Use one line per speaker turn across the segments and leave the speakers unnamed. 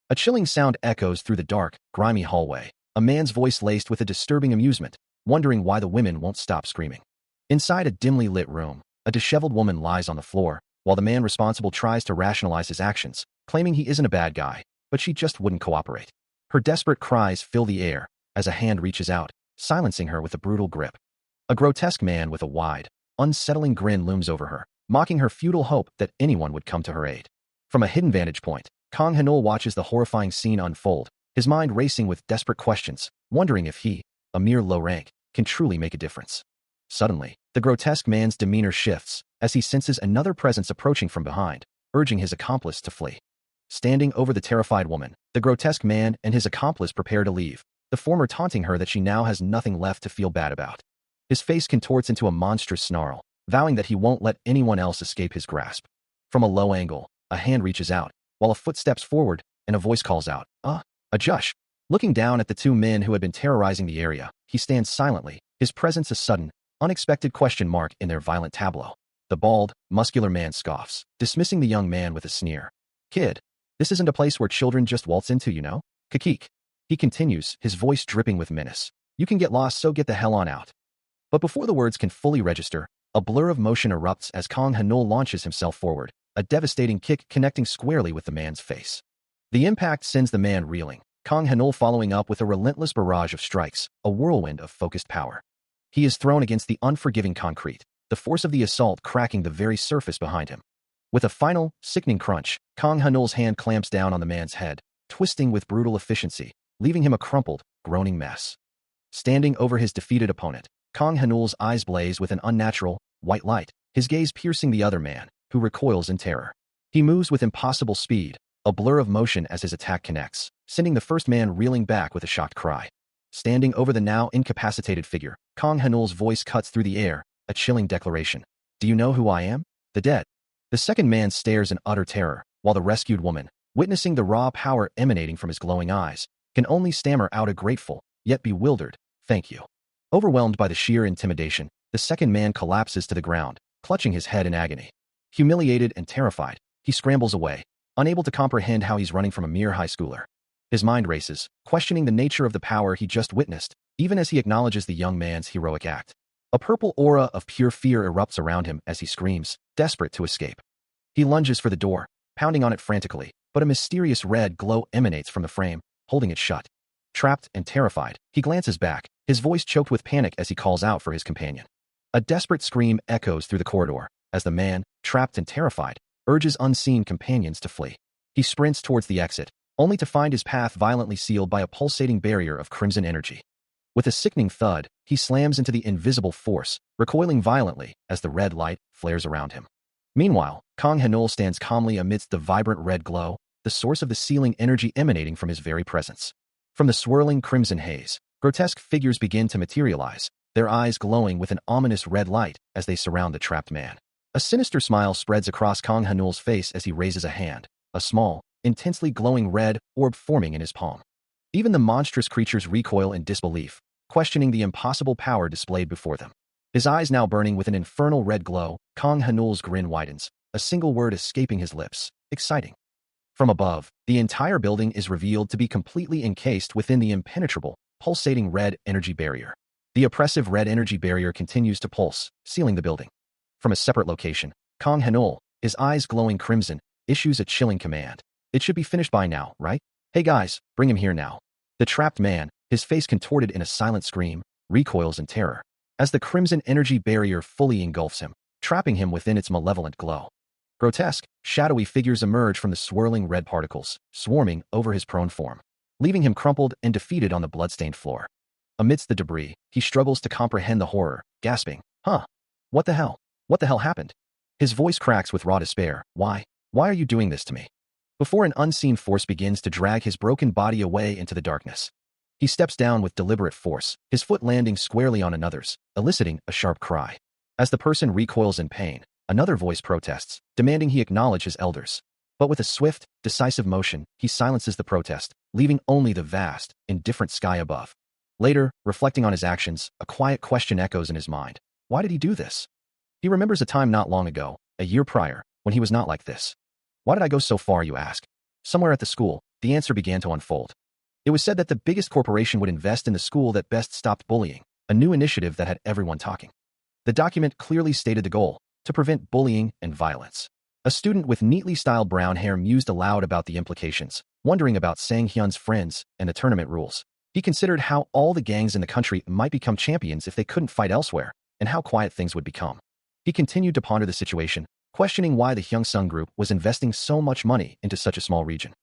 A chilling sound echoes through the dark, grimy hallway, a man's voice laced with a disturbing amusement, wondering why the women won't stop screaming. Inside a dimly lit room, a disheveled woman lies on the floor, while the man responsible tries to rationalize his actions, claiming he isn't a bad guy, but she just wouldn't cooperate. Her desperate cries fill the air as a hand reaches out, silencing her with a brutal grip. A grotesque man with a wide, unsettling grin looms over her, mocking her futile hope that anyone would come to her aid. From a hidden vantage point, Kang Hanul watches the horrifying scene unfold, his mind racing with desperate questions, wondering if he, a mere low rank, can truly make a difference. Suddenly, the grotesque man's demeanor shifts as he senses another presence approaching from behind, urging his accomplice to flee. Standing over the terrified woman, the grotesque man and his accomplice prepare to leave, the former taunting her that she now has nothing left to feel bad about. His face contorts into a monstrous snarl, vowing that he won't let anyone else escape his grasp. From a low angle, a hand reaches out, while a foot steps forward, and a voice calls out, Ajush. Looking down at the two men who had been terrorizing the area, he stands silently, his presence a sudden, unexpected question mark in their violent tableau. The bald, muscular man scoffs, dismissing the young man with a sneer. Kid, this isn't a place where children just waltz into, you know? Kakik. He continues, his voice dripping with menace. You can get lost, so get the hell on out. But before the words can fully register, a blur of motion erupts as Kang Hanul launches himself forward, a devastating kick connecting squarely with the man's face. The impact sends the man reeling, Kang Hanul following up with a relentless barrage of strikes, a whirlwind of focused power. He is thrown against the unforgiving concrete, the force of the assault cracking the very surface behind him. With a final, sickening crunch, Kang Hanul's hand clamps down on the man's head, twisting with brutal efficiency, leaving him a crumpled, groaning mess. Standing over his defeated opponent, Kang Hanul's eyes blaze with an unnatural, white light, his gaze piercing the other man, who recoils in terror. He moves with impossible speed, a blur of motion as his attack connects, sending the first man reeling back with a shocked cry. Standing over the now incapacitated figure, Kang Hanul's voice cuts through the air, a chilling declaration. Do you know who I am? The dead. The second man stares in utter terror, while the rescued woman, witnessing the raw power emanating from his glowing eyes, can only stammer out a grateful, yet bewildered, thank you. Overwhelmed by the sheer intimidation, the second man collapses to the ground, clutching his head in agony. Humiliated and terrified, he scrambles away, unable to comprehend how he's running from a mere high schooler. His mind races, questioning the nature of the power he just witnessed, even as he acknowledges the young man's heroic act. A purple aura of pure fear erupts around him as he screams, desperate to escape. He lunges for the door, pounding on it frantically, but a mysterious red glow emanates from the frame, holding it shut. Trapped and terrified, he glances back, his voice choked with panic as he calls out for his companion. A desperate scream echoes through the corridor, as the man, trapped and terrified, urges unseen companions to flee. He sprints towards the exit, only to find his path violently sealed by a pulsating barrier of crimson energy. With a sickening thud, he slams into the invisible force, recoiling violently as the red light flares around him. Meanwhile, Kang Hanul stands calmly amidst the vibrant red glow, the source of the sealing energy emanating from his very presence. From the swirling crimson haze, grotesque figures begin to materialize, their eyes glowing with an ominous red light as they surround the trapped man. A sinister smile spreads across Kang Hanul's face as he raises a hand, a small, intensely glowing red orb forming in his palm. Even the monstrous creatures recoil in disbelief, questioning the impossible power displayed before them. His eyes now burning with an infernal red glow, Kang Hanul's grin widens, a single word escaping his lips, exciting. From above, the entire building is revealed to be completely encased within the impenetrable, pulsating red energy barrier. The oppressive red energy barrier continues to pulse, sealing the building. From a separate location, Kang Hanul, his eyes glowing crimson, issues a chilling command. It should be finished by now, right? Hey guys, bring him here now. The trapped man, his face contorted in a silent scream, recoils in terror, as the crimson energy barrier fully engulfs him, trapping him within its malevolent glow. Grotesque, shadowy figures emerge from the swirling red particles, swarming over his prone form, leaving him crumpled and defeated on the bloodstained floor. Amidst the debris, he struggles to comprehend the horror, gasping, What the hell? What the hell happened? His voice cracks with raw despair. Why? Why are you doing this to me? Before an unseen force begins to drag his broken body away into the darkness. He steps down with deliberate force, his foot landing squarely on another's, eliciting a sharp cry. As the person recoils in pain, another voice protests, demanding he acknowledge his elders. But with a swift, decisive motion, he silences the protest, leaving only the vast, indifferent sky above. Later, reflecting on his actions, a quiet question echoes in his mind. Why did he do this? He remembers a time not long ago, a year prior, when he was not like this. Why did I go so far, you ask? Somewhere at the school, the answer began to unfold. It was said that the biggest corporation would invest in the school that best stopped bullying, a new initiative that had everyone talking. The document clearly stated the goal: to prevent bullying and violence. A student with neatly styled brown hair mused aloud about the implications, wondering about Sang Hyun's friends and the tournament rules. He considered how all the gangs in the country might become champions if they couldn't fight elsewhere, and how quiet things would become. He continued to ponder the situation, questioning why the Hyungsung group was investing so much money into such a small region.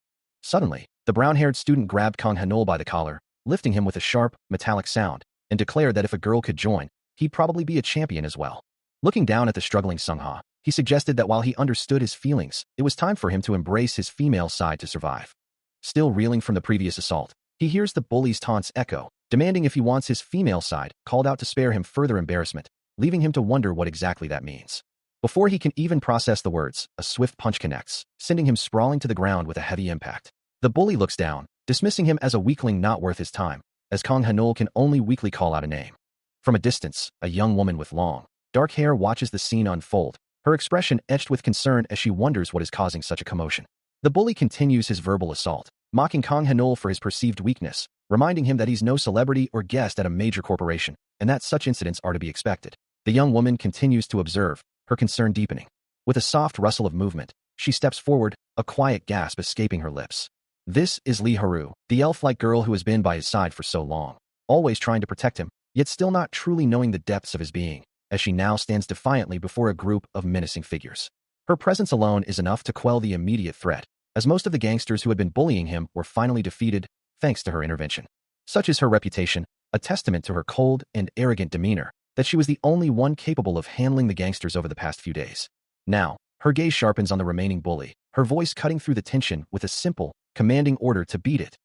Suddenly, the brown-haired student grabbed Kang Hanul by the collar, lifting him with a sharp, metallic sound, and declared that if a girl could join, he'd probably be a champion as well. Looking down at the struggling Sungha, he suggested that while he understood his feelings, it was time for him to embrace his female side to survive. Still reeling from the previous assault, he hears the bully's taunts echo, demanding if he wants his female side called out to spare him further embarrassment, leaving him to wonder what exactly that means. Before he can even process the words, a swift punch connects, sending him sprawling to the ground with a heavy impact. The bully looks down, dismissing him as a weakling not worth his time, as Kang Hanul can only weakly call out a name. From a distance, a young woman with long, dark hair watches the scene unfold, her expression etched with concern as she wonders what is causing such a commotion. The bully continues his verbal assault, mocking Kang Hanul for his perceived weakness, reminding him that he's no celebrity or guest at a major corporation, and that such incidents are to be expected. The young woman continues to observe, her concern deepening. With a soft rustle of movement, she steps forward, a quiet gasp escaping her lips. This is Lee Haru, the elf-like girl who has been by his side for so long, always trying to protect him, yet still not truly knowing the depths of his being, as she now stands defiantly before a group of menacing figures. Her presence alone is enough to quell the immediate threat, as most of the gangsters who had been bullying him were finally defeated, thanks to her intervention. Such is her reputation, a testament to her cold and arrogant demeanor, that she was the only one capable of handling the gangsters over the past few days. Now, her gaze sharpens on the remaining bully, her voice cutting through the tension with a simple, commanding order to beat it.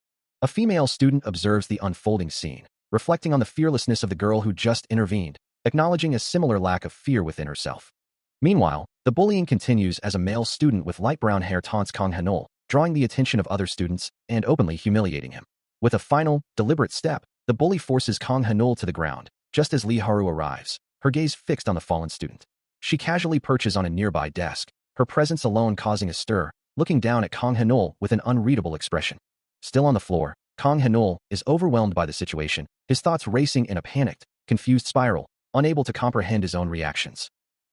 A female student observes the unfolding scene, reflecting on the fearlessness of the girl who just intervened, acknowledging a similar lack of fear within herself. Meanwhile, the bullying continues as a male student with light brown hair taunts Kang Hanul, drawing the attention of other students and openly humiliating him. With a final, deliberate step, the bully forces Kang Hanul to the ground, just as Lee Haru arrives, her gaze fixed on the fallen student. She casually perches on a nearby desk, her presence alone causing a stir, looking down at Kang Hanul with an unreadable expression. Still on the floor, Kang Hanul is overwhelmed by the situation, his thoughts racing in a panicked, confused spiral, unable to comprehend his own reactions.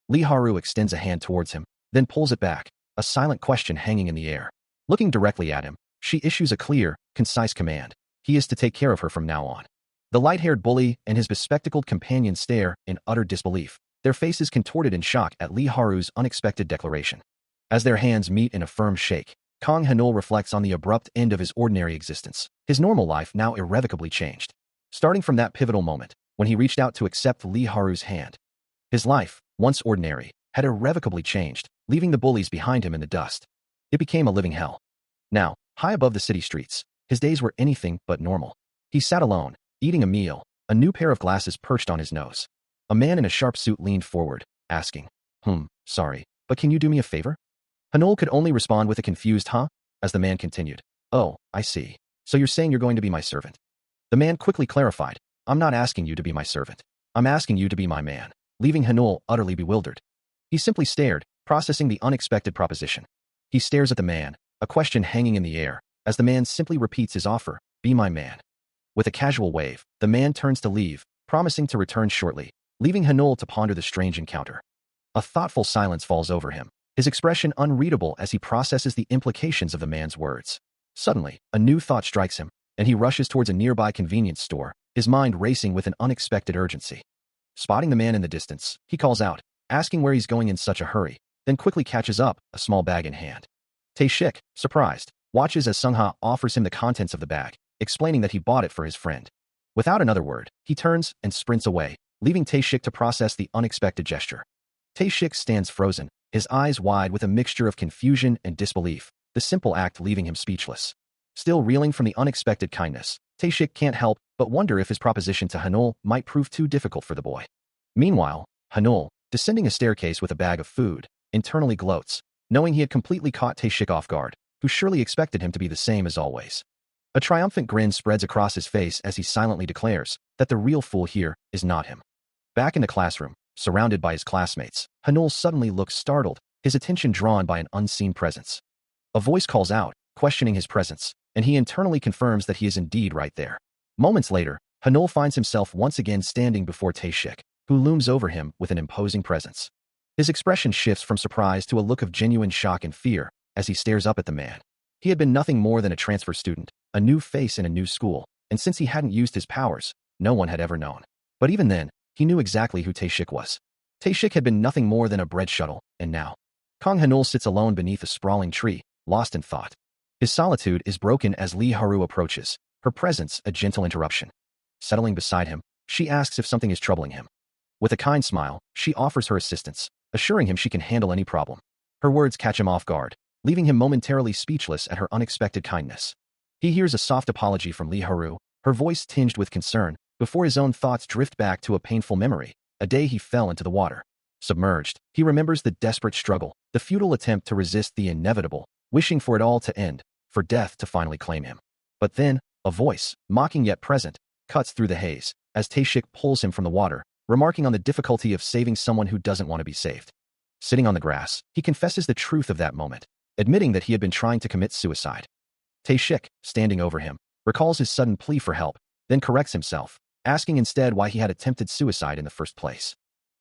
Lee Haru extends a hand towards him, then pulls it back, a silent question hanging in the air. Looking directly at him, she issues a clear, concise command. He is to take care of her from now on. The light-haired bully and his bespectacled companion stare in utter disbelief, their faces contorted in shock at Lee Haru's unexpected declaration. As their hands meet in a firm shake, Kang Hanul reflects on the abrupt end of his ordinary existence, his normal life now irrevocably changed. Starting from that pivotal moment, when he reached out to accept Lee Haru's hand. His life, once ordinary, had irrevocably changed, leaving the bullies behind him in the dust. It became a living hell. Now, high above the city streets, his days were anything but normal. He sat alone, eating a meal, a new pair of glasses perched on his nose. A man in a sharp suit leaned forward, asking, sorry, but can you do me a favor? Hanul could only respond with a confused huh, as the man continued. Oh, I see. So you're saying you're going to be my servant? The man quickly clarified, I'm not asking you to be my servant. I'm asking you to be my man, leaving Hanul utterly bewildered. He simply stared, processing the unexpected proposition. He stares at the man, a question hanging in the air, as the man simply repeats his offer, be my man. With a casual wave, the man turns to leave, promising to return shortly, leaving Hanul to ponder the strange encounter. A thoughtful silence falls over him, his expression unreadable as he processes the implications of the man's words. Suddenly, a new thought strikes him, and he rushes towards a nearby convenience store, his mind racing with an unexpected urgency. Spotting the man in the distance, he calls out, asking where he's going in such a hurry, then quickly catches up, a small bag in hand. Tae-shik, surprised, watches as Sungha offers him the contents of the bag, explaining that he bought it for his friend. Without another word, he turns and sprints away, leaving Tae-shik to process the unexpected gesture. Tae-shik stands frozen, his eyes wide with a mixture of confusion and disbelief, the simple act leaving him speechless. Still reeling from the unexpected kindness, Tae-shik can't help but wonder if his proposition to Hanul might prove too difficult for the boy. Meanwhile, Hanul, descending a staircase with a bag of food, internally gloats, knowing he had completely caught Tae-shik off guard, who surely expected him to be the same as always. A triumphant grin spreads across his face as he silently declares that the real fool here is not him. Back in the classroom, surrounded by his classmates, Hanul suddenly looks startled, his attention drawn by an unseen presence. A voice calls out, questioning his presence, and he internally confirms that he is indeed right there. Moments later, Hanul finds himself once again standing before Tae-shik, who looms over him with an imposing presence. His expression shifts from surprise to a look of genuine shock and fear as he stares up at the man. He had been nothing more than a transfer student, a new face in a new school, and since he hadn't used his powers, no one had ever known. But even then, he knew exactly who Tae-shik was. Tae-shik had been nothing more than a bread shuttle, and now, Kang Hanul sits alone beneath a sprawling tree, lost in thought. His solitude is broken as Lee Haru approaches, her presence a gentle interruption. Settling beside him, she asks if something is troubling him. With a kind smile, she offers her assistance, assuring him she can handle any problem. Her words catch him off guard, leaving him momentarily speechless at her unexpected kindness. He hears a soft apology from Lee Haru, her voice tinged with concern, before his own thoughts drift back to a painful memory, a day he fell into the water. Submerged, he remembers the desperate struggle, the futile attempt to resist the inevitable, wishing for it all to end, for death to finally claim him. But then, a voice, mocking yet present, cuts through the haze, as Tae-shik pulls him from the water, remarking on the difficulty of saving someone who doesn't want to be saved. Sitting on the grass, he confesses the truth of that moment, admitting that he had been trying to commit suicide. Tae-shik, standing over him, recalls his sudden plea for help, then corrects himself, asking instead why he had attempted suicide in the first place.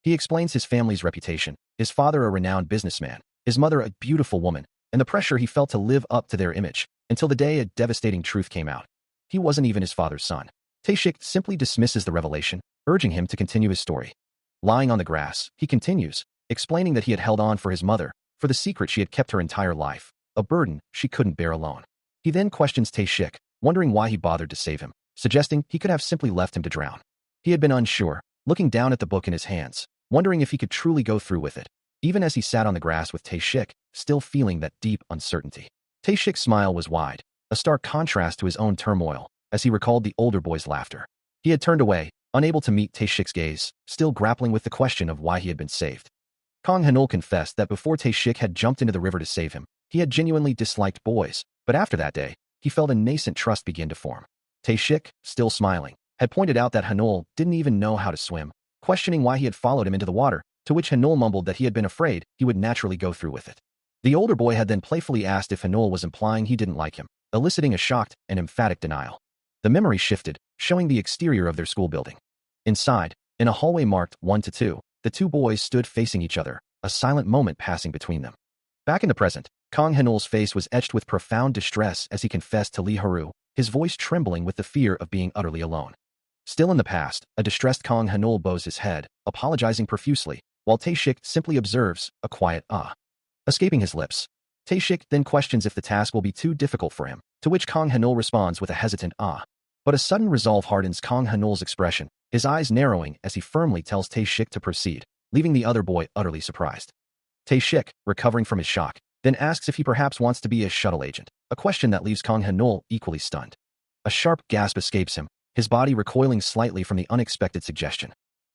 He explains his family's reputation, his father a renowned businessman, his mother a beautiful woman, and the pressure he felt to live up to their image, until the day a devastating truth came out. He wasn't even his father's son. Tae-shik simply dismisses the revelation, urging him to continue his story. Lying on the grass, he continues, explaining that he had held on for his mother, for the secret she had kept her entire life, a burden she couldn't bear alone. He then questions Tae-shik, wondering why he bothered to save him, suggesting he could have simply left him to drown. He had been unsure, looking down at the book in his hands, wondering if he could truly go through with it, even as he sat on the grass with Tae-shik, still feeling that deep uncertainty. Tae-shik's smile was wide, a stark contrast to his own turmoil, as he recalled the older boy's laughter. He had turned away, unable to meet Tae-shik's gaze, still grappling with the question of why he had been saved. Kang Hanul confessed that before Tae-shik had jumped into the river to save him, he had genuinely disliked boys, but after that day, he felt a nascent trust begin to form. Tae-shik, still smiling, had pointed out that Hanul didn't even know how to swim, questioning why he had followed him into the water, to which Hanul mumbled that he had been afraid he would naturally go through with it. The older boy had then playfully asked if Hanul was implying he didn't like him, eliciting a shocked and emphatic denial. The memory shifted, showing the exterior of their school building. Inside, in a hallway marked 1 to 2, the two boys stood facing each other, a silent moment passing between them. Back in the present, Kang Hanul's face was etched with profound distress as he confessed to Lee Haru, his voice trembling with the fear of being utterly alone. Still in the past, a distressed Kang Hanul bows his head, apologizing profusely, while Tae-shik simply observes, a quiet ah, escaping his lips. Tae-shik then questions if the task will be too difficult for him, to which Kang Hanul responds with a hesitant ah. But a sudden resolve hardens Kang Hanul's expression, his eyes narrowing as he firmly tells Tae-shik to proceed, leaving the other boy utterly surprised. Tae-shik, recovering from his shock, then asks if he perhaps wants to be a shuttle agent, a question that leaves Kang Hanul equally stunned. A sharp gasp escapes him, his body recoiling slightly from the unexpected suggestion.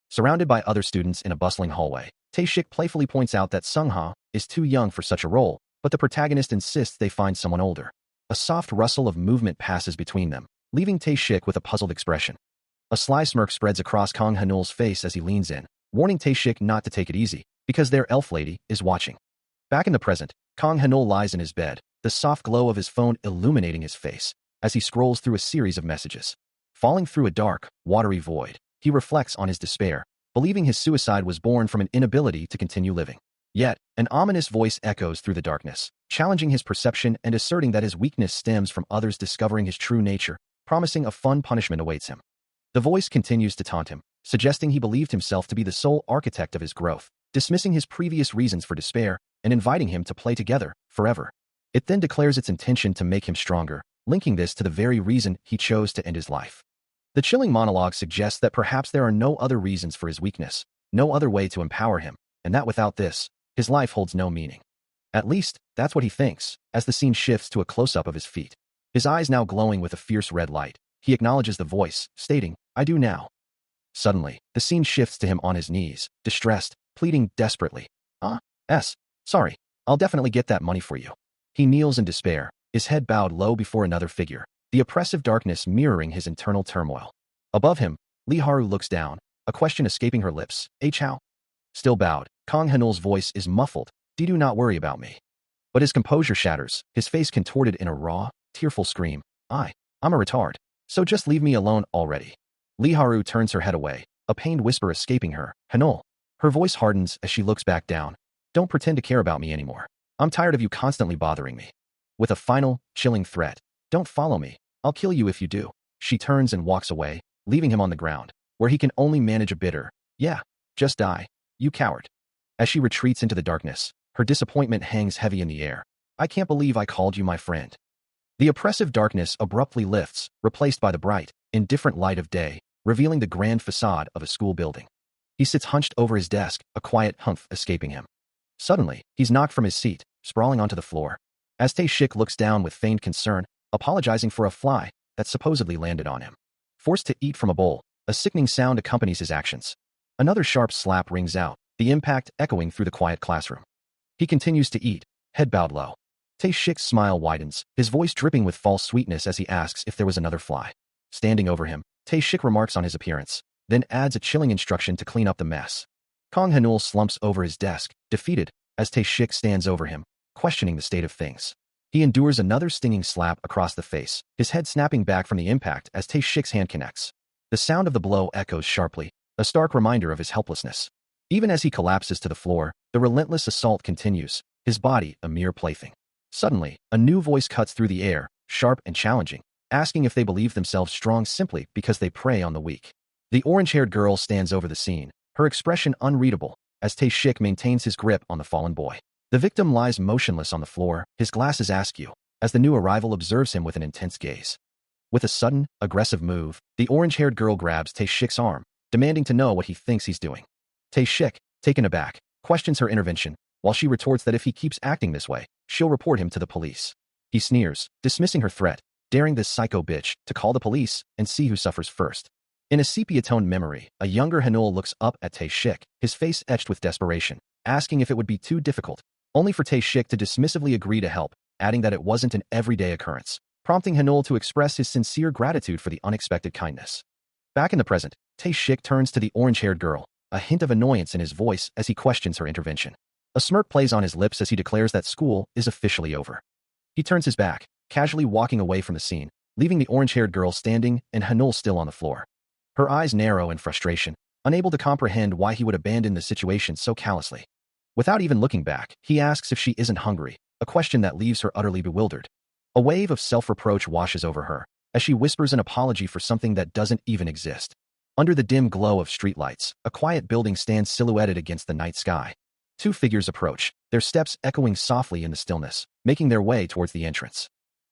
Surrounded by other students in a bustling hallway, Tae-shik playfully points out that Sung-ha is too young for such a role, but the protagonist insists they find someone older. A soft rustle of movement passes between them, leaving Tae-shik with a puzzled expression. A sly smirk spreads across Kang Hanul's face as he leans in, warning Tae-shik not to take it easy, because their elf lady is watching. Back in the present, Kang Hanul lies in his bed, the soft glow of his phone illuminating his face, as he scrolls through a series of messages. Falling through a dark, watery void, he reflects on his despair, believing his suicide was born from an inability to continue living. Yet, an ominous voice echoes through the darkness, challenging his perception and asserting that his weakness stems from others discovering his true nature, promising a fun punishment awaits him. The voice continues to taunt him, suggesting he believed himself to be the sole architect of his growth, dismissing his previous reasons for despair, and inviting him to play together, forever. It then declares its intention to make him stronger, linking this to the very reason he chose to end his life. The chilling monologue suggests that perhaps there are no other reasons for his weakness, no other way to empower him, and that without this, his life holds no meaning. At least, that's what he thinks, as the scene shifts to a close-up of his feet. His eyes now glowing with a fierce red light, he acknowledges the voice, stating, "I do now." Suddenly, the scene shifts to him on his knees, distressed, pleading desperately, sorry, I'll definitely get that money for you." He kneels in despair, his head bowed low before another figure, the oppressive darkness mirroring his internal turmoil. Above him, Lee Haru looks down, a question escaping her lips, "How?" Still bowed, Kang Hanul's voice is muffled, "Do not worry about me." But his composure shatters, his face contorted in a raw, tearful scream, I'm a retard. So just leave me alone already. Liharu turns her head away, a pained whisper escaping her. Hanul. Her voice hardens as she looks back down. Don't pretend to care about me anymore. I'm tired of you constantly bothering me. With a final, chilling threat. Don't follow me. I'll kill you if you do. She turns and walks away, leaving him on the ground, where he can only manage a bitter, yeah, just die, you coward. As she retreats into the darkness, her disappointment hangs heavy in the air. I can't believe I called you my friend. The oppressive darkness abruptly lifts, replaced by the bright, indifferent light of day, revealing the grand facade of a school building. He sits hunched over his desk, a quiet humph escaping him. Suddenly, he's knocked from his seat, sprawling onto the floor. As Tae-shik looks down with feigned concern, apologizing for a fly that supposedly landed on him. Forced to eat from a bowl, a sickening sound accompanies his actions. Another sharp slap rings out, the impact echoing through the quiet classroom. He continues to eat, head bowed low. Tae-shik's smile widens, his voice dripping with false sweetness as he asks if there was another fly. Standing over him, Tae-shik remarks on his appearance, then adds a chilling instruction to clean up the mess. Kang Hanul slumps over his desk, defeated, as Tae-shik stands over him, questioning the state of things. He endures another stinging slap across the face, his head snapping back from the impact as Tae-shik's hand connects. The sound of the blow echoes sharply, a stark reminder of his helplessness. Even as he collapses to the floor, the relentless assault continues, his body a mere plaything. Suddenly, a new voice cuts through the air, sharp and challenging, asking if they believe themselves strong simply because they prey on the weak. The orange-haired girl stands over the scene, her expression unreadable, as Tae-shik maintains his grip on the fallen boy. The victim lies motionless on the floor, his glasses askew, as the new arrival observes him with an intense gaze. With a sudden, aggressive move, the orange-haired girl grabs Tae-shik's arm, demanding to know what he thinks he's doing. Tae-shik, taken aback, questions her intervention, while she retorts that if he keeps acting this way, she'll report him to the police. He sneers, dismissing her threat, daring this psycho bitch to call the police and see who suffers first. In a sepia-toned memory, a younger Hanul looks up at Tae-shik, his face etched with desperation, asking if it would be too difficult, only for Tae-shik to dismissively agree to help, adding that it wasn't an everyday occurrence, prompting Hanul to express his sincere gratitude for the unexpected kindness. Back in the present, Tae-shik turns to the orange-haired girl, a hint of annoyance in his voice as he questions her intervention. A smirk plays on his lips as he declares that school is officially over. He turns his back, casually walking away from the scene, leaving the orange-haired girl standing and Hanul still on the floor. Her eyes narrow in frustration, unable to comprehend why he would abandon the situation so callously. Without even looking back, he asks if she isn't hungry, a question that leaves her utterly bewildered. A wave of self-reproach washes over her, as she whispers an apology for something that doesn't even exist. Under the dim glow of streetlights, a quiet building stands silhouetted against the night sky. Two figures approach, their steps echoing softly in the stillness, making their way towards the entrance.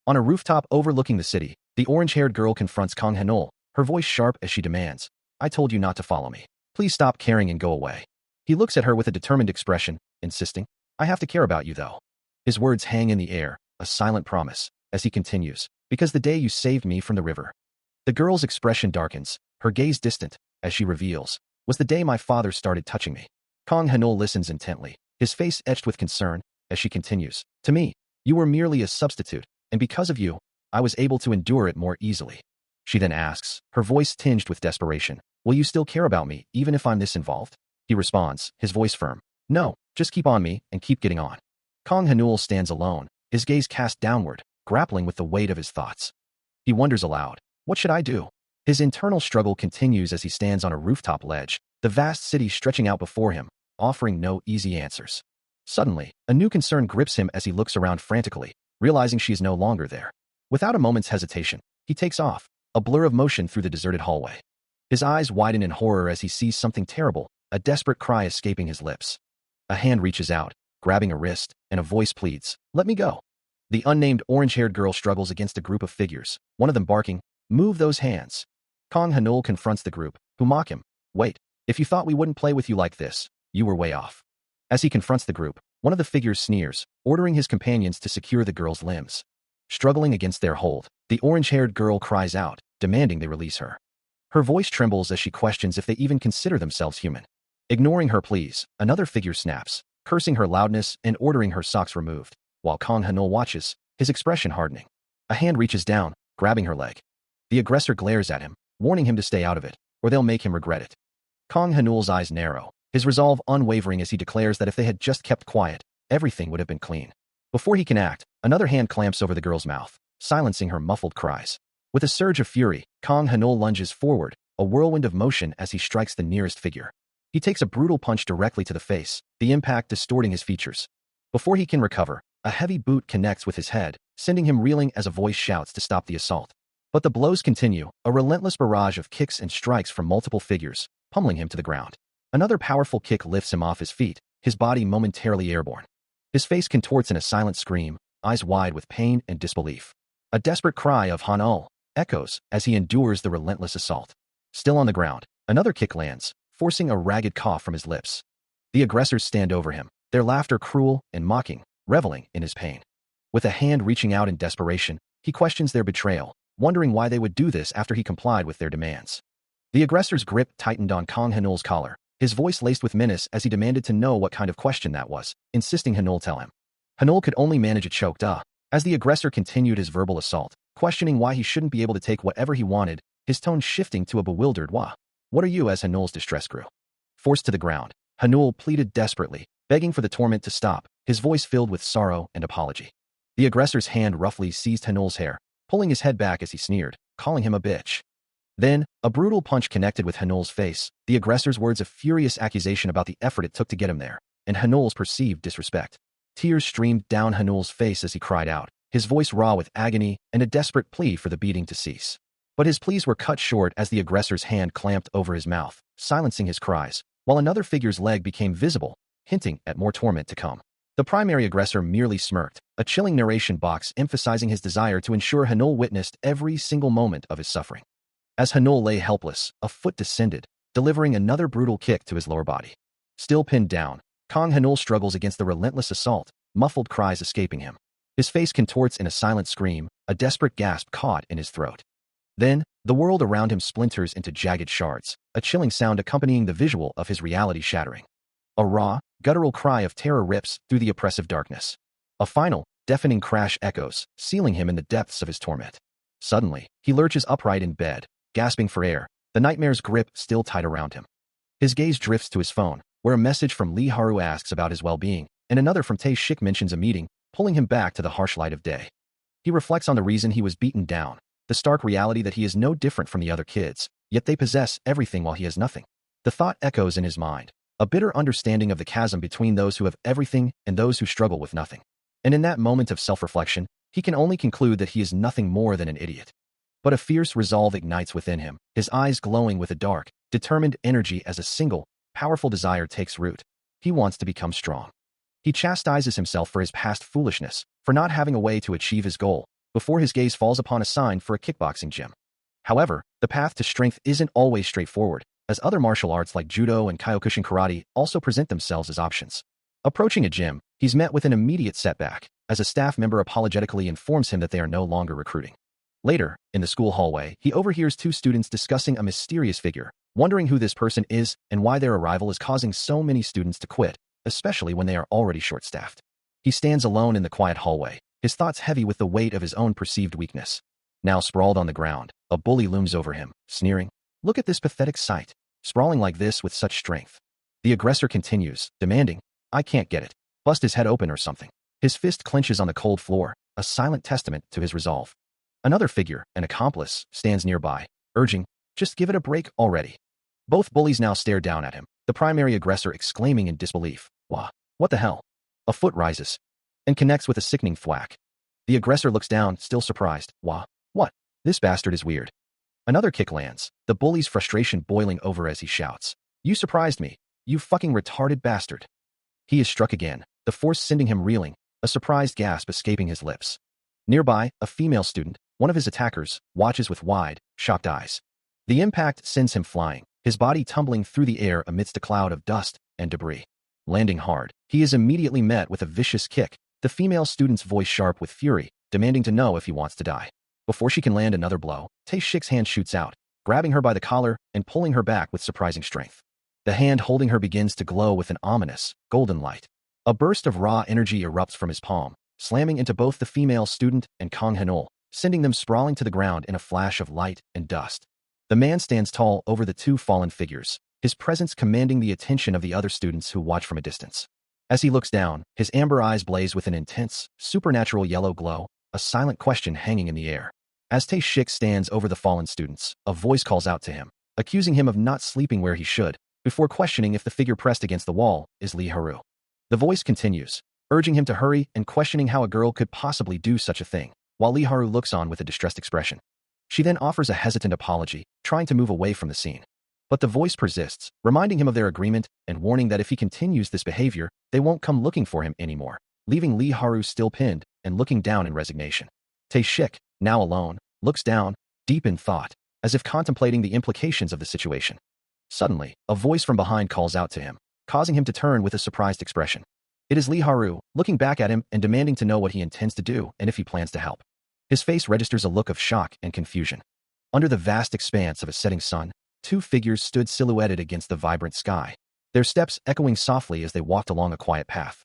On a rooftop overlooking the city, the orange-haired girl confronts Kang Hanul, her voice sharp as she demands, I told you not to follow me. Please stop caring and go away. He looks at her with a determined expression, insisting, I have to care about you though. His words hang in the air, a silent promise, as he continues, because the day you saved me from the river. The girl's expression darkens, her gaze distant, as she reveals, was the day my father started touching me. Kang Hanul listens intently, his face etched with concern, as she continues, to me, you were merely a substitute, and because of you, I was able to endure it more easily. She then asks, her voice tinged with desperation, will you still care about me, even if I'm this involved? He responds, his voice firm, no, just keep on me and keep getting on. Kang Hanul stands alone, his gaze cast downward, grappling with the weight of his thoughts. He wonders aloud, what should I do? His internal struggle continues as he stands on a rooftop ledge, the vast city stretching out before him, offering no easy answers. Suddenly, a new concern grips him as he looks around frantically, realizing she is no longer there. Without a moment's hesitation, he takes off, a blur of motion through the deserted hallway. His eyes widen in horror as he sees something terrible, a desperate cry escaping his lips. A hand reaches out, grabbing a wrist, and a voice pleads, let me go. The unnamed orange-haired girl struggles against a group of figures, one of them barking, move those hands. Kang Hanul confronts the group, who mock him, wait, if you thought we wouldn't play with you like this, you were way off. As he confronts the group, one of the figures sneers, ordering his companions to secure the girl's limbs. Struggling against their hold, the orange-haired girl cries out, demanding they release her. Her voice trembles as she questions if they even consider themselves human. Ignoring her pleas, another figure snaps, cursing her loudness and ordering her socks removed, while Kang Hanul watches, his expression hardening. A hand reaches down, grabbing her leg. The aggressor glares at him, warning him to stay out of it, or they'll make him regret it. Kang Hanul's eyes narrow, his resolve unwavering as he declares that if they had just kept quiet, everything would have been clean. Before he can act, another hand clamps over the girl's mouth, silencing her muffled cries. With a surge of fury, Kang Hanul lunges forward, a whirlwind of motion as he strikes the nearest figure. He takes a brutal punch directly to the face, the impact distorting his features. Before he can recover, a heavy boot connects with his head, sending him reeling as a voice shouts to stop the assault. But the blows continue, a relentless barrage of kicks and strikes from multiple figures, pummeling him to the ground. Another powerful kick lifts him off his feet, his body momentarily airborne. His face contorts in a silent scream, eyes wide with pain and disbelief. A desperate cry of Hanul echoes as he endures the relentless assault. Still on the ground, another kick lands, forcing a ragged cough from his lips. The aggressors stand over him, their laughter cruel and mocking, reveling in his pain. With a hand reaching out in desperation, he questions their betrayal, wondering why they would do this after he complied with their demands. The aggressor's grip tightened on Kang Hanul's collar, his voice laced with menace as he demanded to know what kind of question that was, insisting Hanul tell him. Hanul could only manage a choked as the aggressor continued his verbal assault, questioning why he shouldn't be able to take whatever he wanted, his tone shifting to a bewildered wah. What are you? As Hanul's distress grew. Forced to the ground, Hanul pleaded desperately, begging for the torment to stop, his voice filled with sorrow and apology. The aggressor's hand roughly seized Hanul's hair, pulling his head back as he sneered, calling him a bitch. Then, a brutal punch connected with Hanul's face, the aggressor's words a furious accusation about the effort it took to get him there, and Hanul's perceived disrespect. Tears streamed down Hanul's face as he cried out, his voice raw with agony and a desperate plea for the beating to cease. But his pleas were cut short as the aggressor's hand clamped over his mouth, silencing his cries, while another figure's leg became visible, hinting at more torment to come. The primary aggressor merely smirked, a chilling narration box emphasizing his desire to ensure Hanul witnessed every single moment of his suffering. As Hanul lay helpless, a foot descended, delivering another brutal kick to his lower body. Still pinned down, Kang Hanul struggles against the relentless assault, muffled cries escaping him. His face contorts in a silent scream, a desperate gasp caught in his throat. Then, the world around him splinters into jagged shards, a chilling sound accompanying the visual of his reality shattering. A raw, guttural cry of terror rips through the oppressive darkness. A final, deafening crash echoes, sealing him in the depths of his torment. Suddenly, he lurches upright in bed, gasping for air, the nightmare's grip still tight around him. His gaze drifts to his phone, where a message from Lee Haru asks about his well-being, and another from Tae Shik mentions a meeting, pulling him back to the harsh light of day. He reflects on the reason he was beaten down, the stark reality that he is no different from the other kids, yet they possess everything while he has nothing. The thought echoes in his mind, a bitter understanding of the chasm between those who have everything and those who struggle with nothing. And in that moment of self-reflection, he can only conclude that he is nothing more than an idiot. But a fierce resolve ignites within him, his eyes glowing with a dark, determined energy as a single, powerful desire takes root. He wants to become strong. He chastises himself for his past foolishness, for not having a way to achieve his goal, before his gaze falls upon a sign for a kickboxing gym. However, the path to strength isn't always straightforward, as other martial arts like judo and Kyokushin karate also present themselves as options. Approaching a gym, he's met with an immediate setback, as a staff member apologetically informs him that they are no longer recruiting. Later, in the school hallway, he overhears two students discussing a mysterious figure, wondering who this person is and why their arrival is causing so many students to quit, especially when they are already short-staffed. He stands alone in the quiet hallway, his thoughts heavy with the weight of his own perceived weakness. Now sprawled on the ground, a bully looms over him, sneering. Look at this pathetic sight, sprawling like this with such strength. The aggressor continues, demanding, I can't get it. Bust his head open or something. His fist clenches on the cold floor, a silent testament to his resolve. Another figure, an accomplice, stands nearby, urging, just give it a break already. Both bullies now stare down at him, the primary aggressor exclaiming in disbelief, Wah, what the hell? A foot rises and connects with a sickening thwack. The aggressor looks down, still surprised. Wah, what? This bastard is weird. Another kick lands, the bully's frustration boiling over as he shouts, You surprised me, you fucking retarded bastard. He is struck again, the force sending him reeling, a surprised gasp escaping his lips. Nearby, a female student, one of his attackers, watches with wide, shocked eyes. The impact sends him flying, his body tumbling through the air amidst a cloud of dust and debris. Landing hard, he is immediately met with a vicious kick, the female student's voice sharp with fury, demanding to know if he wants to die. Before she can land another blow, Tae Shik's hand shoots out, grabbing her by the collar and pulling her back with surprising strength. The hand holding her begins to glow with an ominous, golden light. A burst of raw energy erupts from his palm, slamming into both the female student and Kang Hanul, sending them sprawling to the ground in a flash of light and dust. The man stands tall over the two fallen figures, his presence commanding the attention of the other students who watch from a distance. As he looks down, his amber eyes blaze with an intense, supernatural yellow glow, a silent question hanging in the air. As Tae-shik stands over the fallen students, a voice calls out to him, accusing him of not sleeping where he should, before questioning if the figure pressed against the wall is Lee Haru. The voice continues, urging him to hurry and questioning how a girl could possibly do such a thing, while Lee Haru looks on with a distressed expression. She then offers a hesitant apology, trying to move away from the scene. But the voice persists, reminding him of their agreement and warning that if he continues this behavior, they won't come looking for him anymore, leaving Lee Haru still pinned and looking down in resignation. Tae-shik, now alone, looks down, deep in thought, as if contemplating the implications of the situation. Suddenly, a voice from behind calls out to him, causing him to turn with a surprised expression. It is Lee Haru, looking back at him and demanding to know what he intends to do and if he plans to help. His face registers a look of shock and confusion. Under the vast expanse of a setting sun, two figures stood silhouetted against the vibrant sky, their steps echoing softly as they walked along a quiet path.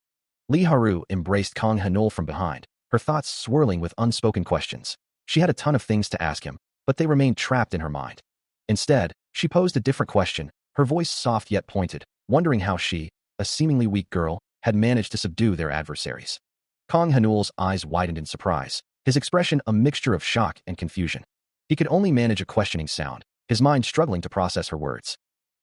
Lee Haru embraced Kang Hanul from behind, her thoughts swirling with unspoken questions. She had a ton of things to ask him, but they remained trapped in her mind. Instead, she posed a different question, her voice soft yet pointed, wondering how she, a seemingly weak girl, had managed to subdue their adversaries. Kang Hanul's eyes widened in surprise, his expression a mixture of shock and confusion. He could only manage a questioning sound, his mind struggling to process her words.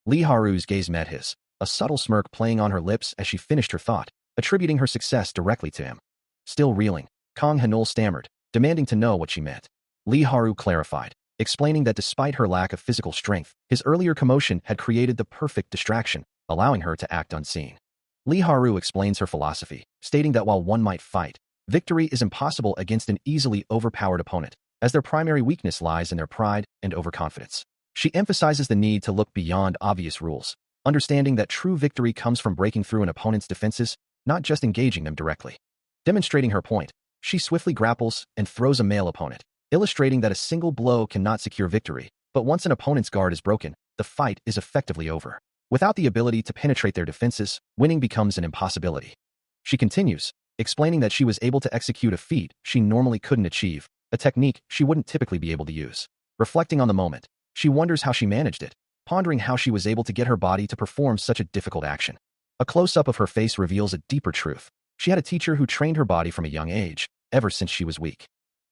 Lee Haru's gaze met his, a subtle smirk playing on her lips as she finished her thought, attributing her success directly to him. Still reeling, Kang Hanul stammered, demanding to know what she meant. Lee Haru clarified, explaining that despite her lack of physical strength, his earlier commotion had created the perfect distraction, allowing her to act unseen. Lee Haru explains her philosophy, stating that while one might fight, victory is impossible against an easily overpowered opponent, as their primary weakness lies in their pride and overconfidence. She emphasizes the need to look beyond obvious rules, understanding that true victory comes from breaking through an opponent's defenses, not just engaging them directly. Demonstrating her point, she swiftly grapples and throws a male opponent, illustrating that a single blow cannot secure victory, but once an opponent's guard is broken, the fight is effectively over. Without the ability to penetrate their defenses, winning becomes an impossibility. She continues, explaining that she was able to execute a feat she normally couldn't achieve, a technique she wouldn't typically be able to use. Reflecting on the moment, she wonders how she managed it, pondering how she was able to get her body to perform such a difficult action. A close-up of her face reveals a deeper truth. She had a teacher who trained her body from a young age, ever since she was weak.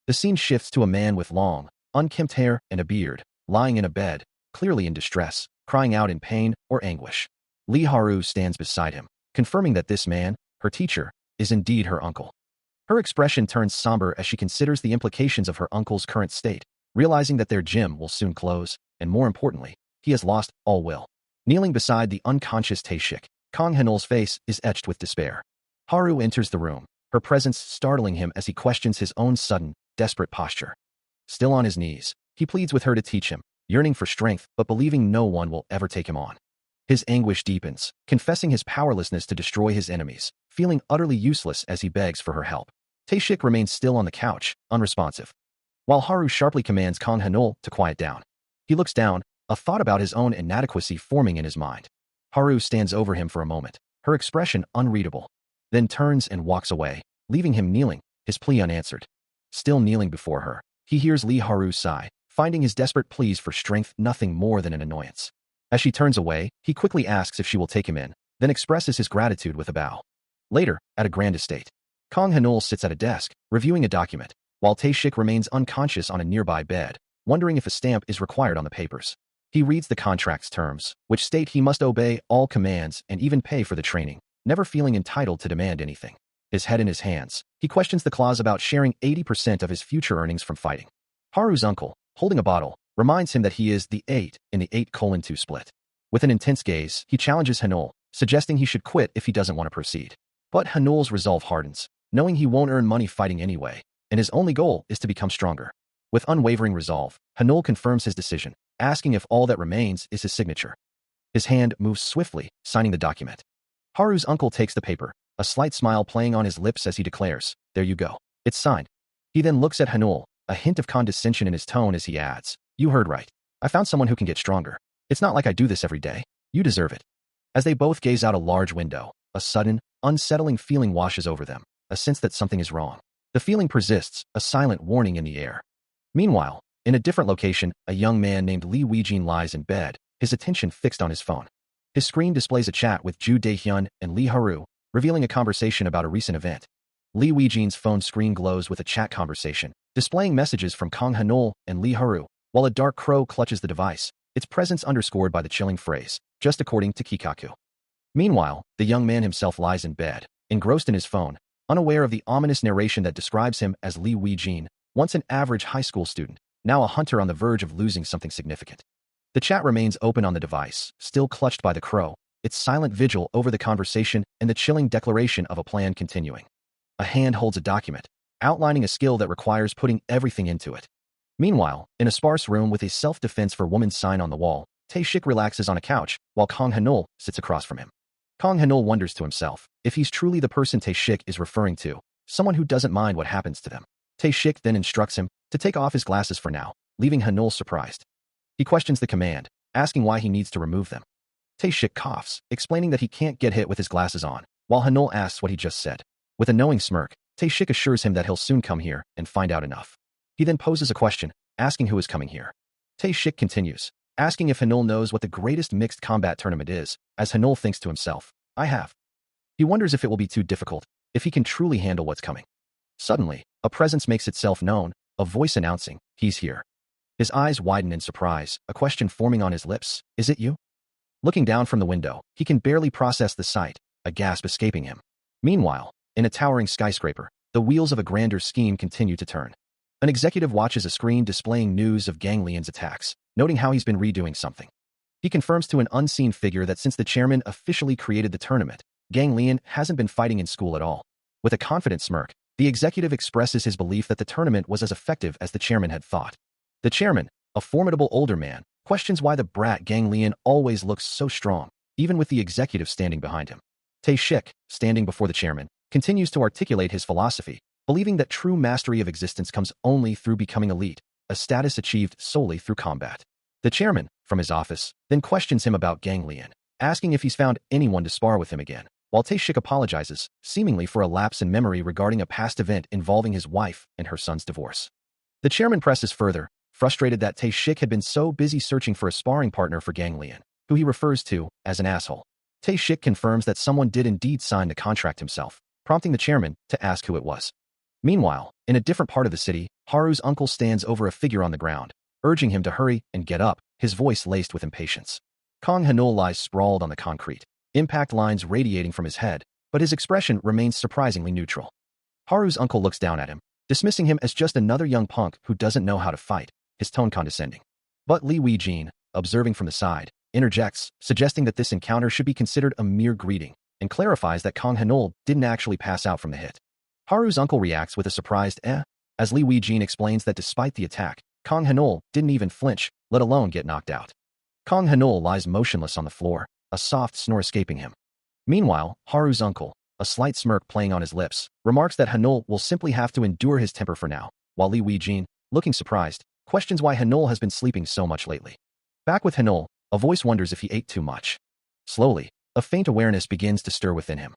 The scene shifts to a man with long, unkempt hair and a beard, lying in a bed, clearly in distress, crying out in pain or anguish. Lee Haru stands beside him, confirming that this man, her teacher, is indeed her uncle. Her expression turns somber as she considers the implications of her uncle's current state, realizing that their gym will soon close, and more importantly, he has lost all will. Kneeling beside the unconscious Tae-shik, Kang Hanul's face is etched with despair. Haru enters the room, her presence startling him as he questions his own sudden, desperate posture. Still on his knees, he pleads with her to teach him, yearning for strength but believing no one will ever take him on. His anguish deepens, confessing his powerlessness to destroy his enemies, feeling utterly useless as he begs for her help. Tae-shik remains still on the couch, unresponsive, while Haru sharply commands Kang Hanul to quiet down. He looks down, a thought about his own inadequacy forming in his mind. Haru stands over him for a moment, her expression unreadable, then turns and walks away, leaving him kneeling, his plea unanswered. Still kneeling before her, he hears Lee Haru sigh, finding his desperate pleas for strength nothing more than an annoyance. As she turns away, he quickly asks if she will take him in, then expresses his gratitude with a bow. Later, at a grand estate, Kang Hanul sits at a desk, reviewing a document, while Tae-shik remains unconscious on a nearby bed, wondering if a stamp is required on the papers. He reads the contract's terms, which state he must obey all commands and even pay for the training, never feeling entitled to demand anything. His head in his hands, he questions the clause about sharing 80% of his future earnings from fighting. Haru's uncle, holding a bottle, reminds him that he is the 8 in the 8:2 split. With an intense gaze, he challenges Hanul, suggesting he should quit if he doesn't want to proceed. But Hanul's resolve hardens, knowing he won't earn money fighting anyway, and his only goal is to become stronger. With unwavering resolve, Hanul confirms his decision, asking if all that remains is his signature. His hand moves swiftly, signing the document. Haru's uncle takes the paper, a slight smile playing on his lips as he declares, "There you go. It's signed." He then looks at Hanul, a hint of condescension in his tone as he adds, "You heard right. I found someone who can get stronger. It's not like I do this every day. You deserve it." As they both gaze out a large window, a sudden, unsettling feeling washes over them, a sense that something is wrong. The feeling persists, a silent warning in the air. Meanwhile, in a different location, a young man named Lee Weijin lies in bed, his attention fixed on his phone. His screen displays a chat with Ju Daehyun and Lee Haru, revealing a conversation about a recent event. Li Weijin's phone screen glows with a chat conversation, displaying messages from Kang Hanul and Li Haru, while a dark crow clutches the device, its presence underscored by the chilling phrase, just according to Kikaku. Meanwhile, the young man himself lies in bed, engrossed in his phone, unaware of the ominous narration that describes him as Li Weijin, once an average high school student, now a hunter on the verge of losing something significant. The chat remains open on the device, still clutched by the crow, its silent vigil over the conversation and the chilling declaration of a plan continuing. A hand holds a document, outlining a skill that requires putting everything into it. Meanwhile, in a sparse room with a self-defense for woman sign on the wall, Tae-shik relaxes on a couch, while Kang Hanul sits across from him. Kang Hanul wonders to himself if he's truly the person Tae-shik is referring to, someone who doesn't mind what happens to them. Tae-shik then instructs him to take off his glasses for now, leaving Hanul surprised. He questions the command, asking why he needs to remove them. Tae-shik coughs, explaining that he can't get hit with his glasses on, while Hanul asks what he just said. With a knowing smirk, Tae-shik assures him that he'll soon come here and find out enough. He then poses a question, asking who is coming here. Tae-shik continues, asking if Hanul knows what the greatest mixed combat tournament is, as Hanul thinks to himself, I have. He wonders if it will be too difficult, if he can truly handle what's coming. Suddenly, a presence makes itself known, a voice announcing, he's here. His eyes widen in surprise, a question forming on his lips, is it you? Looking down from the window, he can barely process the sight, a gasp escaping him. Meanwhile, in a towering skyscraper, the wheels of a grander scheme continue to turn. An executive watches a screen displaying news of Gang Lian's attacks, noting how he's been redoing something. He confirms to an unseen figure that since the chairman officially created the tournament, Gang Lian hasn't been fighting in school at all. With a confident smirk, the executive expresses his belief that the tournament was as effective as the chairman had thought. The chairman, a formidable older man, questions why the brat Gang Lian always looks so strong, even with the executive standing behind him. Tae-shik, standing before the chairman, continues to articulate his philosophy, believing that true mastery of existence comes only through becoming elite, a status achieved solely through combat. The chairman, from his office, then questions him about Gang Lian, asking if he's found anyone to spar with him again, while Tae-shik apologizes, seemingly for a lapse in memory regarding a past event involving his wife and her son's divorce. The chairman presses further, frustrated that Tae-shik had been so busy searching for a sparring partner for Gang Lian, who he refers to as an asshole. Tae-shik confirms that someone did indeed sign the contract himself, prompting the chairman to ask who it was. Meanwhile, in a different part of the city, Haru's uncle stands over a figure on the ground, urging him to hurry and get up, his voice laced with impatience. Kang Hanul lies sprawled on the concrete, impact lines radiating from his head, but his expression remains surprisingly neutral. Haru's uncle looks down at him, dismissing him as just another young punk who doesn't know how to fight, his tone condescending. But Li Weijin, observing from the side, interjects, suggesting that this encounter should be considered a mere greeting, and clarifies that Kang Hanul didn't actually pass out from the hit. Haru's uncle reacts with a surprised as Li Weijin explains that despite the attack, Kang Hanul didn't even flinch, let alone get knocked out. Kang Hanul lies motionless on the floor, a soft snore escaping him. Meanwhile, Haru's uncle, a slight smirk playing on his lips, remarks that Hanul will simply have to endure his temper for now, while Li Weijin, looking surprised, questions why Hanul has been sleeping so much lately. Back with Hanul, a voice wonders if he ate too much. Slowly, a faint awareness begins to stir within him.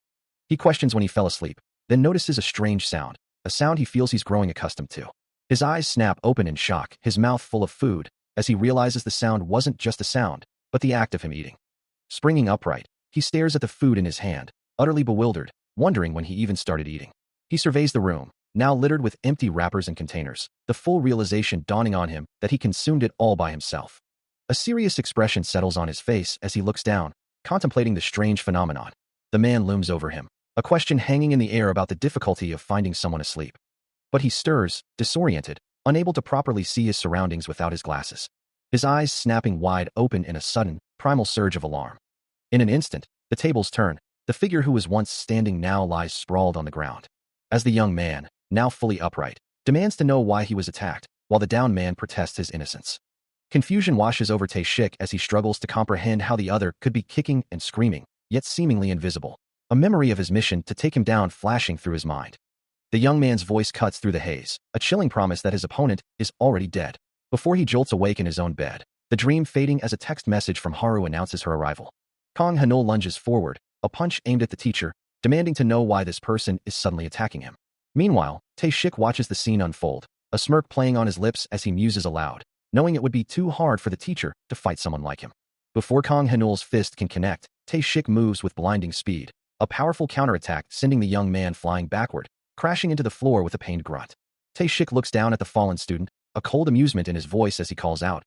He questions when he fell asleep, then notices a strange sound, a sound he feels he's growing accustomed to. His eyes snap open in shock, his mouth full of food, as he realizes the sound wasn't just a sound, but the act of him eating. Springing upright, he stares at the food in his hand, utterly bewildered, wondering when he even started eating. He surveys the room, now littered with empty wrappers and containers, the full realization dawning on him that he consumed it all by himself. A serious expression settles on his face as he looks down, contemplating the strange phenomenon. The man looms over him, a question hanging in the air about the difficulty of finding someone asleep. But he stirs, disoriented, unable to properly see his surroundings without his glasses. His eyes snapping wide open in a sudden, primal surge of alarm. In an instant, the tables turn, the figure who was once standing now lies sprawled on the ground. As the young man, now fully upright, demands to know why he was attacked, while the downed man protests his innocence. Confusion washes over Tae-shik as he struggles to comprehend how the other could be kicking and screaming, yet seemingly invisible. A memory of his mission to take him down flashing through his mind. The young man's voice cuts through the haze, a chilling promise that his opponent is already dead. Before he jolts awake in his own bed, the dream fading as a text message from Haru announces her arrival. Kang Hanul lunges forward, a punch aimed at the teacher, demanding to know why this person is suddenly attacking him. Meanwhile, Tae-shik watches the scene unfold, a smirk playing on his lips as he muses aloud, knowing it would be too hard for the teacher to fight someone like him. Before Kang Hanul's fist can connect, Tae-shik moves with blinding speed, a powerful counterattack sending the young man flying backward, crashing into the floor with a pained grunt. Tae-shik looks down at the fallen student, a cold amusement in his voice as he calls out,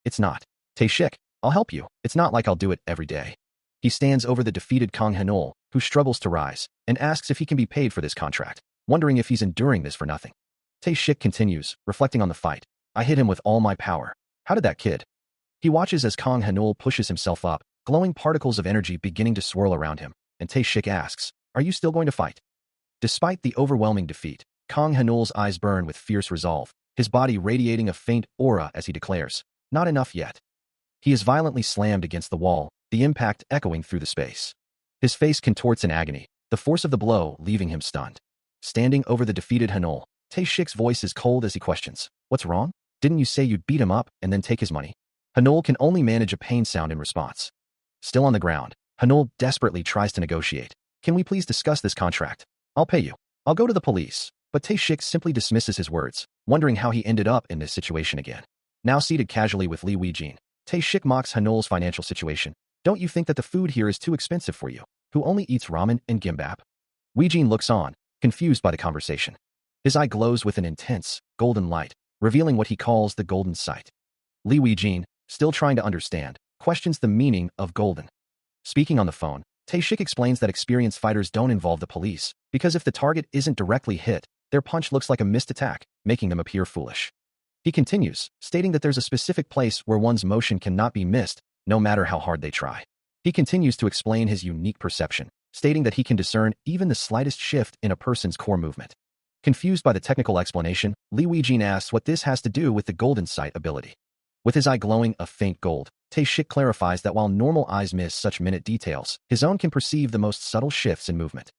it's not. Tae-shik, I'll help you. It's not like I'll do it every day. He stands over the defeated Kang Hanol, who struggles to rise, and asks if he can be paid for this contract, wondering if he's enduring this for nothing. Tae-shik continues, reflecting on the fight. I hit him with all my power. How did that kid? He watches as Kang Hanol pushes himself up, glowing particles of energy beginning to swirl around him, and Tae-shik asks, are you still going to fight? Despite the overwhelming defeat, Kang Hanol's eyes burn with fierce resolve, his body radiating a faint aura as he declares, not enough yet. He is violently slammed against the wall, the impact echoing through the space. His face contorts in agony, the force of the blow leaving him stunned. Standing over the defeated Hanol, Tae-shik's voice is cold as he questions, what's wrong? Didn't you say you'd beat him up and then take his money? Hanol can only manage a pain sound in response. Still on the ground, Hanol desperately tries to negotiate. Can we please discuss this contract? I'll pay you. I'll go to the police. But Tae-shik simply dismisses his words, wondering how he ended up in this situation again. Now seated casually with Lee Wee-jin, Tae-shik mocks Hanol's financial situation. Don't you think that the food here is too expensive for you, who only eats ramen and gimbap? Wee-jin looks on, confused by the conversation. His eye glows with an intense, golden light, revealing what he calls the golden sight. Lee Wee-jin, still trying to understand, questions the meaning of golden. Speaking on the phone, Tae-shik explains that experienced fighters don't involve the police, because if the target isn't directly hit, their punch looks like a missed attack, making them appear foolish. He continues, stating that there's a specific place where one's motion cannot be missed, no matter how hard they try. He continues to explain his unique perception, stating that he can discern even the slightest shift in a person's core movement. Confused by the technical explanation, Lee Wee-jin asks what this has to do with the golden sight ability. With his eye glowing a faint gold, Tae-shik clarifies that while normal eyes miss such minute details, his own can perceive the most subtle shifts in movement.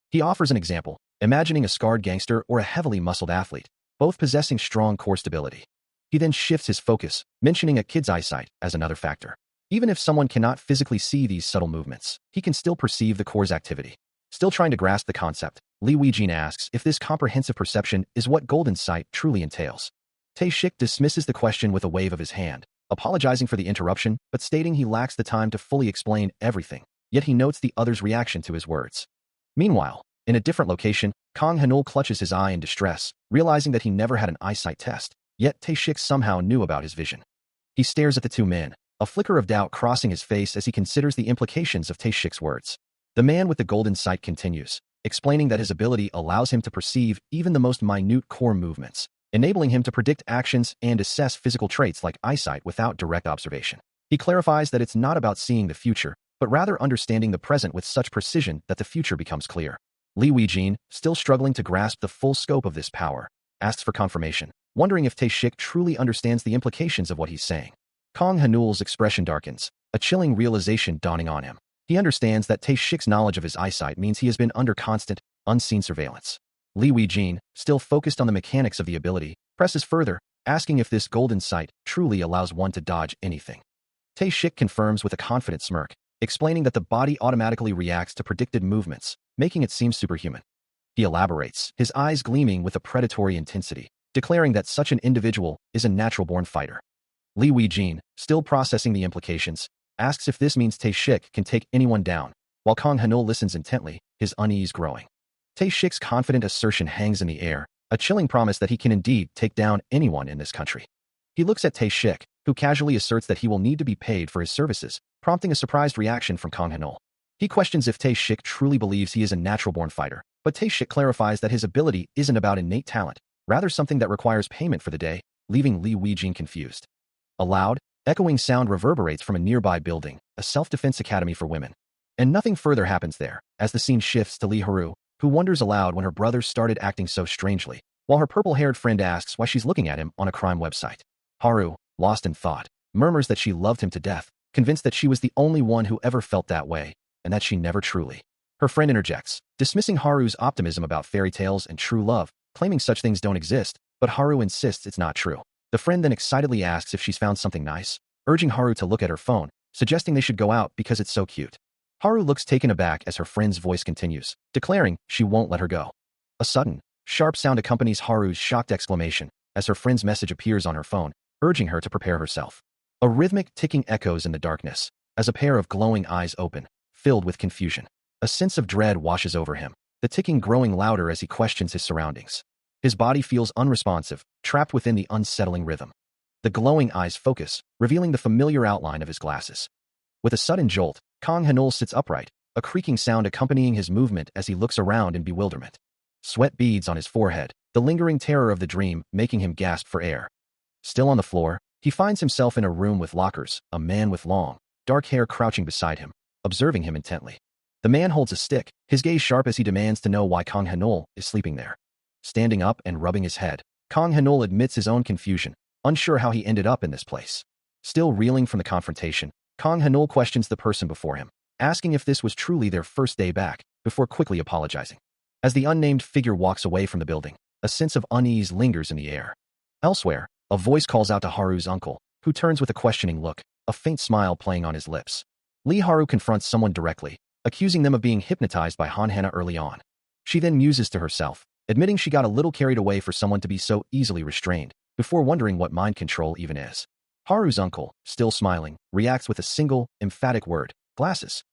He offers an example, imagining a scarred gangster or a heavily muscled athlete, both possessing strong core stability. He then shifts his focus, mentioning a kid's eyesight as another factor. Even if someone cannot physically see these subtle movements, he can still perceive the core's activity. Still trying to grasp the concept, Lee Wee-jin asks if this comprehensive perception is what golden sight truly entails. Tae-shik dismisses the question with a wave of his hand, apologizing for the interruption, but stating he lacks the time to fully explain everything, yet he notes the other's reaction to his words. Meanwhile, in a different location, Kang Hanol clutches his eye in distress, realizing that he never had an eyesight test, yet Tae-shik somehow knew about his vision. He stares at the two men, a flicker of doubt crossing his face as he considers the implications of Tae-shik's words. The man with the golden sight continues, explaining that his ability allows him to perceive even the most minute core movements, enabling him to predict actions and assess physical traits like eyesight without direct observation. He clarifies that it's not about seeing the future, but rather understanding the present with such precision that the future becomes clear. Lee Wee-jin, still struggling to grasp the full scope of this power, asks for confirmation, wondering if Tae-shik truly understands the implications of what he's saying. Kang Hanul's expression darkens, a chilling realization dawning on him. He understands that Tae-shik's knowledge of his eyesight means he has been under constant, unseen surveillance. Lee Wee-jin, still focused on the mechanics of the ability, presses further, asking if this golden sight truly allows one to dodge anything. Tae-shik confirms with a confident smirk, explaining that the body automatically reacts to predicted movements, making it seem superhuman. He elaborates, his eyes gleaming with a predatory intensity, declaring that such an individual is a natural-born fighter. Lee Wee-jin, still processing the implications, asks if this means Tae-shik can take anyone down, while Kang Hanul listens intently, his unease growing. Tae-shik's confident assertion hangs in the air, a chilling promise that he can indeed take down anyone in this country. He looks at Tae-shik, who casually asserts that he will need to be paid for his services, prompting a surprised reaction from Kang Hanul. He questions if Tae-shik truly believes he is a natural-born fighter, but Tae-shik clarifies that his ability isn't about innate talent, rather something that requires payment for the day, leaving Lee Wee-jin confused. A loud, echoing sound reverberates from a nearby building, a self-defense academy for women. And nothing further happens there, as the scene shifts to Lee Haru, who wonders aloud when her brother started acting so strangely, while her purple-haired friend asks why she's looking at him on a crime website. Haru, lost in thought, murmurs that she loved him to death, convinced that she was the only one who ever felt that way, and that she never truly. Her friend interjects, dismissing Haru's optimism about fairy tales and true love, claiming such things don't exist, but Haru insists it's not true. The friend then excitedly asks if she's found something nice, urging Haru to look at her phone, suggesting they should go out because it's so cute. Haru looks taken aback as her friend's voice continues, declaring she won't let her go. A sudden, sharp sound accompanies Haru's shocked exclamation as her friend's message appears on her phone, urging her to prepare herself. A rhythmic ticking echoes in the darkness, as a pair of glowing eyes open, filled with confusion. A sense of dread washes over him. the ticking growing louder as he questions his surroundings. His body feels unresponsive, trapped within the unsettling rhythm. The glowing eyes focus, revealing the familiar outline of his glasses. With a sudden jolt, Kang Hanul sits upright, a creaking sound accompanying his movement as he looks around in bewilderment. Sweat beads on his forehead, the lingering terror of the dream making him gasp for air. Still on the floor, he finds himself in a room with lockers, a man with long, dark hair crouching beside him, observing him intently. The man holds a stick, his gaze sharp as he demands to know why Kang Hanul is sleeping there. Standing up and rubbing his head, Kang Hanul admits his own confusion, unsure how he ended up in this place. Still reeling from the confrontation, Kang Hanul questions the person before him, asking if this was truly their first day back, before quickly apologizing. As the unnamed figure walks away from the building, a sense of unease lingers in the air. Elsewhere, a voice calls out to Haru's uncle, who turns with a questioning look, a faint smile playing on his lips. Lee Haru confronts someone directly, accusing them of being hypnotized by Hanhana early on. She then muses to herself, admitting she got a little carried away for someone to be so easily restrained, before wondering what mind control even is. Haru's uncle, still smiling, reacts with a single, emphatic word, glasses.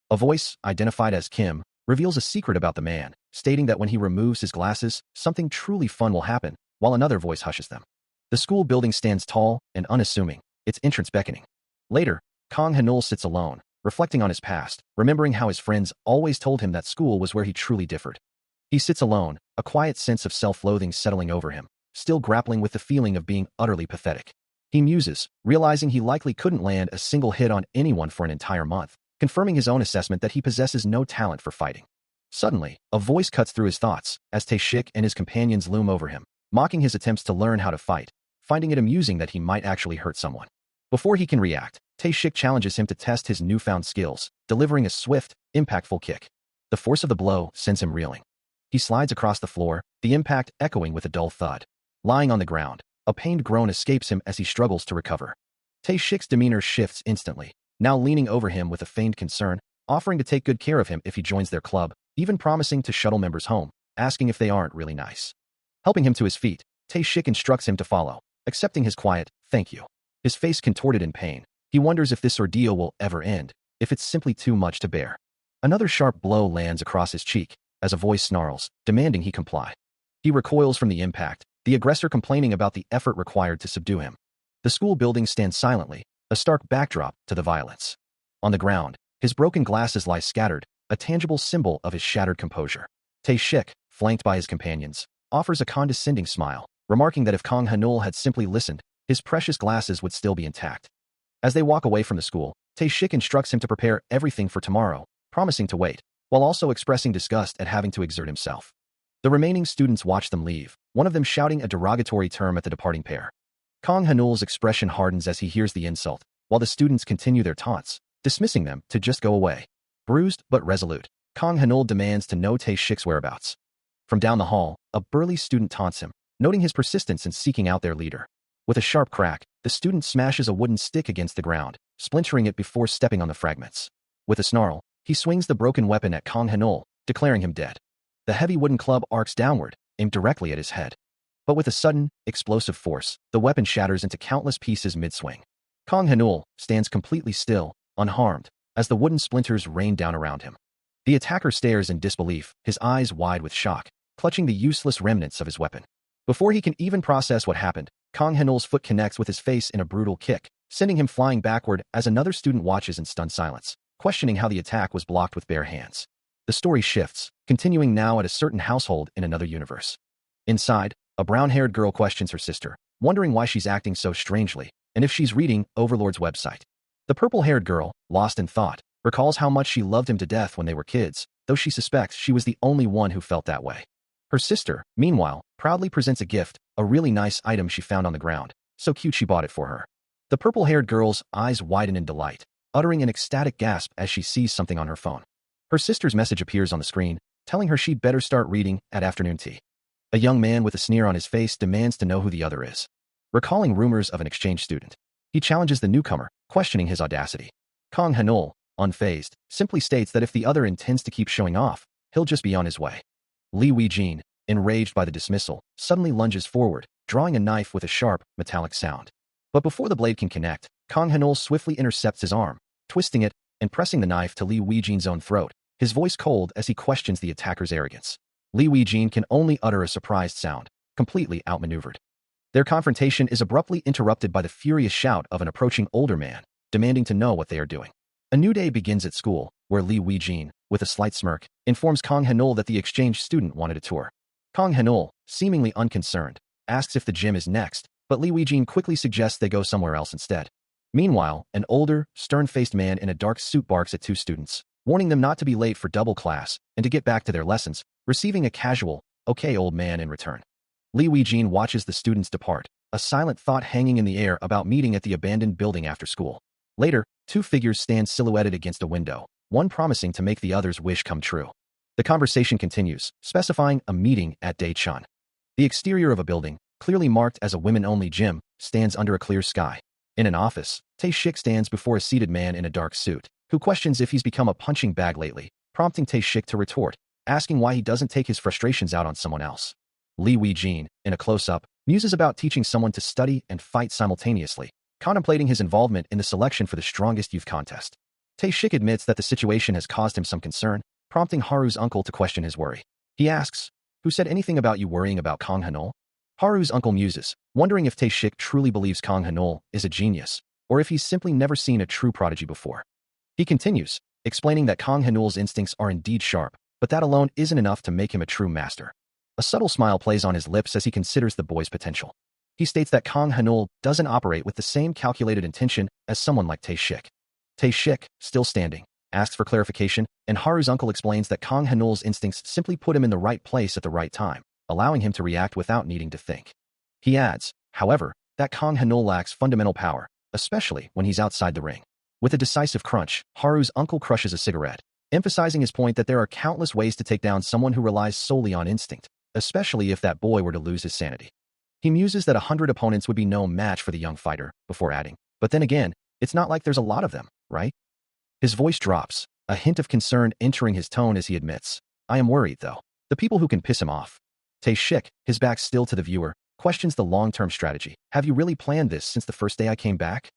A voice, identified as Kim, reveals a secret about the man, stating that when he removes his glasses, something truly fun will happen, while another voice hushes them. The school building stands tall and unassuming, its entrance beckoning. Later, Kang Hanul sits alone, reflecting on his past, remembering how his friends always told him that school was where he truly differed. He sits alone, a quiet sense of self-loathing settling over him, still grappling with the feeling of being utterly pathetic. He muses, realizing he likely couldn't land a single hit on anyone for an entire month, confirming his own assessment that he possesses no talent for fighting. Suddenly, a voice cuts through his thoughts, as Tae-shik and his companions loom over him, mocking his attempts to learn how to fight, finding it amusing that he might actually hurt someone. Before he can react, Tae-shik challenges him to test his newfound skills, delivering a swift, impactful kick. The force of the blow sends him reeling. He slides across the floor, the impact echoing with a dull thud. Lying on the ground, a pained groan escapes him as he struggles to recover. Tae-shik's demeanor shifts instantly, now leaning over him with a feigned concern, offering to take good care of him if he joins their club, even promising to shuttle members home, asking if they aren't really nice. Helping him to his feet, Tae-shik instructs him to follow, accepting his quiet, "Thank you." His face contorted in pain, he wonders if this ordeal will ever end, if it's simply too much to bear. Another sharp blow lands across his cheek, as a voice snarls, demanding he comply. He recoils from the impact, the aggressor complaining about the effort required to subdue him. The school building stands silently, a stark backdrop to the violence. On the ground, his broken glasses lie scattered, a tangible symbol of his shattered composure. Tae-shik, flanked by his companions, offers a condescending smile, remarking that if Kang Hanul had simply listened, his precious glasses would still be intact. As they walk away from the school, Tae-shik instructs him to prepare everything for tomorrow, promising to wait, while also expressing disgust at having to exert himself. The remaining students watch them leave, one of them shouting a derogatory term at the departing pair. Kang Hanul's expression hardens as he hears the insult, while the students continue their taunts, dismissing them to just go away. Bruised but resolute, Kang Hanul demands to know Tae-shik's whereabouts. From down the hall, a burly student taunts him, noting his persistence in seeking out their leader. With a sharp crack, the student smashes a wooden stick against the ground, splintering it before stepping on the fragments. With a snarl, he swings the broken weapon at Kang Hanul, declaring him dead. The heavy wooden club arcs downward, aimed directly at his head. But with a sudden, explosive force, the weapon shatters into countless pieces mid-swing. Kang Hanul stands completely still, unharmed, as the wooden splinters rain down around him. The attacker stares in disbelief, his eyes wide with shock, clutching the useless remnants of his weapon. Before he can even process what happened, Kang Hanul's foot connects with his face in a brutal kick, sending him flying backward as another student watches in stunned silence, questioning how the attack was blocked with bare hands. The story shifts, continuing now at a certain household in another universe. Inside, a brown-haired girl questions her sister, wondering why she's acting so strangely, and if she's reading Overlord's website. The purple-haired girl, lost in thought, recalls how much she loved him to death when they were kids, though she suspects she was the only one who felt that way. Her sister, meanwhile, proudly presents a gift, a really nice item she found on the ground, so cute she bought it for her. The purple-haired girl's eyes widen in delight, uttering an ecstatic gasp as she sees something on her phone. Her sister's message appears on the screen, telling her she'd better start reading at afternoon tea. A young man with a sneer on his face demands to know who the other is. Recalling rumors of an exchange student, he challenges the newcomer, questioning his audacity. Kang Hanul, unfazed, simply states that if the other intends to keep showing off, he'll just be on his way. Lee Wei-jin, enraged by the dismissal, suddenly lunges forward, drawing a knife with a sharp, metallic sound. But before the blade can connect, Kang Hanul swiftly intercepts his arm, twisting it and pressing the knife to Lee Wei-jin's own throat, his voice cold as he questions the attacker's arrogance. Li Weijin can only utter a surprised sound, completely outmaneuvered. Their confrontation is abruptly interrupted by the furious shout of an approaching older man, demanding to know what they are doing. A new day begins at school, where Li Weijin, with a slight smirk, informs Kang Hanul that the exchange student wanted a tour. Kang Hanul, seemingly unconcerned, asks if the gym is next, but Li Weijin quickly suggests they go somewhere else instead. Meanwhile, an older, stern-faced man in a dark suit barks at two students, warning them not to be late for double class and to get back to their lessons, receiving a casual, "Okay, old man," in return. Li Weijin watches the students depart, a silent thought hanging in the air about meeting at the abandoned building after school. Later, two figures stand silhouetted against a window, one promising to make the other's wish come true. The conversation continues, specifying a meeting at Daechan. The exterior of a building, clearly marked as a women-only gym, stands under a clear sky. In an office, Tae-shik stands before a seated man in a dark suit, who questions if he's become a punching bag lately, prompting Tae-shik to retort, asking why he doesn't take his frustrations out on someone else. Li Weijin, in a close-up, muses about teaching someone to study and fight simultaneously, contemplating his involvement in the selection for the strongest youth contest. Tae-shik admits that the situation has caused him some concern, prompting Haru's uncle to question his worry. He asks, "Who said anything about you worrying about Kang Hanul?" Haru's uncle muses, wondering if Tae-shik truly believes Kang Hanul is a genius, or if he's simply never seen a true prodigy before. He continues, explaining that Kang Hanul's instincts are indeed sharp, but that alone isn't enough to make him a true master. A subtle smile plays on his lips as he considers the boy's potential. He states that Kang Hanul doesn't operate with the same calculated intention as someone like Tae-shik. Tae-shik, still standing, asks for clarification, and Haru's uncle explains that Kang Hanul's instincts simply put him in the right place at the right time, allowing him to react without needing to think. He adds, however, that Kang Hanul lacks fundamental power, especially when he's outside the ring. With a decisive crunch, Haru's uncle crushes a cigarette, emphasizing his point that there are countless ways to take down someone who relies solely on instinct, especially if that boy were to lose his sanity. He muses that 100 opponents would be no match for the young fighter, before adding, but then again, it's not like there's a lot of them, right? His voice drops, a hint of concern entering his tone as he admits, "I am worried, though. The people who can piss him off." Tae-shik, his back still to the viewer, questions the long-term strategy. "Have you really planned this since the first day I came back?"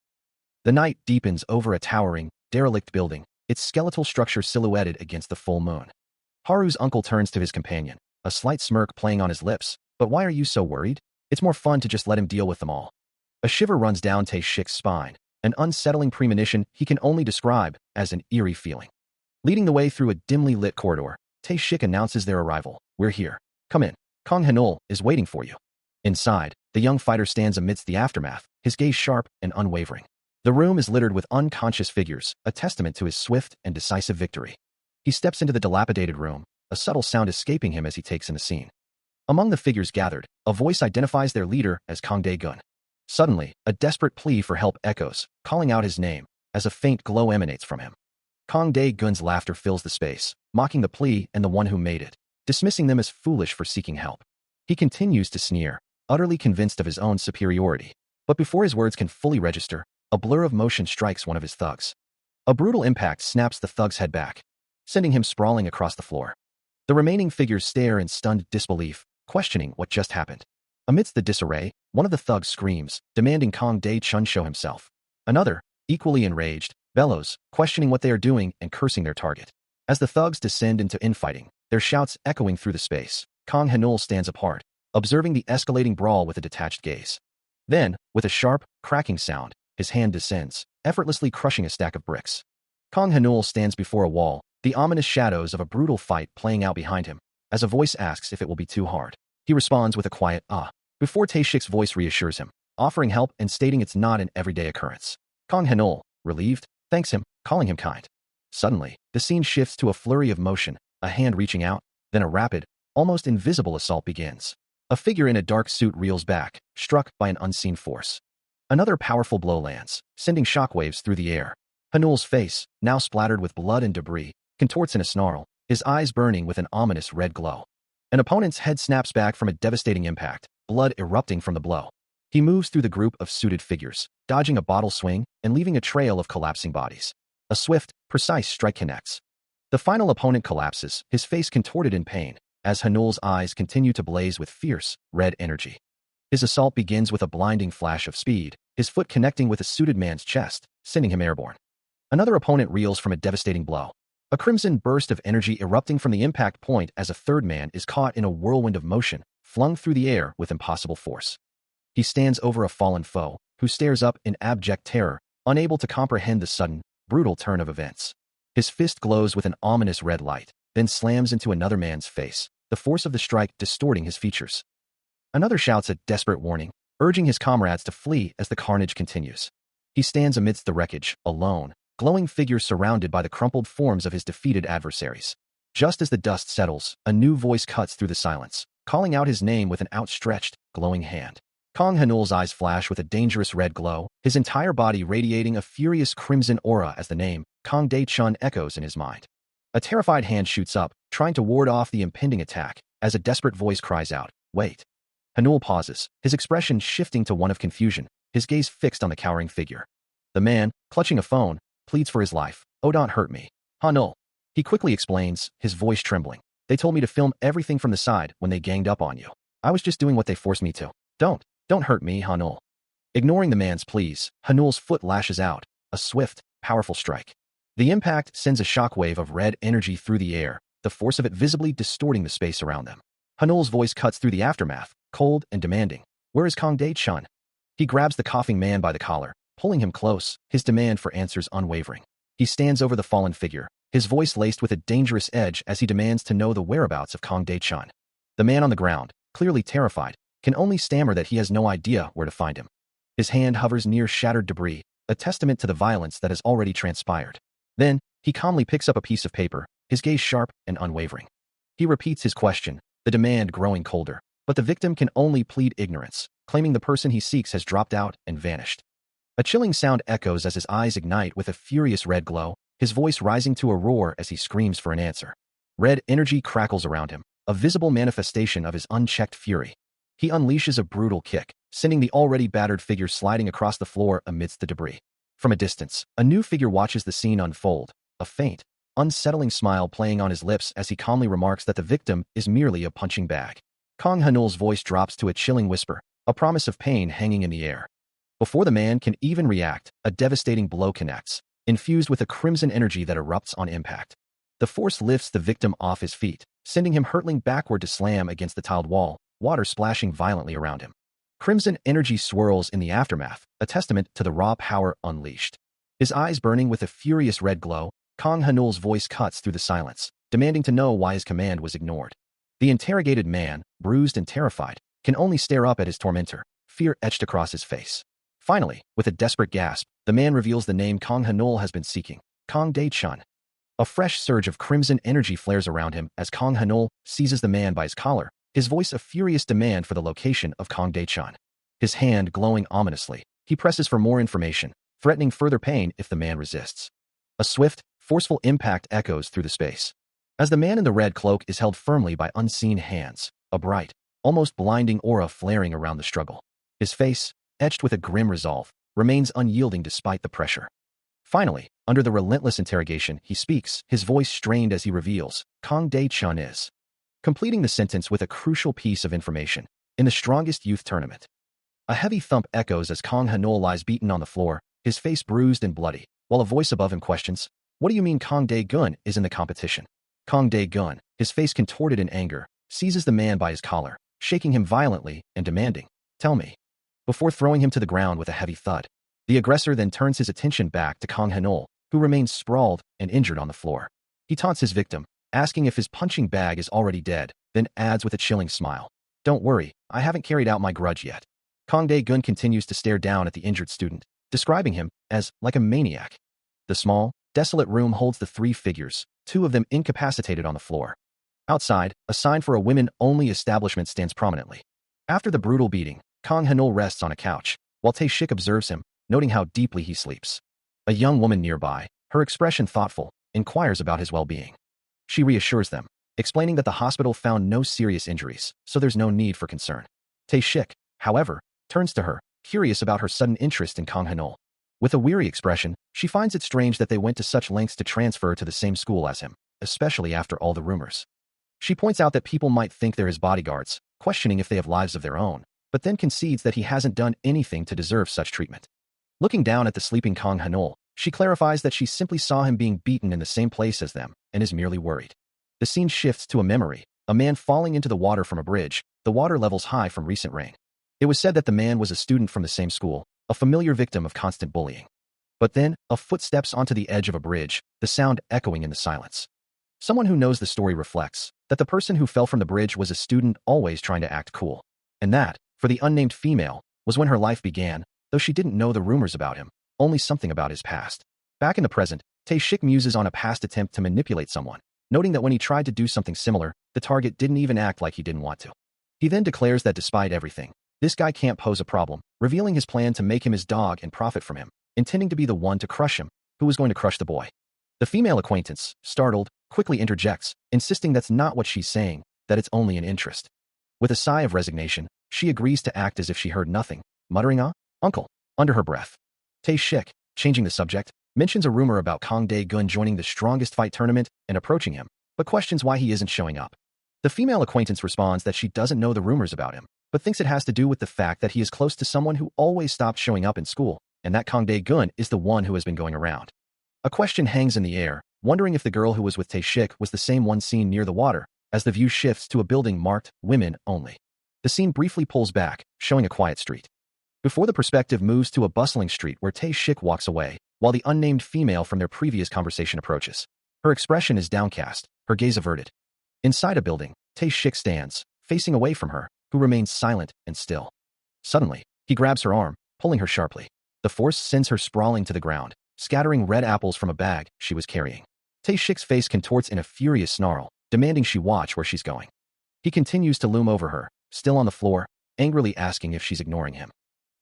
The night deepens over a towering, derelict building, its skeletal structure silhouetted against the full moon. Haru's uncle turns to his companion, a slight smirk playing on his lips. "But why are you so worried? It's more fun to just let him deal with them all." A shiver runs down Tae-shik's spine, an unsettling premonition he can only describe as an eerie feeling. Leading the way through a dimly lit corridor, Tae-shik announces their arrival. "We're here. Come in. Kang Hanul is waiting for you." Inside, the young fighter stands amidst the aftermath, his gaze sharp and unwavering. The room is littered with unconscious figures, a testament to his swift and decisive victory. He steps into the dilapidated room, a subtle sound escaping him as he takes in the scene. Among the figures gathered, a voice identifies their leader as Kang Dae-gun. Suddenly, a desperate plea for help echoes, calling out his name, as a faint glow emanates from him. Kang Dae-gun's laughter fills the space, mocking the plea and the one who made it, dismissing them as foolish for seeking help. He continues to sneer, utterly convinced of his own superiority. But before his words can fully register, a blur of motion strikes one of his thugs. A brutal impact snaps the thug's head back, sending him sprawling across the floor. The remaining figures stare in stunned disbelief, questioning what just happened. Amidst the disarray, one of the thugs screams, demanding Kang Dae-chun show himself. Another, equally enraged, bellows, questioning what they are doing and cursing their target. As the thugs descend into infighting, their shouts echoing through the space, Kang Hanul stands apart, observing the escalating brawl with a detached gaze. Then, with a sharp, cracking sound, his hand descends, effortlessly crushing a stack of bricks. Kang Hanul stands before a wall, the ominous shadows of a brutal fight playing out behind him, as a voice asks if it will be too hard. He responds with a quiet, "Ah," before Tae-shik's voice reassures him, offering help and stating it's not an everyday occurrence. Kang Hanul, relieved, thanks him, calling him kind. Suddenly, the scene shifts to a flurry of motion, a hand reaching out, then a rapid, almost invisible assault begins. A figure in a dark suit reels back, struck by an unseen force. Another powerful blow lands, sending shockwaves through the air. Hanul's face, now splattered with blood and debris, contorts in a snarl, his eyes burning with an ominous red glow. An opponent's head snaps back from a devastating impact, blood erupting from the blow. He moves through the group of suited figures, dodging a bottle swing and leaving a trail of collapsing bodies. A swift, precise strike connects. The final opponent collapses, his face contorted in pain, as Hanul's eyes continue to blaze with fierce, red energy. His assault begins with a blinding flash of speed, his foot connecting with a suited man's chest, sending him airborne. Another opponent reels from a devastating blow. A crimson burst of energy erupting from the impact point as a third man is caught in a whirlwind of motion, flung through the air with impossible force. He stands over a fallen foe, who stares up in abject terror, unable to comprehend the sudden, brutal turn of events. His fist glows with an ominous red light, then slams into another man's face, the force of the strike distorting his features. Another shouts a desperate warning, urging his comrades to flee as the carnage continues. He stands amidst the wreckage, alone, glowing figure surrounded by the crumpled forms of his defeated adversaries. Just as the dust settles, a new voice cuts through the silence, calling out his name with an outstretched, glowing hand. Kang Hanul's eyes flash with a dangerous red glow, his entire body radiating a furious crimson aura as the name, Kang Dae-chun, echoes in his mind. A terrified hand shoots up, trying to ward off the impending attack, as a desperate voice cries out, "Wait." Hanul pauses, his expression shifting to one of confusion, his gaze fixed on the cowering figure. The man, clutching a phone, pleads for his life. "Oh, don't hurt me, Hanul." He quickly explains, his voice trembling. "They told me to film everything from the side when they ganged up on you. I was just doing what they forced me to. Don't hurt me, Hanul." Ignoring the man's pleas, Hanul's foot lashes out, a swift, powerful strike. The impact sends a shockwave of red energy through the air, the force of it visibly distorting the space around them. Hanul's voice cuts through the aftermath, cold and demanding. "Where is Kang Dae-chun?" He grabs the coughing man by the collar, pulling him close, his demand for answers unwavering. He stands over the fallen figure, his voice laced with a dangerous edge as he demands to know the whereabouts of Kang Dae-chun. The man on the ground, clearly terrified, can only stammer that he has no idea where to find him. His hand hovers near shattered debris, a testament to the violence that has already transpired. Then, he calmly picks up a piece of paper, his gaze sharp and unwavering. He repeats his question, the demand growing colder, but the victim can only plead ignorance, claiming the person he seeks has dropped out and vanished. A chilling sound echoes as his eyes ignite with a furious red glow, his voice rising to a roar as he screams for an answer. Red energy crackles around him, a visible manifestation of his unchecked fury. He unleashes a brutal kick, sending the already battered figure sliding across the floor amidst the debris. From a distance, a new figure watches the scene unfold, a faint, unsettling smile playing on his lips as he calmly remarks that the victim is merely a punching bag. Kang Hanul's voice drops to a chilling whisper, a promise of pain hanging in the air. Before the man can even react, a devastating blow connects, infused with a crimson energy that erupts on impact. The force lifts the victim off his feet, sending him hurtling backward to slam against the tiled wall, water splashing violently around him. Crimson energy swirls in the aftermath, a testament to the raw power unleashed. His eyes burning with a furious red glow, Kang Hanul's voice cuts through the silence, demanding to know why his command was ignored. The interrogated man, bruised and terrified, can only stare up at his tormentor, fear etched across his face. Finally, with a desperate gasp, the man reveals the name Kang Hanul has been seeking, Kang Dae-chun. A fresh surge of crimson energy flares around him as Kang Hanul seizes the man by his collar, his voice a furious demand for the location of Kang Dae-chun. His hand glowing ominously, he presses for more information, threatening further pain if the man resists. A swift, forceful impact echoes through the space. As the man in the red cloak is held firmly by unseen hands, a bright, almost blinding aura flaring around the struggle. His face, etched with a grim resolve, remains unyielding despite the pressure. Finally, under the relentless interrogation, he speaks, his voice strained as he reveals, Kang Dae-chun is. Completing the sentence with a crucial piece of information, in the strongest youth tournament. A heavy thump echoes as Kang Hanul lies beaten on the floor, his face bruised and bloody, while a voice above him questions, "What do you mean Kang Dae-gun is in the competition?" Kang Dae-gun, his face contorted in anger, seizes the man by his collar, shaking him violently and demanding, "Tell me," before throwing him to the ground with a heavy thud. The aggressor then turns his attention back to Kang Hanul, who remains sprawled and injured on the floor. He taunts his victim, asking if his punching bag is already dead, then adds with a chilling smile, "Don't worry, I haven't carried out my grudge yet." Kang Dae-gun continues to stare down at the injured student, describing him as like a maniac. The small, desolate room holds the three figures, two of them incapacitated on the floor. Outside, a sign for a women-only establishment stands prominently. After the brutal beating, Kang Hanul rests on a couch, while Tae-shik observes him, noting how deeply he sleeps. A young woman nearby, her expression thoughtful, inquires about his well-being. She reassures them, explaining that the hospital found no serious injuries, so there's no need for concern. Tae-shik, however, turns to her, curious about her sudden interest in Kang Hanul. With a weary expression, she finds it strange that they went to such lengths to transfer to the same school as him, especially after all the rumors. She points out that people might think they're his bodyguards, questioning if they have lives of their own, but then concedes that he hasn't done anything to deserve such treatment. Looking down at the sleeping Kang Hanul, She clarifies that she simply saw him being beaten in the same place as them and is merely worried. The scene shifts to a memory, a man falling into the water from a bridge, the water levels high from recent rain. It was said that the man was a student from the same school, a familiar victim of constant bullying. But then, a foot steps onto the edge of a bridge, the sound echoing in the silence. Someone who knows the story reflects that the person who fell from the bridge was a student always trying to act cool. And that, for the unnamed female, was when her life began, though she didn't know the rumors about him, only something about his past. Back in the present, Tae-shik muses on a past attempt to manipulate someone, noting that when he tried to do something similar, the target didn't even act like he didn't want to. He then declares that despite everything, this guy can't pose a problem, revealing his plan to make him his dog and profit from him, intending to be the one to crush him, who was going to crush the boy. The female acquaintance, startled, quickly interjects, insisting that's not what she's saying, that it's only an interest. With a sigh of resignation, she agrees to act as if she heard nothing, muttering, uncle, under her breath. Tae-shik, changing the subject, mentions a rumor about Kang Dae-gun joining the strongest fight tournament and approaching him, but questions why he isn't showing up. The female acquaintance responds that she doesn't know the rumors about him, but thinks it has to do with the fact that he is close to someone who always stopped showing up in school, and that Kang Dae-gun is the one who has been going around. A question hangs in the air, wondering if the girl who was with Tae-shik was the same one seen near the water, as the view shifts to a building marked Women Only. The scene briefly pulls back, showing a quiet street. Before the perspective moves to a bustling street where Tae-shik walks away, while the unnamed female from their previous conversation approaches. Her expression is downcast, her gaze averted. Inside a building, Tae-shik stands, facing away from her, who remains silent and still. Suddenly, he grabs her arm, pulling her sharply. The force sends her sprawling to the ground, scattering red apples from a bag she was carrying. Tae-shik's face contorts in a furious snarl, demanding she watch where she's going. He continues to loom over her, still on the floor, angrily asking if she's ignoring him.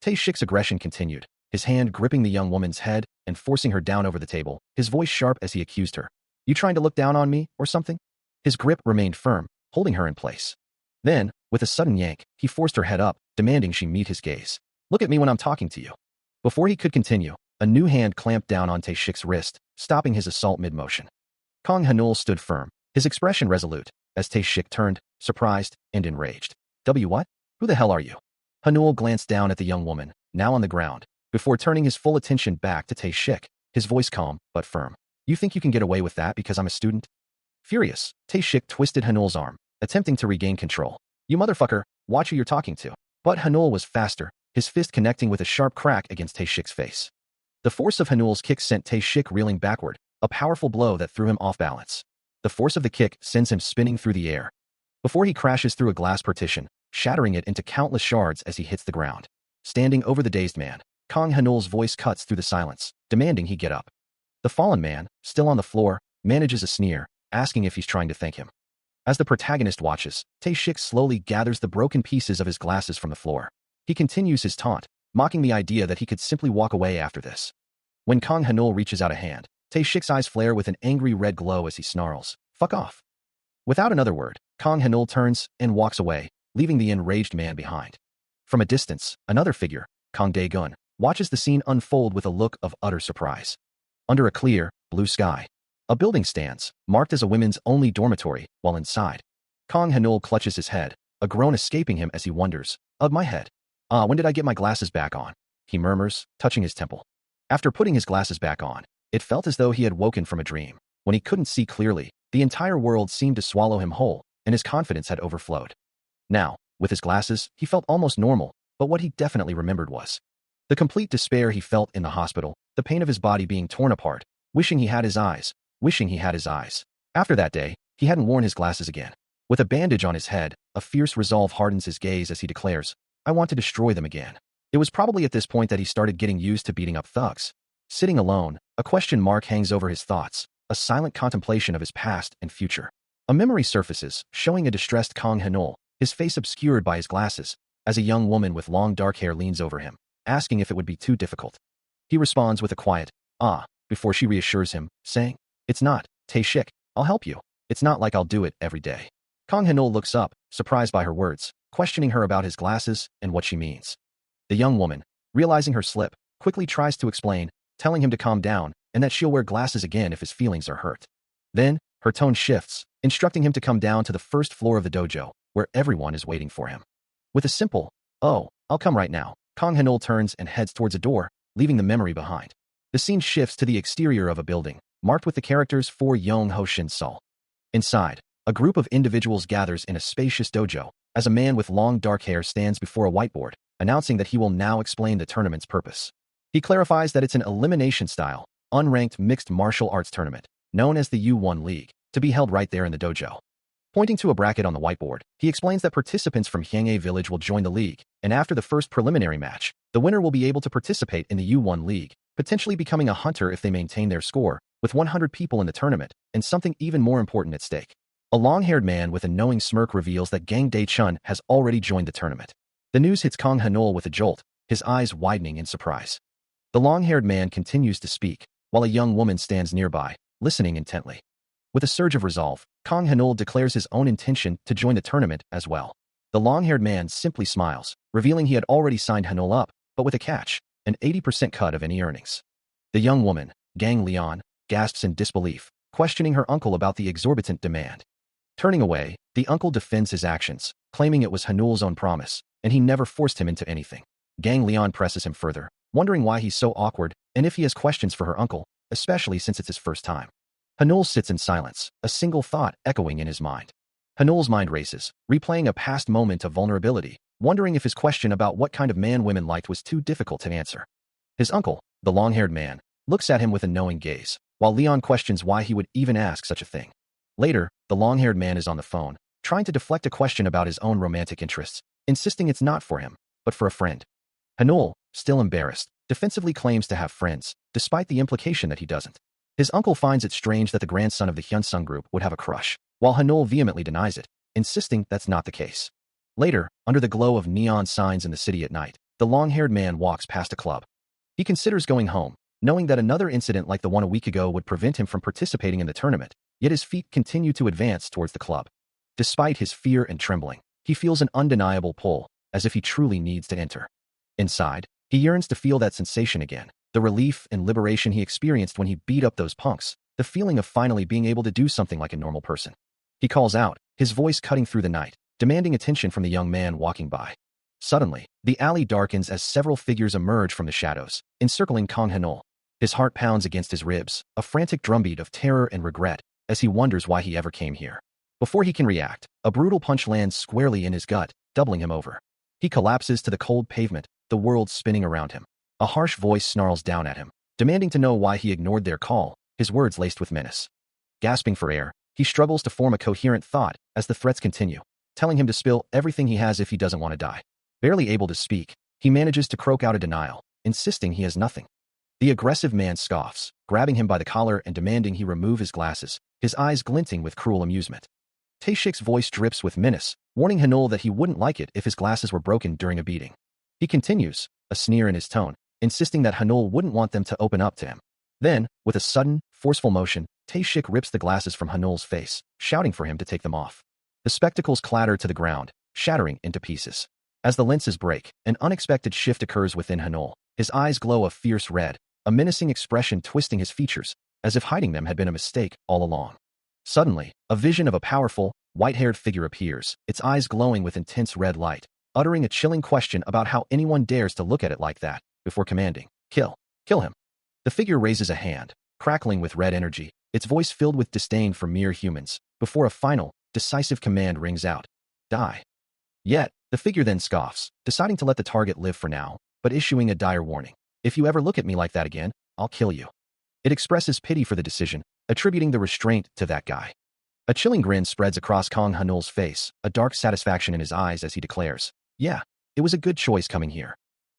Tae-shik's aggression continued, his hand gripping the young woman's head and forcing her down over the table, his voice sharp as he accused her. You trying to look down on me, or something? His grip remained firm, holding her in place. Then, with a sudden yank, he forced her head up, demanding she meet his gaze. Look at me when I'm talking to you. Before he could continue, a new hand clamped down on Tae-shik's wrist, stopping his assault mid-motion. Kang Hanul stood firm, his expression resolute, as Tae-shik turned, surprised and enraged. What? Who the hell are you? Hanul glanced down at the young woman, now on the ground, before turning his full attention back to Tae-shik, his voice calm but firm. You think you can get away with that because I'm a student? Furious, Tae-shik twisted Hanul's arm, attempting to regain control. You motherfucker, watch who you're talking to. But Hanul was faster, his fist connecting with a sharp crack against Tae-shik's face. The force of Hanul's kick sent Tae-shik reeling backward, a powerful blow that threw him off balance. The force of the kick sends him spinning through the air, before he crashes through a glass partition, shattering it into countless shards as he hits the ground. Standing over the dazed man, Kang Hanul's voice cuts through the silence, demanding he get up. The fallen man, still on the floor, manages a sneer, asking if he's trying to thank him. As the protagonist watches, Tae-shik slowly gathers the broken pieces of his glasses from the floor. He continues his taunt, mocking the idea that he could simply walk away after this. When Kang Hanul reaches out a hand, Tae-shik's eyes flare with an angry red glow as he snarls, "Fuck off." Without another word, Kang Hanul turns and walks away, leaving the enraged man behind. From a distance, another figure, Kang Dae-gun, watches the scene unfold with a look of utter surprise. Under a clear, blue sky, a building stands, marked as a women's only dormitory, while inside, Kang Hanul clutches his head, a groan escaping him as he wonders, my head. When did I get my glasses back on? He murmurs, touching his temple. After putting his glasses back on, it felt as though he had woken from a dream. When he couldn't see clearly, the entire world seemed to swallow him whole, and his confidence had overflowed. Now, with his glasses, he felt almost normal, but what he definitely remembered was the complete despair he felt in the hospital, the pain of his body being torn apart, wishing he had his eyes. After that day, he hadn't worn his glasses again. With a bandage on his head, a fierce resolve hardens his gaze as he declares, I want to destroy them again. It was probably at this point that he started getting used to beating up thugs. Sitting alone, a question mark hangs over his thoughts, a silent contemplation of his past and future. A memory surfaces, showing a distressed Kang Hanul, his face obscured by his glasses, as a young woman with long dark hair leans over him, asking if it would be too difficult. He responds with a quiet, before she reassures him, saying, It's not, Tae-shik, I'll help you. It's not like I'll do it every day. Kang Hanul looks up, surprised by her words, questioning her about his glasses and what she means. The young woman, realizing her slip, quickly tries to explain, telling him to calm down and that she'll wear glasses again if his feelings are hurt. Then, her tone shifts, instructing him to come down to the first floor of the dojo, where everyone is waiting for him. With a simple, I'll come right now, Kang Hanul turns and heads towards a door, leaving the memory behind. The scene shifts to the exterior of a building, marked with the characters For Yong Ho Shin Sol. Inside, a group of individuals gathers in a spacious dojo, as a man with long dark hair stands before a whiteboard, announcing that he will now explain the tournament's purpose. He clarifies that it's an elimination-style, unranked mixed martial arts tournament, known as the U1 League, to be held right there in the dojo. Pointing to a bracket on the whiteboard, he explains that participants from Hyanghae Village will join the league, and after the first preliminary match, the winner will be able to participate in the U1 League, potentially becoming a hunter if they maintain their score, with 100 people in the tournament, and something even more important at stake. A long-haired man with a knowing smirk reveals that Gang Dae-chun has already joined the tournament. The news hits Kang Hanul with a jolt, his eyes widening in surprise. The long-haired man continues to speak, while a young woman stands nearby, listening intently. With a surge of resolve, Kang Hanul declares his own intention to join the tournament as well. The long-haired man simply smiles, revealing he had already signed Hanul up, but with a catch, an 80% cut of any earnings. The young woman, Gang Leon, gasps in disbelief, questioning her uncle about the exorbitant demand. Turning away, the uncle defends his actions, claiming it was Hanul's own promise, and he never forced him into anything. Gang Leon presses him further, wondering why he's so awkward and if he has questions for her uncle, especially since it's his first time. Hanul sits in silence, a single thought echoing in his mind. Hanul's mind races, replaying a past moment of vulnerability, wondering if his question about what kind of man women liked was too difficult to answer. His uncle, the long-haired man, looks at him with a knowing gaze, while Leon questions why he would even ask such a thing. Later, the long-haired man is on the phone, trying to deflect a question about his own romantic interests, insisting it's not for him, but for a friend. Hanul, still embarrassed, defensively claims to have friends, despite the implication that he doesn't. His uncle finds it strange that the grandson of the Hyunsung group would have a crush, while Hanul vehemently denies it, insisting that's not the case. Later, under the glow of neon signs in the city at night, the long-haired man walks past a club. He considers going home, knowing that another incident like the one a week ago would prevent him from participating in the tournament, yet his feet continue to advance towards the club. Despite his fear and trembling, he feels an undeniable pull, as if he truly needs to enter. Inside, he yearns to feel that sensation again, the relief and liberation he experienced when he beat up those punks, the feeling of finally being able to do something like a normal person. He calls out, his voice cutting through the night, demanding attention from the young man walking by. Suddenly, the alley darkens as several figures emerge from the shadows, encircling Kang Hanul. His heart pounds against his ribs, a frantic drumbeat of terror and regret, as he wonders why he ever came here. Before he can react, a brutal punch lands squarely in his gut, doubling him over. He collapses to the cold pavement, the world spinning around him. A harsh voice snarls down at him, demanding to know why he ignored their call, his words laced with menace. Gasping for air, he struggles to form a coherent thought as the threats continue, telling him to spill everything he has if he doesn't want to die. Barely able to speak, he manages to croak out a denial, insisting he has nothing. The aggressive man scoffs, grabbing him by the collar and demanding he remove his glasses, his eyes glinting with cruel amusement. Taeshik's voice drips with menace, warning Hanul that he wouldn't like it if his glasses were broken during a beating. He continues, a sneer in his tone, insisting that Hanul wouldn't want them to open up to him. Then, with a sudden, forceful motion, Taeshik rips the glasses from Hanul's face, shouting for him to take them off. The spectacles clatter to the ground, shattering into pieces. As the lenses break, an unexpected shift occurs within Hanul. His eyes glow a fierce red, a menacing expression twisting his features, as if hiding them had been a mistake all along. Suddenly, a vision of a powerful, white-haired figure appears, its eyes glowing with intense red light, uttering a chilling question about how anyone dares to look at it like that, before commanding, "Kill. Kill him." The figure raises a hand, crackling with red energy, its voice filled with disdain for mere humans, before a final, decisive command rings out, "Die." Yet, the figure then scoffs, deciding to let the target live for now, but issuing a dire warning. "If you ever look at me like that again, I'll kill you." It expresses pity for the decision, attributing the restraint to that guy. A chilling grin spreads across Kang Hanul's face, a dark satisfaction in his eyes as he declares, "Yeah, it was a good choice coming here."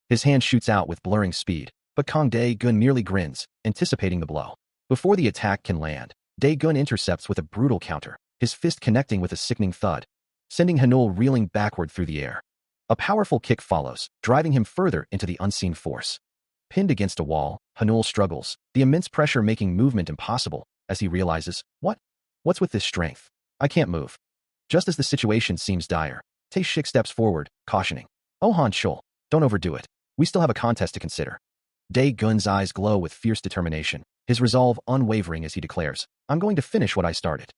His hand shoots out with blurring speed, but Kang Dae-gun merely grins, anticipating the blow. Before the attack can land, Dae-gun intercepts with a brutal counter, his fist connecting with a sickening thud, sending Hanul reeling backward through the air. A powerful kick follows, driving him further into the unseen force. Pinned against a wall, Hanul struggles, the immense pressure making movement impossible, as he realizes, What's with this strength? I can't move." Just as the situation seems dire, Taeshik steps forward, cautioning, "Oh Han Shul, don't overdo it. We still have a contest to consider." Dae-gun's eyes glow with fierce determination, his resolve unwavering as he declares, "I'm going to finish what I started."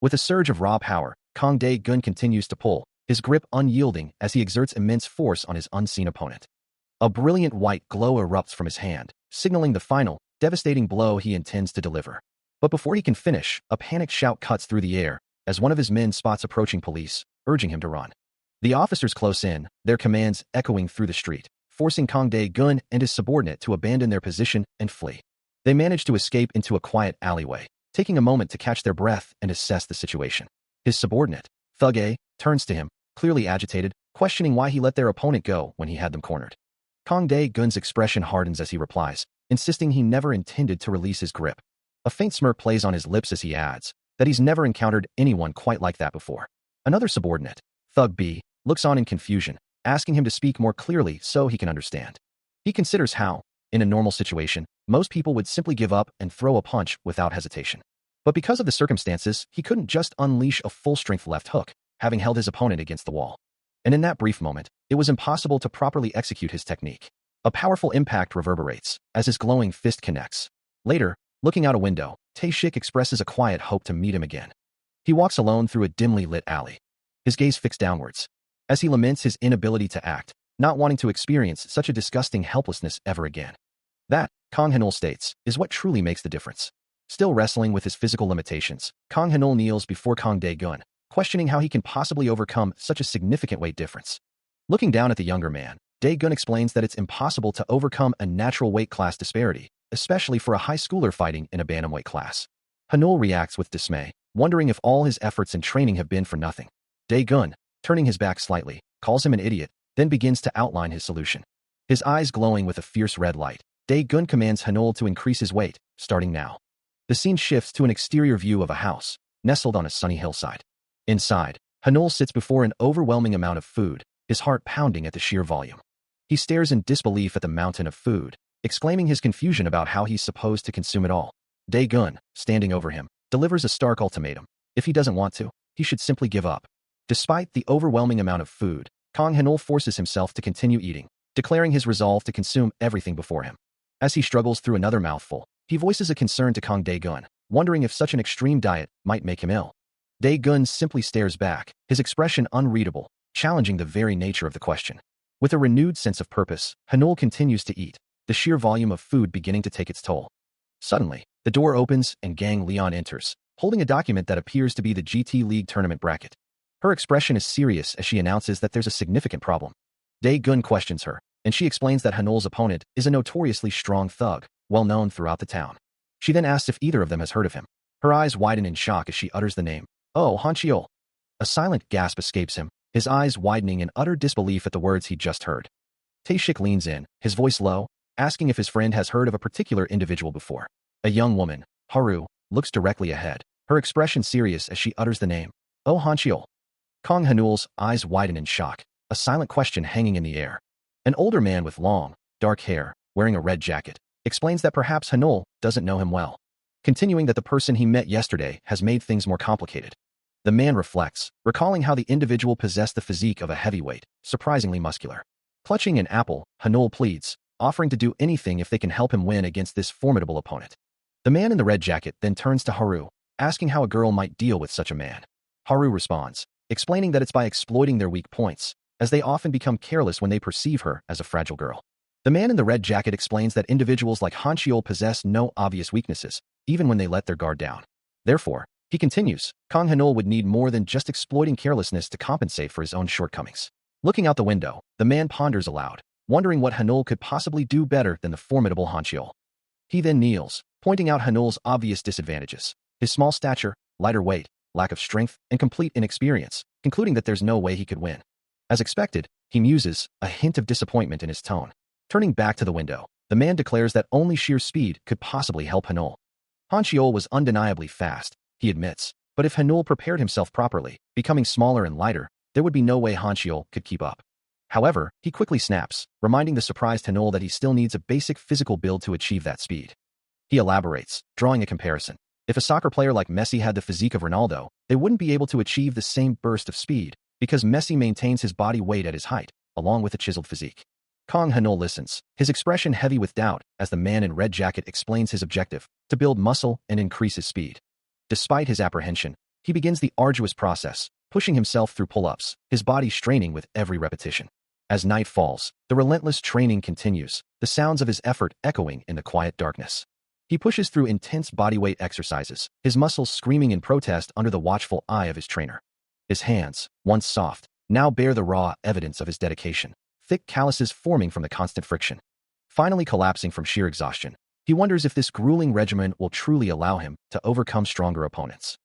With a surge of raw power, Kang Dae-gun continues to pull, his grip unyielding as he exerts immense force on his unseen opponent. A brilliant white glow erupts from his hand, signaling the final, devastating blow he intends to deliver. But before he can finish, a panicked shout cuts through the air as one of his men spots approaching police, urging him to run. The officers close in, their commands echoing through the street, forcing Kang Dae-gun and his subordinate to abandon their position and flee. They manage to escape into a quiet alleyway, taking a moment to catch their breath and assess the situation. His subordinate, Thug A, turns to him, clearly agitated, questioning why he let their opponent go when he had them cornered. Kang Dae-gun's expression hardens as he replies, insisting he never intended to release his grip. A faint smirk plays on his lips as he adds that he's never encountered anyone quite like that before. Another subordinate, Thug B, looks on in confusion, asking him to speak more clearly so he can understand. He considers how, in a normal situation, most people would simply give up and throw a punch without hesitation. But because of the circumstances, he couldn't just unleash a full-strength left hook, having held his opponent against the wall. And in that brief moment, it was impossible to properly execute his technique. A powerful impact reverberates as his glowing fist connects. Later, looking out a window, Tae-shik expresses a quiet hope to meet him again. He walks alone through a dimly lit alley, his gaze fixed downwards, as he laments his inability to act, not wanting to experience such a disgusting helplessness ever again. That, Kang Hanul states, is what truly makes the difference. Still wrestling with his physical limitations, Kang Hanul kneels before Kang Dae-gun, questioning how he can possibly overcome such a significant weight difference. Looking down at the younger man, Dae-gun explains that it's impossible to overcome a natural weight class disparity, especially for a high schooler fighting in a bantamweight class. Hanul reacts with dismay, wondering if all his efforts and training have been for nothing. Dae-gun, turning his back slightly, calls him an idiot, then begins to outline his solution. His eyes glowing with a fierce red light, Dae-gun commands Hanul to increase his weight, starting now. The scene shifts to an exterior view of a house, nestled on a sunny hillside. Inside, Hanul sits before an overwhelming amount of food, his heart pounding at the sheer volume. He stares in disbelief at the mountain of food, exclaiming his confusion about how he's supposed to consume it all. Dae-gun, standing over him, delivers a stark ultimatum. If he doesn't want to, he should simply give up. Despite the overwhelming amount of food, Kang Hanul forces himself to continue eating, declaring his resolve to consume everything before him. As he struggles through another mouthful, he voices a concern to Kang Dae-gun, wondering if such an extreme diet might make him ill. Dae-gun simply stares back, his expression unreadable, challenging the very nature of the question. With a renewed sense of purpose, Hanul continues to eat, the sheer volume of food beginning to take its toll. Suddenly, the door opens and Gang Leon enters, holding a document that appears to be the GT League tournament bracket. Her expression is serious as she announces that there's a significant problem. Dae-gun questions her, and she explains that Hanul's opponent is a notoriously strong thug, well known throughout the town. She then asks if either of them has heard of him. Her eyes widen in shock as she utters the name, "Oh, Hancheol." A silent gasp escapes him, his eyes widening in utter disbelief at the words he just heard. Tae-shik leans in, his voice low, asking if his friend has heard of a particular individual before. A young woman, Haru, looks directly ahead, her expression serious as she utters the name, "Oh, Hancheol." Kang Hanul's eyes widen in shock, a silent question hanging in the air. An older man with long, dark hair, wearing a red jacket, explains that perhaps Hanul doesn't know him well, continuing that the person he met yesterday has made things more complicated. The man reflects, recalling how the individual possessed the physique of a heavyweight, surprisingly muscular. Clutching an apple, Hanul pleads, offering to do anything if they can help him win against this formidable opponent. The man in the red jacket then turns to Haru, asking how a girl might deal with such a man. Haru responds, explaining that it's by exploiting their weak points, as they often become careless when they perceive her as a fragile girl. The man in the red jacket explains that individuals like Hancheol possess no obvious weaknesses, even when they let their guard down. Therefore, he continues, Kang Hanul would need more than just exploiting carelessness to compensate for his own shortcomings. Looking out the window, the man ponders aloud, wondering what Hanul could possibly do better than the formidable Hancheol. He then kneels, pointing out Hanul's obvious disadvantages, his small stature, lighter weight, lack of strength, and complete inexperience, concluding that there's no way he could win. As expected, he muses, a hint of disappointment in his tone. Turning back to the window, the man declares that only sheer speed could possibly help Hanul. Hancheol was undeniably fast, he admits, but if Hanul prepared himself properly, becoming smaller and lighter, there would be no way Hancheol could keep up. However, he quickly snaps, reminding the surprised Hanul that he still needs a basic physical build to achieve that speed. He elaborates, drawing a comparison. If a soccer player like Messi had the physique of Ronaldo, they wouldn't be able to achieve the same burst of speed, because Messi maintains his body weight at his height, along with a chiseled physique. Kang Hanul listens, his expression heavy with doubt, as the man in red jacket explains his objective, to build muscle and increase his speed. Despite his apprehension, he begins the arduous process, pushing himself through pull-ups, his body straining with every repetition. As night falls, the relentless training continues, the sounds of his effort echoing in the quiet darkness. He pushes through intense bodyweight exercises, his muscles screaming in protest under the watchful eye of his trainer. His hands, once soft, now bear the raw evidence of his dedication, thick calluses forming from the constant friction. Finally collapsing from sheer exhaustion, he wonders if this grueling regimen will truly allow him to overcome stronger opponents.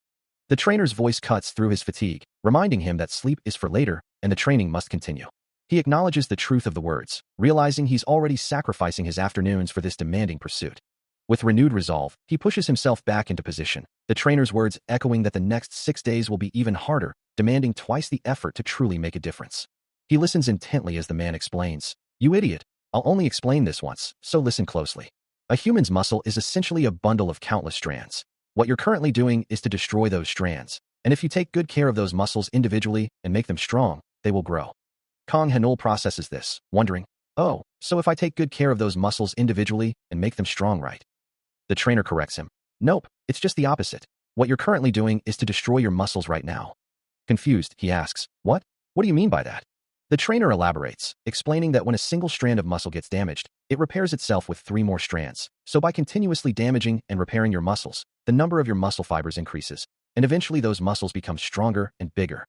The trainer's voice cuts through his fatigue, reminding him that sleep is for later and the training must continue. He acknowledges the truth of the words, realizing he's already sacrificing his afternoons for this demanding pursuit. With renewed resolve, he pushes himself back into position, the trainer's words echoing that the next 6 days will be even harder, demanding twice the effort to truly make a difference. He listens intently as the man explains, "You idiot, I'll only explain this once, so listen closely. A human's muscle is essentially a bundle of countless strands. What you're currently doing is to destroy those strands, and if you take good care of those muscles individually and make them strong, they will grow." Kang Hanul processes this, wondering, "Oh, so if I take good care of those muscles individually and make them strong, right?" The trainer corrects him, "Nope, it's just the opposite. What you're currently doing is to destroy your muscles right now." Confused, he asks, "What? What do you mean by that?" The trainer elaborates, explaining that when a single strand of muscle gets damaged, it repairs itself with 3 more strands. So by continuously damaging and repairing your muscles, the number of your muscle fibers increases, and eventually those muscles become stronger and bigger.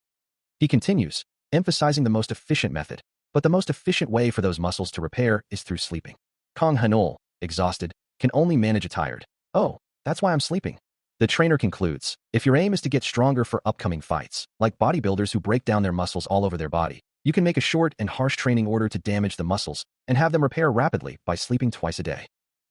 He continues, emphasizing the most efficient method, but the most efficient way for those muscles to repair is through sleeping. Kang Hanul, exhausted, can only manage a tired, "Oh, that's why I'm sleeping." The trainer concludes, if your aim is to get stronger for upcoming fights, like bodybuilders who break down their muscles all over their body, you can make a short and harsh training order to damage the muscles and have them repair rapidly by sleeping twice a day.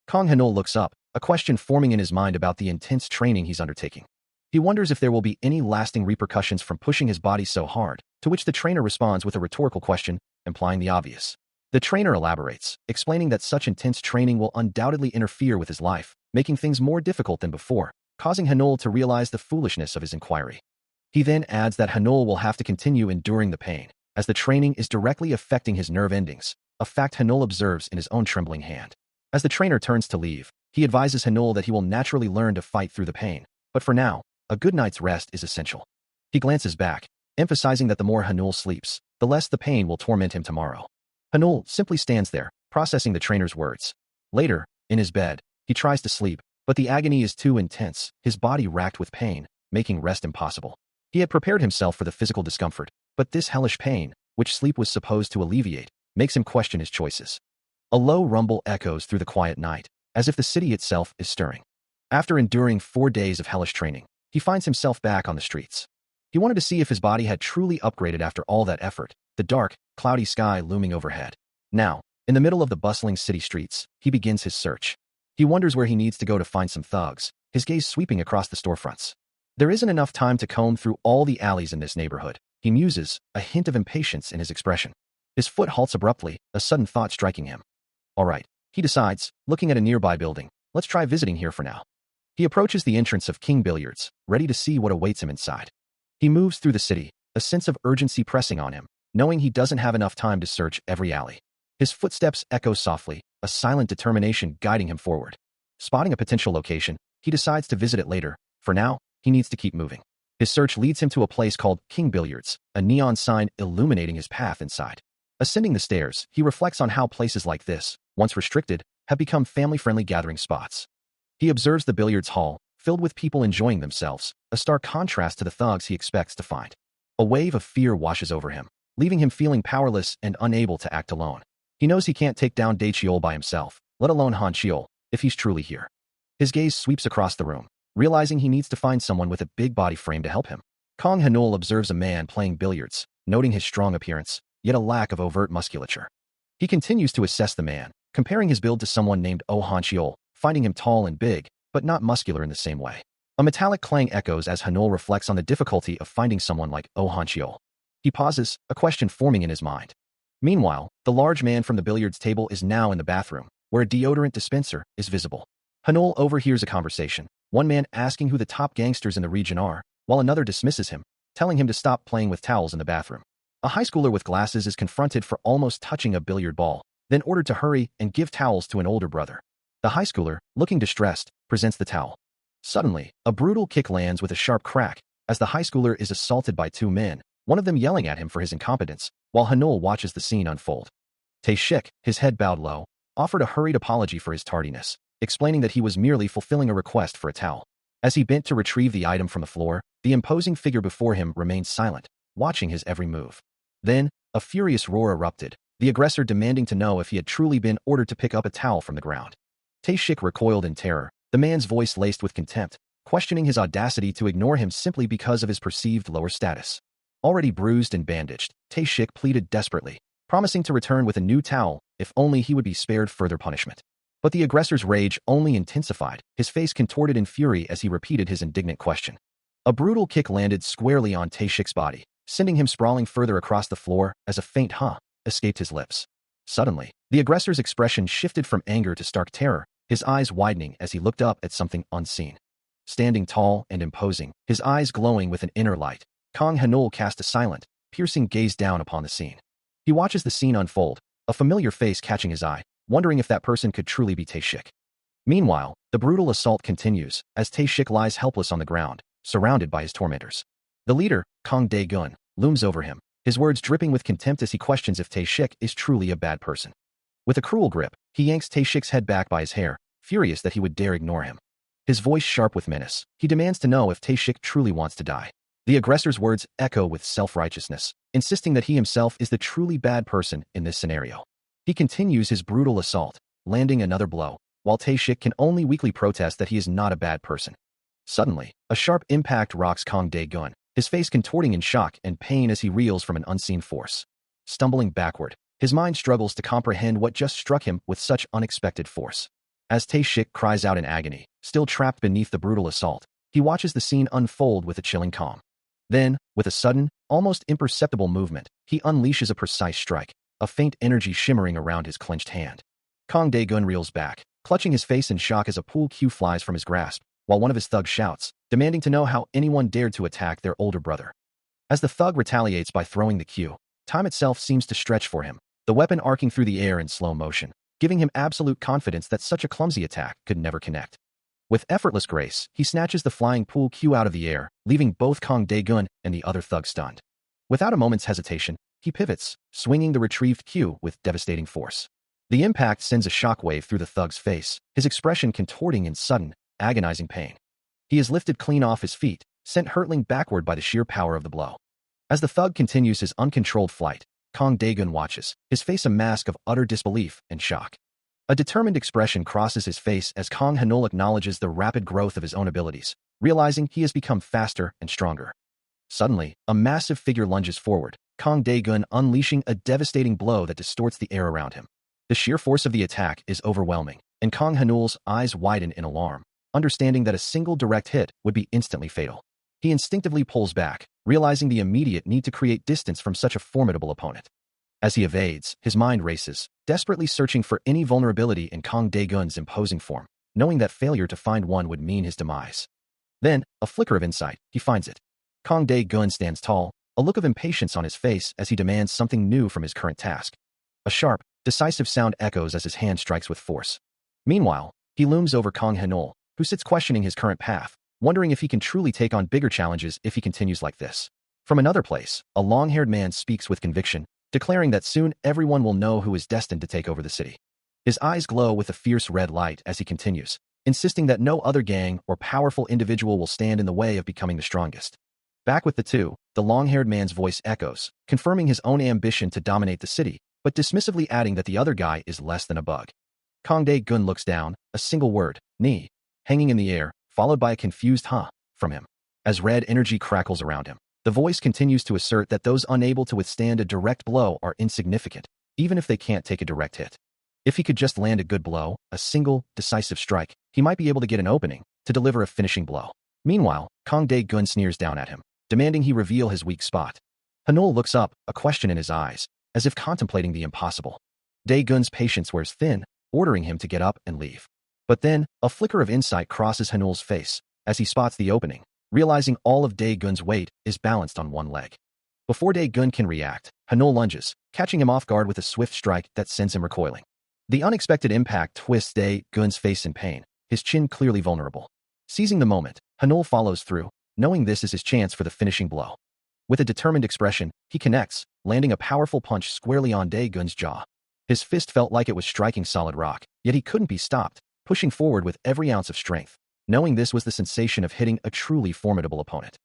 Kang Hanul looks up, a question forming in his mind about the intense training he's undertaking. He wonders if there will be any lasting repercussions from pushing his body so hard, to which the trainer responds with a rhetorical question, implying the obvious. The trainer elaborates, explaining that such intense training will undoubtedly interfere with his life, making things more difficult than before, causing Hanul to realize the foolishness of his inquiry. He then adds that Hanul will have to continue enduring the pain, as the training is directly affecting his nerve endings, a fact Hanul observes in his own trembling hand. As the trainer turns to leave, he advises Hanul that he will naturally learn to fight through the pain, but for now, a good night's rest is essential. He glances back, emphasizing that the more Hanul sleeps, the less the pain will torment him tomorrow. Hanul simply stands there, processing the trainer's words. Later, in his bed, he tries to sleep, but the agony is too intense, his body racked with pain, making rest impossible. He had prepared himself for the physical discomfort, but this hellish pain, which sleep was supposed to alleviate, makes him question his choices. A low rumble echoes through the quiet night, as if the city itself is stirring. After enduring 4 days of hellish training, he finds himself back on the streets. He wanted to see if his body had truly upgraded after all that effort, the dark, cloudy sky looming overhead. Now, in the middle of the bustling city streets, he begins his search. He wonders where he needs to go to find some thugs, his gaze sweeping across the storefronts. There isn't enough time to comb through all the alleys in this neighborhood, he muses, a hint of impatience in his expression. His foot halts abruptly, a sudden thought striking him. All right, he decides, looking at a nearby building, let's try visiting here for now. He approaches the entrance of King Billiards, ready to see what awaits him inside. He moves through the city, a sense of urgency pressing on him, knowing he doesn't have enough time to search every alley. His footsteps echo softly, a silent determination guiding him forward. Spotting a potential location, he decides to visit it later. For now, he needs to keep moving. His search leads him to a place called King Billiards, a neon sign illuminating his path inside. Ascending the stairs, he reflects on how places like this, once restricted, have become family-friendly gathering spots. He observes the billiards hall, filled with people enjoying themselves, a stark contrast to the thugs he expects to find. A wave of fear washes over him, leaving him feeling powerless and unable to act alone. He knows he can't take down Daecheol by himself, let alone Han Cheol, if he's truly here. His gaze sweeps across the room, realizing he needs to find someone with a big body frame to help him. Kang Hanul observes a man playing billiards, noting his strong appearance, yet a lack of overt musculature. He continues to assess the man, comparing his build to someone named Oh Han Cheol, finding him tall and big, but not muscular in the same way. A metallic clang echoes as Hanul reflects on the difficulty of finding someone like Oh Han Cheol. He pauses, a question forming in his mind. Meanwhile, the large man from the billiards table is now in the bathroom, where a deodorant dispenser is visible. Hanul overhears a conversation, one man asking who the top gangsters in the region are, while another dismisses him, telling him to stop playing with towels in the bathroom. A high schooler with glasses is confronted for almost touching a billiard ball, then ordered to hurry and give towels to an older brother. The high schooler, looking distressed, presents the towel. Suddenly, a brutal kick lands with a sharp crack, as the high schooler is assaulted by 2 men, one of them yelling at him for his incompetence, while Hanul watches the scene unfold. Tae-shik, his head bowed low, offered a hurried apology for his tardiness, explaining that he was merely fulfilling a request for a towel. As he bent to retrieve the item from the floor, the imposing figure before him remained silent, watching his every move. Then, a furious roar erupted, the aggressor demanding to know if he had truly been ordered to pick up a towel from the ground. Tae-shik recoiled in terror, the man's voice laced with contempt, questioning his audacity to ignore him simply because of his perceived lower status. Already bruised and bandaged, Tae-shik pleaded desperately, promising to return with a new towel if only he would be spared further punishment. But the aggressor's rage only intensified, his face contorted in fury as he repeated his indignant question. A brutal kick landed squarely on Tae-shik's body, sending him sprawling further across the floor as a faint "huh" escaped his lips. Suddenly, the aggressor's expression shifted from anger to stark terror, his eyes widening as he looked up at something unseen. Standing tall and imposing, his eyes glowing with an inner light, Kang Hanul cast a silent, piercing gaze down upon the scene. He watches the scene unfold, a familiar face catching his eye, wondering if that person could truly be Tae-shik. Meanwhile, the brutal assault continues as Tae-shik lies helpless on the ground, surrounded by his tormentors. The leader, Kang Dae-gun, looms over him, his words dripping with contempt as he questions if Tae-shik is truly a bad person. With a cruel grip, he yanks Tae-shik's head back by his hair, furious that he would dare ignore him. His voice sharp with menace, he demands to know if Tae-shik truly wants to die. The aggressor's words echo with self-righteousness, insisting that he himself is the truly bad person in this scenario. He continues his brutal assault, landing another blow, while Tae-shik can only weakly protest that he is not a bad person. Suddenly, a sharp impact rocks Kang Dae-gun, his face contorting in shock and pain as he reels from an unseen force. Stumbling backward, his mind struggles to comprehend what just struck him with such unexpected force. As Tae-shik cries out in agony, still trapped beneath the brutal assault, he watches the scene unfold with a chilling calm. Then, with a sudden, almost imperceptible movement, he unleashes a precise strike, a faint energy shimmering around his clenched hand. Kang Dae-gun reels back, clutching his face in shock as a pool cue flies from his grasp, while one of his thugs shouts, demanding to know how anyone dared to attack their older brother. As the thug retaliates by throwing the cue, time itself seems to stretch for him, the weapon arcing through the air in slow motion, giving him absolute confidence that such a clumsy attack could never connect. With effortless grace, he snatches the flying pool cue out of the air, leaving both Kang Dae-gun and the other thug stunned. Without a moment's hesitation, he pivots, swinging the retrieved cue with devastating force. The impact sends a shockwave through the thug's face, his expression contorting in sudden, agonizing pain. He is lifted clean off his feet, sent hurtling backward by the sheer power of the blow. As the thug continues his uncontrolled flight, Kang Dae-gun watches, his face a mask of utter disbelief and shock. A determined expression crosses his face as Kang Hanul acknowledges the rapid growth of his own abilities, realizing he has become faster and stronger. Suddenly, a massive figure lunges forward, Kang Dae-gun unleashing a devastating blow that distorts the air around him. The sheer force of the attack is overwhelming, and Kang Hanul's eyes widen in alarm, understanding that a single direct hit would be instantly fatal. He instinctively pulls back, realizing the immediate need to create distance from such a formidable opponent. As he evades, his mind races, desperately searching for any vulnerability in Kang Dae-gun's imposing form, knowing that failure to find one would mean his demise. Then, a flicker of insight, he finds it. Kang Dae-gun stands tall, a look of impatience on his face as he demands something new from his current task. A sharp, decisive sound echoes as his hand strikes with force. Meanwhile, he looms over Kang Hanul, who sits questioning his current path, wondering if he can truly take on bigger challenges if he continues like this. From another place, a long-haired man speaks with conviction, declaring that soon everyone will know who is destined to take over the city. His eyes glow with a fierce red light as he continues, insisting that no other gang or powerful individual will stand in the way of becoming the strongest. Back with the two, the long-haired man's voice echoes, confirming his own ambition to dominate the city, but dismissively adding that the other guy is less than a bug. Kang Dae-gun looks down, a single word, "ni," hanging in the air, followed by a confused "huh" from him. As red energy crackles around him, the voice continues to assert that those unable to withstand a direct blow are insignificant, even if they can't take a direct hit. If he could just land a good blow, a single, decisive strike, he might be able to get an opening to deliver a finishing blow. Meanwhile, Kang Dae-gun sneers down at him, demanding he reveal his weak spot. Hanul looks up, a question in his eyes, as if contemplating the impossible. Dae-gun's patience wears thin, ordering him to get up and leave. But then, a flicker of insight crosses Hanul's face as he spots the opening, realizing all of Dae-gun's weight is balanced on one leg. Before Dae-gun can react, Hanul lunges, catching him off guard with a swift strike that sends him recoiling. The unexpected impact twists Dae-gun's face in pain, his chin clearly vulnerable. Seizing the moment, Hanul follows through, knowing this is his chance for the finishing blow. With a determined expression, he connects, landing a powerful punch squarely on Dae-gun's jaw. His fist felt like it was striking solid rock, yet he couldn't be stopped, pushing forward with every ounce of strength, knowing this was the sensation of hitting a truly formidable opponent.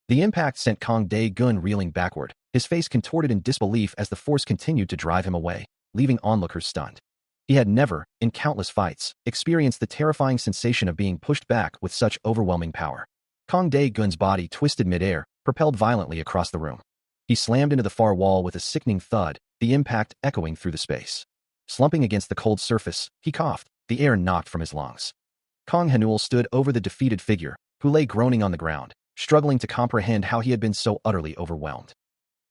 The impact sent Kang Dae-gun reeling backward, his face contorted in disbelief as the force continued to drive him away, leaving onlookers stunned. He had never, in countless fights, experienced the terrifying sensation of being pushed back with such overwhelming power. Kang Dae-gun's body twisted midair, propelled violently across the room. He slammed into the far wall with a sickening thud, the impact echoing through the space. Slumping against the cold surface, he coughed, the air knocked from his lungs. Kang Hanul stood over the defeated figure, who lay groaning on the ground, struggling to comprehend how he had been so utterly overwhelmed.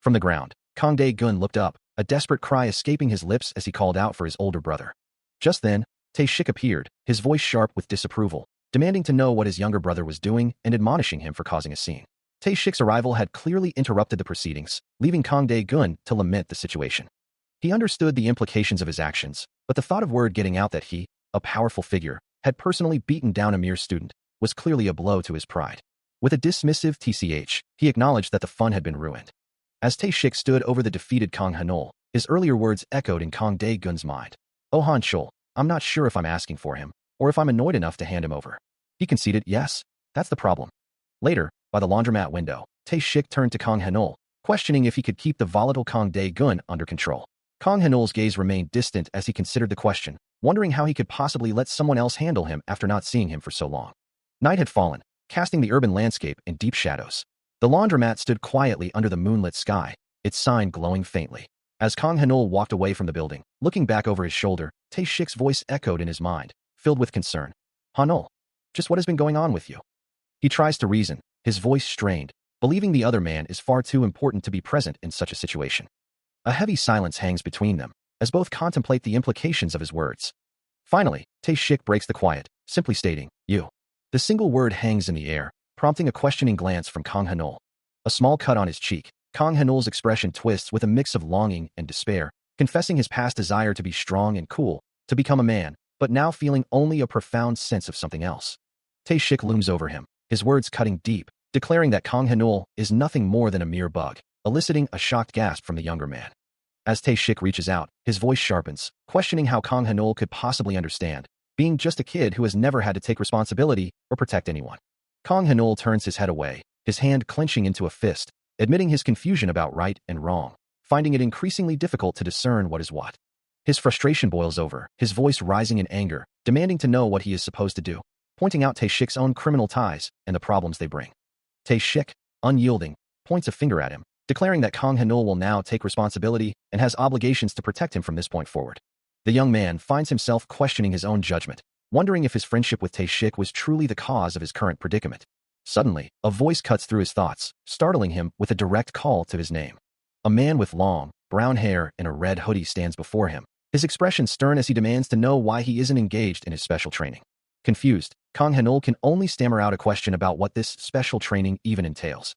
From the ground, Kang Dae-gun looked up, a desperate cry escaping his lips as he called out for his older brother. Just then, Tae-shik appeared, his voice sharp with disapproval, demanding to know what his younger brother was doing and admonishing him for causing a scene. Tae-shik's arrival had clearly interrupted the proceedings, leaving Kang Dae-gun to lament the situation. He understood the implications of his actions, but the thought of word getting out that he, a powerful figure, had personally beaten down a mere student, was clearly a blow to his pride. With a dismissive tch, he acknowledged that the fun had been ruined. As Tae-shik stood over the defeated Kang Hanul, his earlier words echoed in Kang Dae-gun's mind. "Oh Han-chul, I'm not sure if I'm asking for him, or if I'm annoyed enough to hand him over." He conceded, "Yes, that's the problem." Later, by the laundromat window, Tae-shik turned to Kang Hanul, questioning if he could keep the volatile Kang Dae-gun under control. Kang Hanul's gaze remained distant as he considered the question, wondering how he could possibly let someone else handle him after not seeing him for so long. Night had fallen, casting the urban landscape in deep shadows. The laundromat stood quietly under the moonlit sky, its sign glowing faintly. As Kang Hanul walked away from the building, looking back over his shoulder, Tae-shik's voice echoed in his mind, filled with concern. "Hanul, just what has been going on with you?" He tries to reason, his voice strained, believing the other man is far too important to be present in such a situation. A heavy silence hangs between them, as both contemplate the implications of his words. Finally, Tae-shik breaks the quiet, simply stating, "You." The single word hangs in the air, prompting a questioning glance from Kang Hanul. A small cut on his cheek, Kang Hanul's expression twists with a mix of longing and despair, confessing his past desire to be strong and cool, to become a man, but now feeling only a profound sense of something else. Tae-shik looms over him, his words cutting deep, declaring that Kang Hanul is nothing more than a mere bug, eliciting a shocked gasp from the younger man. As Tae-shik reaches out, his voice sharpens, questioning how Kang Hanul could possibly understand, being just a kid who has never had to take responsibility or protect anyone. Kang Hanul turns his head away, his hand clenching into a fist, admitting his confusion about right and wrong, finding it increasingly difficult to discern what is what. His frustration boils over, his voice rising in anger, demanding to know what he is supposed to do, pointing out Tae-shik's own criminal ties and the problems they bring. Tae-shik, unyielding, points a finger at him, declaring that Kang Hanul will now take responsibility and has obligations to protect him from this point forward. The young man finds himself questioning his own judgment, wondering if his friendship with Tae-shik was truly the cause of his current predicament. Suddenly, a voice cuts through his thoughts, startling him with a direct call to his name. A man with long, brown hair and a red hoodie stands before him, his expression stern as he demands to know why he isn't engaged in his special training. Confused, Kang Hanul can only stammer out a question about what this special training even entails.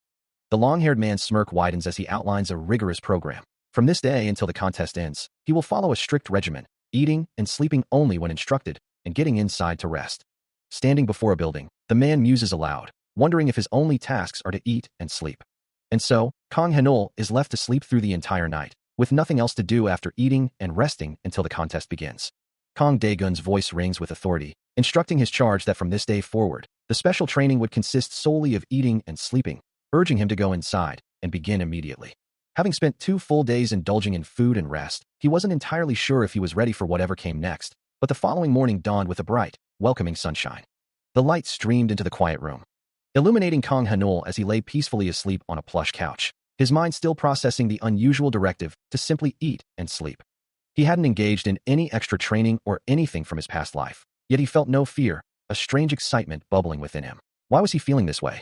The long-haired man's smirk widens as he outlines a rigorous program. From this day until the contest ends, he will follow a strict regimen, eating and sleeping only when instructed, and getting inside to rest. Standing before a building, the man muses aloud, wondering if his only tasks are to eat and sleep. And so, Kang Hanul is left to sleep through the entire night, with nothing else to do after eating and resting until the contest begins. Kang Dae-gun's voice rings with authority, instructing his charge that from this day forward, the special training would consist solely of eating and sleeping, urging him to go inside and begin immediately. Having spent 2 full days indulging in food and rest, he wasn't entirely sure if he was ready for whatever came next, but the following morning dawned with a bright, welcoming sunshine. The light streamed into the quiet room, illuminating Kang Hanul as he lay peacefully asleep on a plush couch, his mind still processing the unusual directive to simply eat and sleep. He hadn't engaged in any extra training or anything from his past life, yet he felt no fear, a strange excitement bubbling within him. Why was he feeling this way?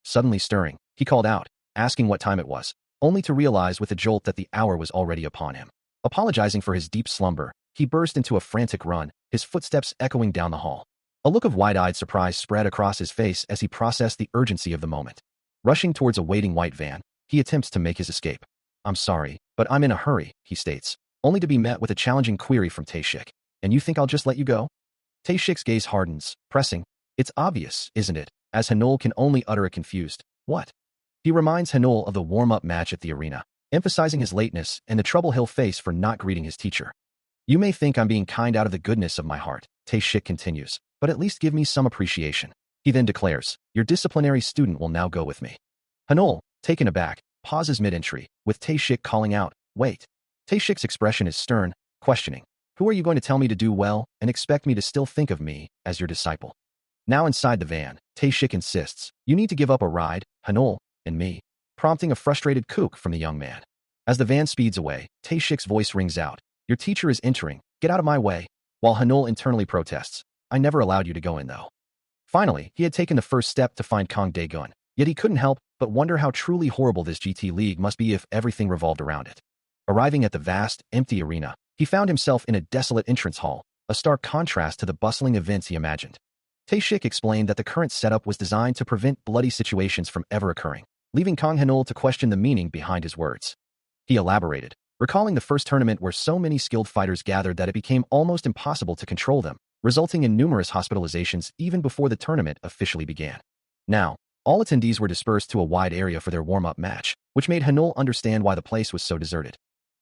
Suddenly stirring, he called out, asking what time it was, only to realize with a jolt that the hour was already upon him. Apologizing for his deep slumber, he burst into a frantic run, his footsteps echoing down the hall. A look of wide-eyed surprise spread across his face as he processed the urgency of the moment. Rushing towards a waiting white van, he attempts to make his escape. "I'm sorry, but I'm in a hurry," he states, only to be met with a challenging query from Tae-shik. "And you think I'll just let you go?" Tae-shik's gaze hardens, pressing, "It's obvious, isn't it?" as Hanul can only utter a confused, "What?" He reminds Hanul of the warm-up match at the arena, emphasizing his lateness and the trouble he'll face for not greeting his teacher. "You may think I'm being kind out of the goodness of my heart, Tae-shik continues, but at least give me some appreciation. He then declares, your disciplinary student will now go with me. Hanul, taken aback, pauses mid-entry, with Tae-shik calling out, wait. Tae-shik's expression is stern, questioning. Who are you going to tell me to do well and expect me to still think of me as your disciple? Now inside the van, Tae-shik insists, you need to give up a ride, Hanul, and me, prompting a frustrated kook from the young man. As the van speeds away, Tae-shik's voice rings out, your teacher is entering, get out of my way, while Hanul internally protests, I never allowed you to go in though. Finally, he had taken the first step to find Kang Dae-gun, yet he couldn't help but wonder how truly horrible this GT League must be if everything revolved around it. Arriving at the vast, empty arena, he found himself in a desolate entrance hall, a stark contrast to the bustling events he imagined. Tae-shik explained that the current setup was designed to prevent bloody situations from ever occurring, leaving Kang Hanul to question the meaning behind his words. He elaborated, recalling the first tournament where so many skilled fighters gathered that it became almost impossible to control them, resulting in numerous hospitalizations even before the tournament officially began. Now, all attendees were dispersed to a wide area for their warm-up match, which made Hanul understand why the place was so deserted.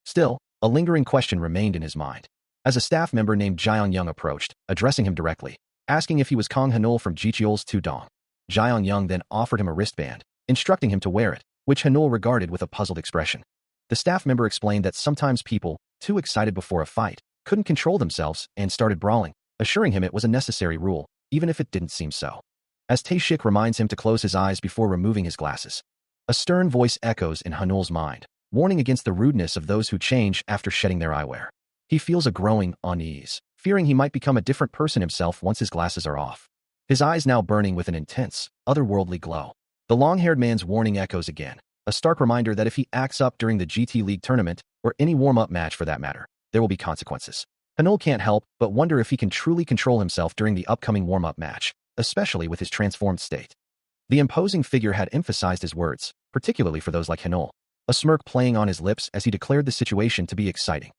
Still, a lingering question remained in his mind. As a staff member named Jiang Young approached, addressing him directly, asking if he was Kang Hanul from Jicheol's Tudong. Jiang Young then offered him a wristband, instructing him to wear it, which Hanul regarded with a puzzled expression. The staff member explained that sometimes people, too excited before a fight, couldn't control themselves and started brawling, assuring him it was a necessary rule, even if it didn't seem so. As Tae-shik reminds him to close his eyes before removing his glasses, a stern voice echoes in Hanul's mind, warning against the rudeness of those who change after shedding their eyewear. He feels a growing unease, fearing he might become a different person himself once his glasses are off. His eyes now burning with an intense, otherworldly glow. The long-haired man's warning echoes again, a stark reminder that if he acts up during the GT League tournament, or any warm-up match for that matter, there will be consequences. Hanul can't help but wonder if he can truly control himself during the upcoming warm-up match, especially with his transformed state. The imposing figure had emphasized his words, particularly for those like Hanul, a smirk playing on his lips as he declared the situation to be exciting.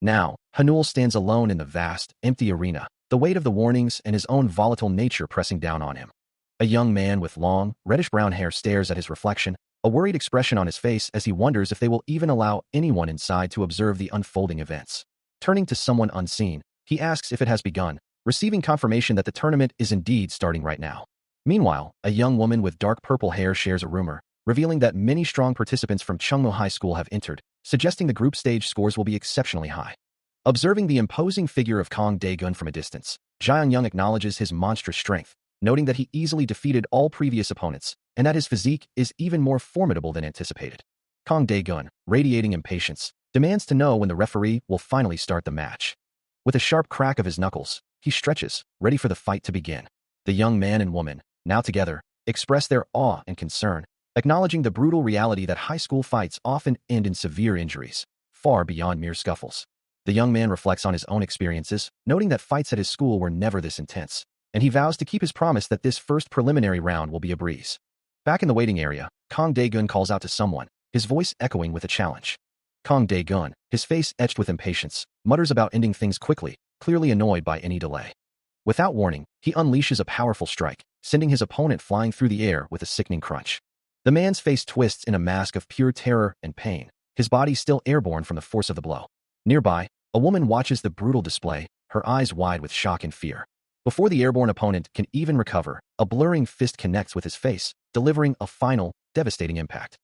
Now, Hanul stands alone in the vast, empty arena, the weight of the warnings and his own volatile nature pressing down on him. A young man with long, reddish-brown hair stares at his reflection, a worried expression on his face as he wonders if they will even allow anyone inside to observe the unfolding events. Turning to someone unseen, he asks if it has begun, receiving confirmation that the tournament is indeed starting right now. Meanwhile, a young woman with dark purple hair shares a rumor, revealing that many strong participants from Chungmo High School have entered, suggesting the group stage scores will be exceptionally high. Observing the imposing figure of Kang Dae-gun from a distance, Jiang Young acknowledges his monstrous strength, noting that he easily defeated all previous opponents, and that his physique is even more formidable than anticipated. Kang Dae-gun, radiating impatience, demands to know when the referee will finally start the match. With a sharp crack of his knuckles, he stretches, ready for the fight to begin. The young man and woman, now together, express their awe and concern, acknowledging the brutal reality that high school fights often end in severe injuries, far beyond mere scuffles. The young man reflects on his own experiences, noting that fights at his school were never this intense, and he vows to keep his promise that this first preliminary round will be a breeze. Back in the waiting area, Kang Dae-gun calls out to someone, his voice echoing with a challenge. Kang Dae-gun, his face etched with impatience, mutters about ending things quickly, clearly annoyed by any delay. Without warning, he unleashes a powerful strike, sending his opponent flying through the air with a sickening crunch. The man's face twists in a mask of pure terror and pain, his body still airborne from the force of the blow. Nearby, a woman watches the brutal display, her eyes wide with shock and fear. Before the airborne opponent can even recover, a blurring fist connects with his face, delivering a final, devastating impact.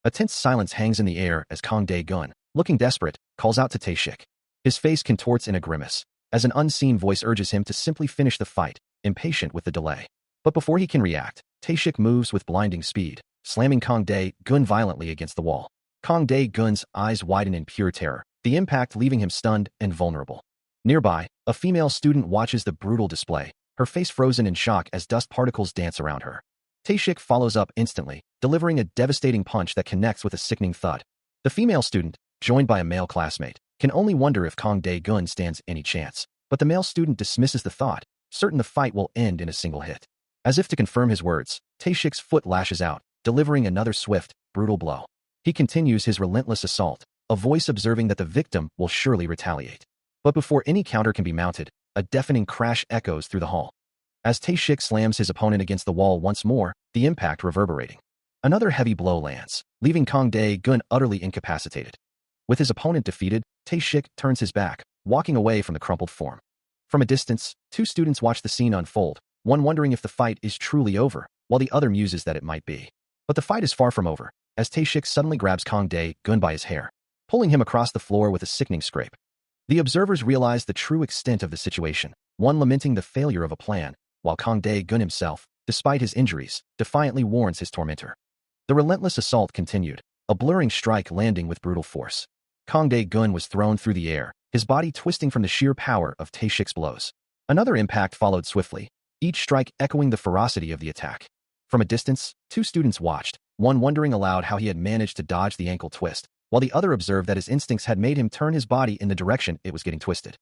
A tense silence hangs in the air as Kang Dae-gun, looking desperate, calls out to Tae-shik. His face contorts in a grimace, as an unseen voice urges him to simply finish the fight, impatient with the delay. But before he can react, Tae-shik moves with blinding speed, slamming Kang Dae-gun violently against the wall. Kang Dae-gun's eyes widen in pure terror, the impact leaving him stunned and vulnerable. Nearby, a female student watches the brutal display, her face frozen in shock as dust particles dance around her. Tae-shik follows up instantly, delivering a devastating punch that connects with a sickening thud. The female student, joined by a male classmate, can only wonder if Kang Dae-gun stands any chance, but the male student dismisses the thought, certain the fight will end in a single hit. As if to confirm his words, Tae-shik's foot lashes out, delivering another swift, brutal blow. He continues his relentless assault, a voice observing that the victim will surely retaliate. But before any counter can be mounted, a deafening crash echoes through the hall. As Tae-shik slams his opponent against the wall once more, the impact reverberating. Another heavy blow lands, leaving Kang Dae-gun utterly incapacitated. With his opponent defeated, Tae-shik turns his back, walking away from the crumpled form. From a distance, two students watch the scene unfold, one wondering if the fight is truly over, while the other muses that it might be. But the fight is far from over, as Tae-shik suddenly grabs Kang Dae-gun by his hair, pulling him across the floor with a sickening scrape. The observers realize the true extent of the situation, one lamenting the failure of a plan, while Kang Dae-gun himself, despite his injuries, defiantly warns his tormentor. The relentless assault continued, a blurring strike landing with brutal force. Kang Dae-gun was thrown through the air, his body twisting from the sheer power of Tae-shik's blows. Another impact followed swiftly, each strike echoing the ferocity of the attack. From a distance, two students watched, one wondering aloud how he had managed to dodge the ankle twist, while the other observed that his instincts had made him turn his body in the direction it was getting twisted.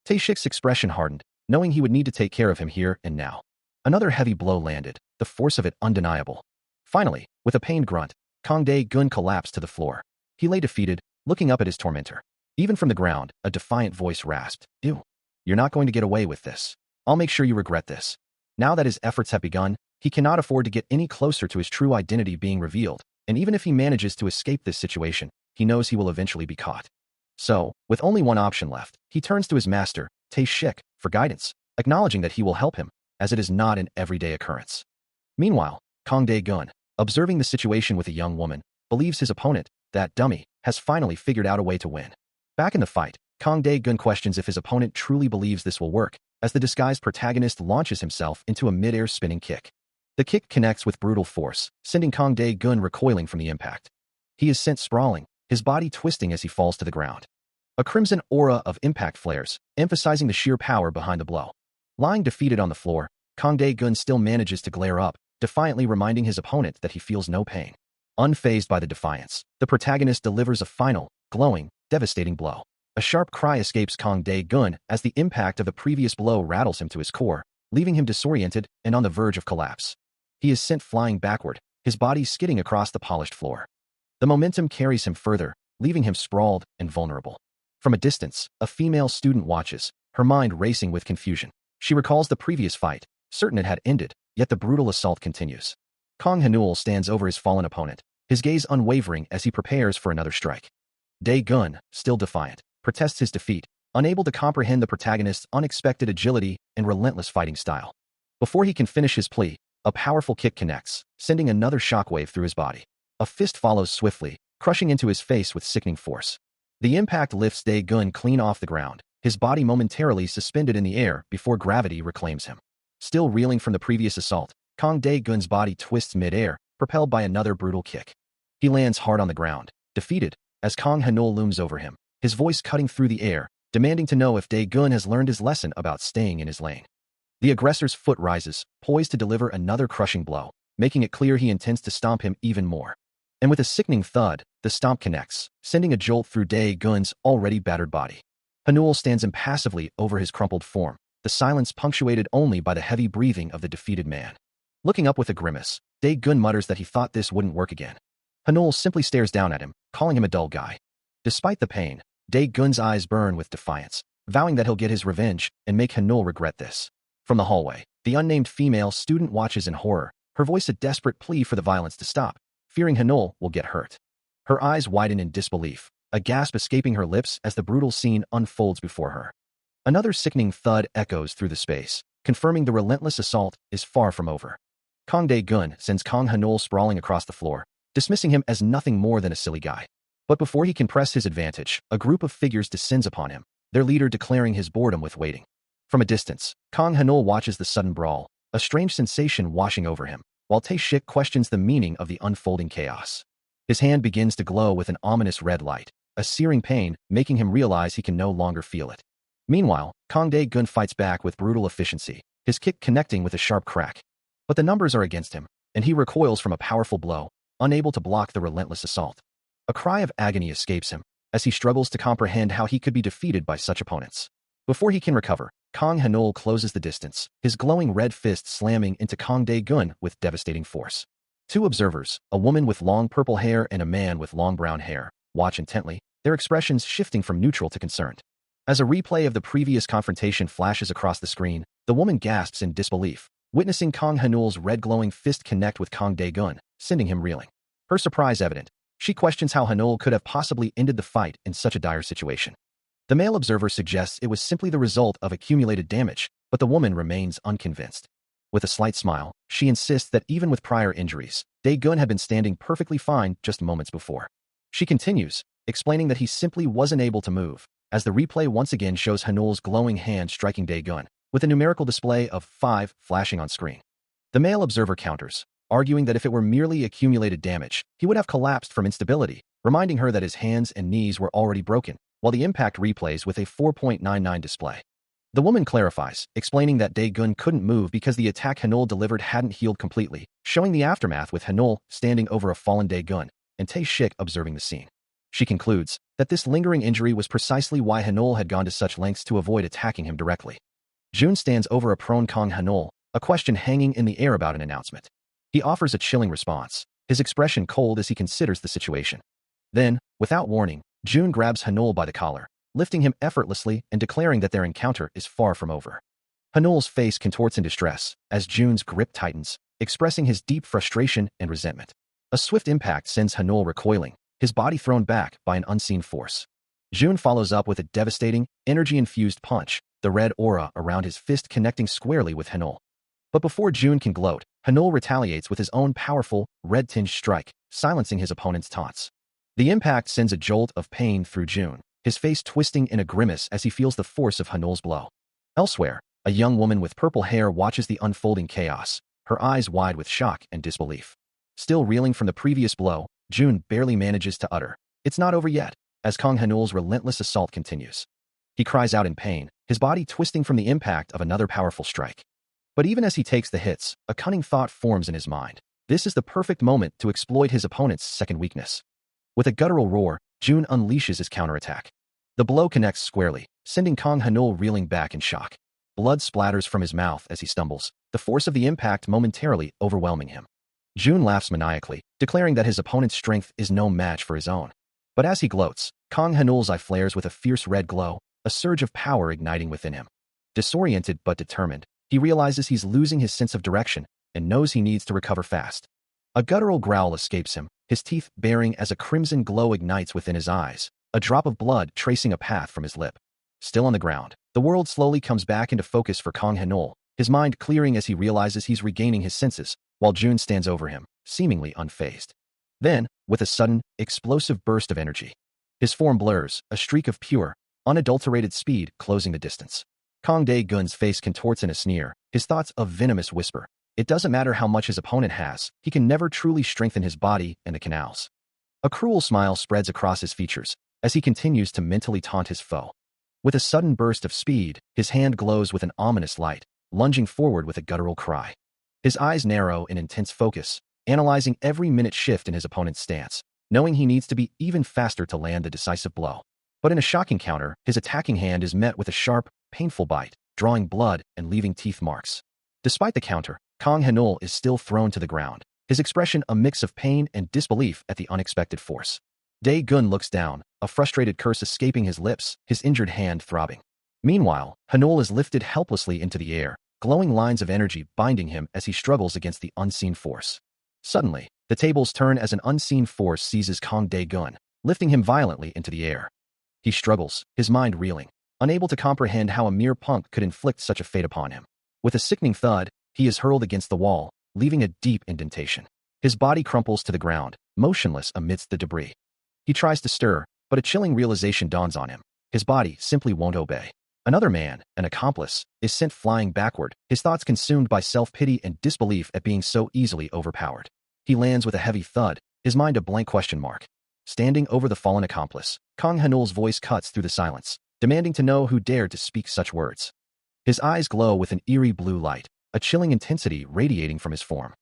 Tae-shik's expression hardened, knowing he would need to take care of him here and now. Another heavy blow landed, the force of it undeniable. Finally, with a pained grunt, Kang Dae-gun collapsed to the floor. He lay defeated, looking up at his tormentor. Even from the ground, a defiant voice rasped, "Ew. You're not going to get away with this. I'll make sure you regret this." Now that his efforts have begun, he cannot afford to get any closer to his true identity being revealed, and even if he manages to escape this situation, he knows he will eventually be caught. So, with only one option left, he turns to his master, Tae-shik, for guidance, acknowledging that he will help him, as it is not an everyday occurrence. Meanwhile, Kang Dae-gun, observing the situation with a young woman, believes his opponent, that dummy, has finally figured out a way to win. Back in the fight, Kang Dae-gun questions if his opponent truly believes this will work, as the disguised protagonist launches himself into a mid-air spinning kick. The kick connects with brutal force, sending Kang Dae-gun recoiling from the impact. He is sent sprawling, his body twisting as he falls to the ground. A crimson aura of impact flares, emphasizing the sheer power behind the blow. Lying defeated on the floor, Kang Dae-gun still manages to glare up, defiantly reminding his opponent that he feels no pain. Unfazed by the defiance, the protagonist delivers a final, glowing, devastating blow. A sharp cry escapes Kang Dae-gun as the impact of the previous blow rattles him to his core, leaving him disoriented and on the verge of collapse. He is sent flying backward, his body skidding across the polished floor. The momentum carries him further, leaving him sprawled and vulnerable. From a distance, a female student watches, her mind racing with confusion. She recalls the previous fight, certain it had ended, yet the brutal assault continues. Kang Hanul stands over his fallen opponent, his gaze unwavering as he prepares for another strike. Dae-gun, still defiant, protests his defeat, unable to comprehend the protagonist's unexpected agility and relentless fighting style. Before he can finish his plea, a powerful kick connects, sending another shockwave through his body. A fist follows swiftly, crushing into his face with sickening force. The impact lifts Dae-gun clean off the ground, his body momentarily suspended in the air before gravity reclaims him. Still reeling from the previous assault, Kang Dae-gun's body twists mid-air, propelled by another brutal kick. He lands hard on the ground, defeated, as Kang Hanul looms over him, his voice cutting through the air, demanding to know if Dae-gun has learned his lesson about staying in his lane. The aggressor's foot rises, poised to deliver another crushing blow, making it clear he intends to stomp him even more. And with a sickening thud, the stomp connects, sending a jolt through Dae-gun's already battered body. Hanul stands impassively over his crumpled form, the silence punctuated only by the heavy breathing of the defeated man. Looking up with a grimace, Dae-gun mutters that he thought this wouldn't work again. Hanul simply stares down at him, calling him a dull guy. Despite the pain, Dae-gun's eyes burn with defiance, vowing that he'll get his revenge and make Hanul regret this. From the hallway, the unnamed female student watches in horror, her voice a desperate plea for the violence to stop, fearing Hanul will get hurt. Her eyes widen in disbelief, a gasp escaping her lips as the brutal scene unfolds before her. Another sickening thud echoes through the space, confirming the relentless assault is far from over. Kang Dae-gun sends Kang Hanul sprawling across the floor, dismissing him as nothing more than a silly guy. But before he can press his advantage, a group of figures descends upon him, their leader declaring his boredom with waiting. From a distance, Kang Hanul watches the sudden brawl, a strange sensation washing over him, while Tae-shik questions the meaning of the unfolding chaos. His hand begins to glow with an ominous red light, a searing pain making him realize he can no longer feel it. Meanwhile, Kang Dae-gun fights back with brutal efficiency, his kick connecting with a sharp crack. But the numbers are against him, and he recoils from a powerful blow, unable to block the relentless assault. A cry of agony escapes him, as he struggles to comprehend how he could be defeated by such opponents. Before he can recover, Kang Hanul closes the distance, his glowing red fist slamming into Kang Dae-gun with devastating force. Two observers, a woman with long purple hair and a man with long brown hair, watch intently, their expressions shifting from neutral to concerned. As a replay of the previous confrontation flashes across the screen, the woman gasps in disbelief, witnessing Kang Hanul's red glowing fist connect with Kang Dae-gun, sending him reeling. Her surprise evident, she questions how Hanul could have possibly ended the fight in such a dire situation. The male observer suggests it was simply the result of accumulated damage, but the woman remains unconvinced. With a slight smile, she insists that even with prior injuries, Dae-gun had been standing perfectly fine just moments before. She continues, explaining that he simply wasn't able to move, as the replay once again shows Hanul's glowing hand striking Dae-gun, with a numerical display of 5 flashing on screen. The male observer counters, arguing that if it were merely accumulated damage, he would have collapsed from instability, reminding her that his hands and knees were already broken, while the impact replays with a 4.99 display. The woman clarifies, explaining that Dae-gun couldn't move because the attack Hanul delivered hadn't healed completely, showing the aftermath with Hanul standing over a fallen Dae-gun and Tae-shik observing the scene. She concludes that this lingering injury was precisely why Hanul had gone to such lengths to avoid attacking him directly. Jun stands over a prone Kang Hanul, a question hanging in the air about an announcement. He offers a chilling response, his expression cold as he considers the situation. Then, without warning, Jun grabs Hanul by the collar, lifting him effortlessly and declaring that their encounter is far from over. Hanul's face contorts in distress as Jun's grip tightens, expressing his deep frustration and resentment. A swift impact sends Hanul recoiling, his body thrown back by an unseen force. Jun follows up with a devastating, energy-infused punch, the red aura around his fist connecting squarely with Hanul. But before Jun can gloat, Hanul retaliates with his own powerful, red-tinged strike, silencing his opponent's taunts. The impact sends a jolt of pain through Jun, his face twisting in a grimace as he feels the force of Hanul's blow. Elsewhere, a young woman with purple hair watches the unfolding chaos, her eyes wide with shock and disbelief. Still reeling from the previous blow, Jun barely manages to utter, "It's not over yet," as Kang Hanul's relentless assault continues. He cries out in pain, his body twisting from the impact of another powerful strike. But even as he takes the hits, a cunning thought forms in his mind. This is the perfect moment to exploit his opponent's second weakness. With a guttural roar, Jun unleashes his counterattack. The blow connects squarely, sending Kang Hanul reeling back in shock. Blood splatters from his mouth as he stumbles, the force of the impact momentarily overwhelming him. Jun laughs maniacally, declaring that his opponent's strength is no match for his own. But as he gloats, Kang Hanul's eye flares with a fierce red glow, a surge of power igniting within him. Disoriented but determined, he realizes he's losing his sense of direction and knows he needs to recover fast. A guttural growl escapes him, his teeth baring as a crimson glow ignites within his eyes, a drop of blood tracing a path from his lip. Still on the ground, the world slowly comes back into focus for Kang Hanul, his mind clearing as he realizes he's regaining his senses, while Jun stands over him, seemingly unfazed. Then, with a sudden, explosive burst of energy, his form blurs, a streak of pure, unadulterated speed closing the distance. Kang Dae-gun's face contorts in a sneer, his thoughts a venomous whisper. It doesn't matter how much his opponent has, he can never truly strengthen his body and the canals. A cruel smile spreads across his features as he continues to mentally taunt his foe. With a sudden burst of speed, his hand glows with an ominous light, lunging forward with a guttural cry. His eyes narrow in intense focus, analyzing every minute shift in his opponent's stance, knowing he needs to be even faster to land the decisive blow. But in a shocking counter, his attacking hand is met with a sharp, painful bite, drawing blood and leaving teeth marks. Despite the counter, Kang Hanul is still thrown to the ground, his expression a mix of pain and disbelief at the unexpected force. Dae-gun looks down, a frustrated curse escaping his lips, his injured hand throbbing. Meanwhile, Hanul is lifted helplessly into the air, glowing lines of energy binding him as he struggles against the unseen force. Suddenly, the tables turn as an unseen force seizes Kang Dae-gun, lifting him violently into the air. He struggles, his mind reeling, unable to comprehend how a mere punk could inflict such a fate upon him. With a sickening thud, he is hurled against the wall, leaving a deep indentation. His body crumples to the ground, motionless amidst the debris. He tries to stir, but a chilling realization dawns on him. His body simply won't obey. Another man, an accomplice, is sent flying backward, his thoughts consumed by self-pity and disbelief at being so easily overpowered. He lands with a heavy thud, his mind a blank question mark. Standing over the fallen accomplice, Kang Hanul's voice cuts through the silence, demanding to know who dared to speak such words. His eyes glow with an eerie blue light, a chilling intensity radiating from his form.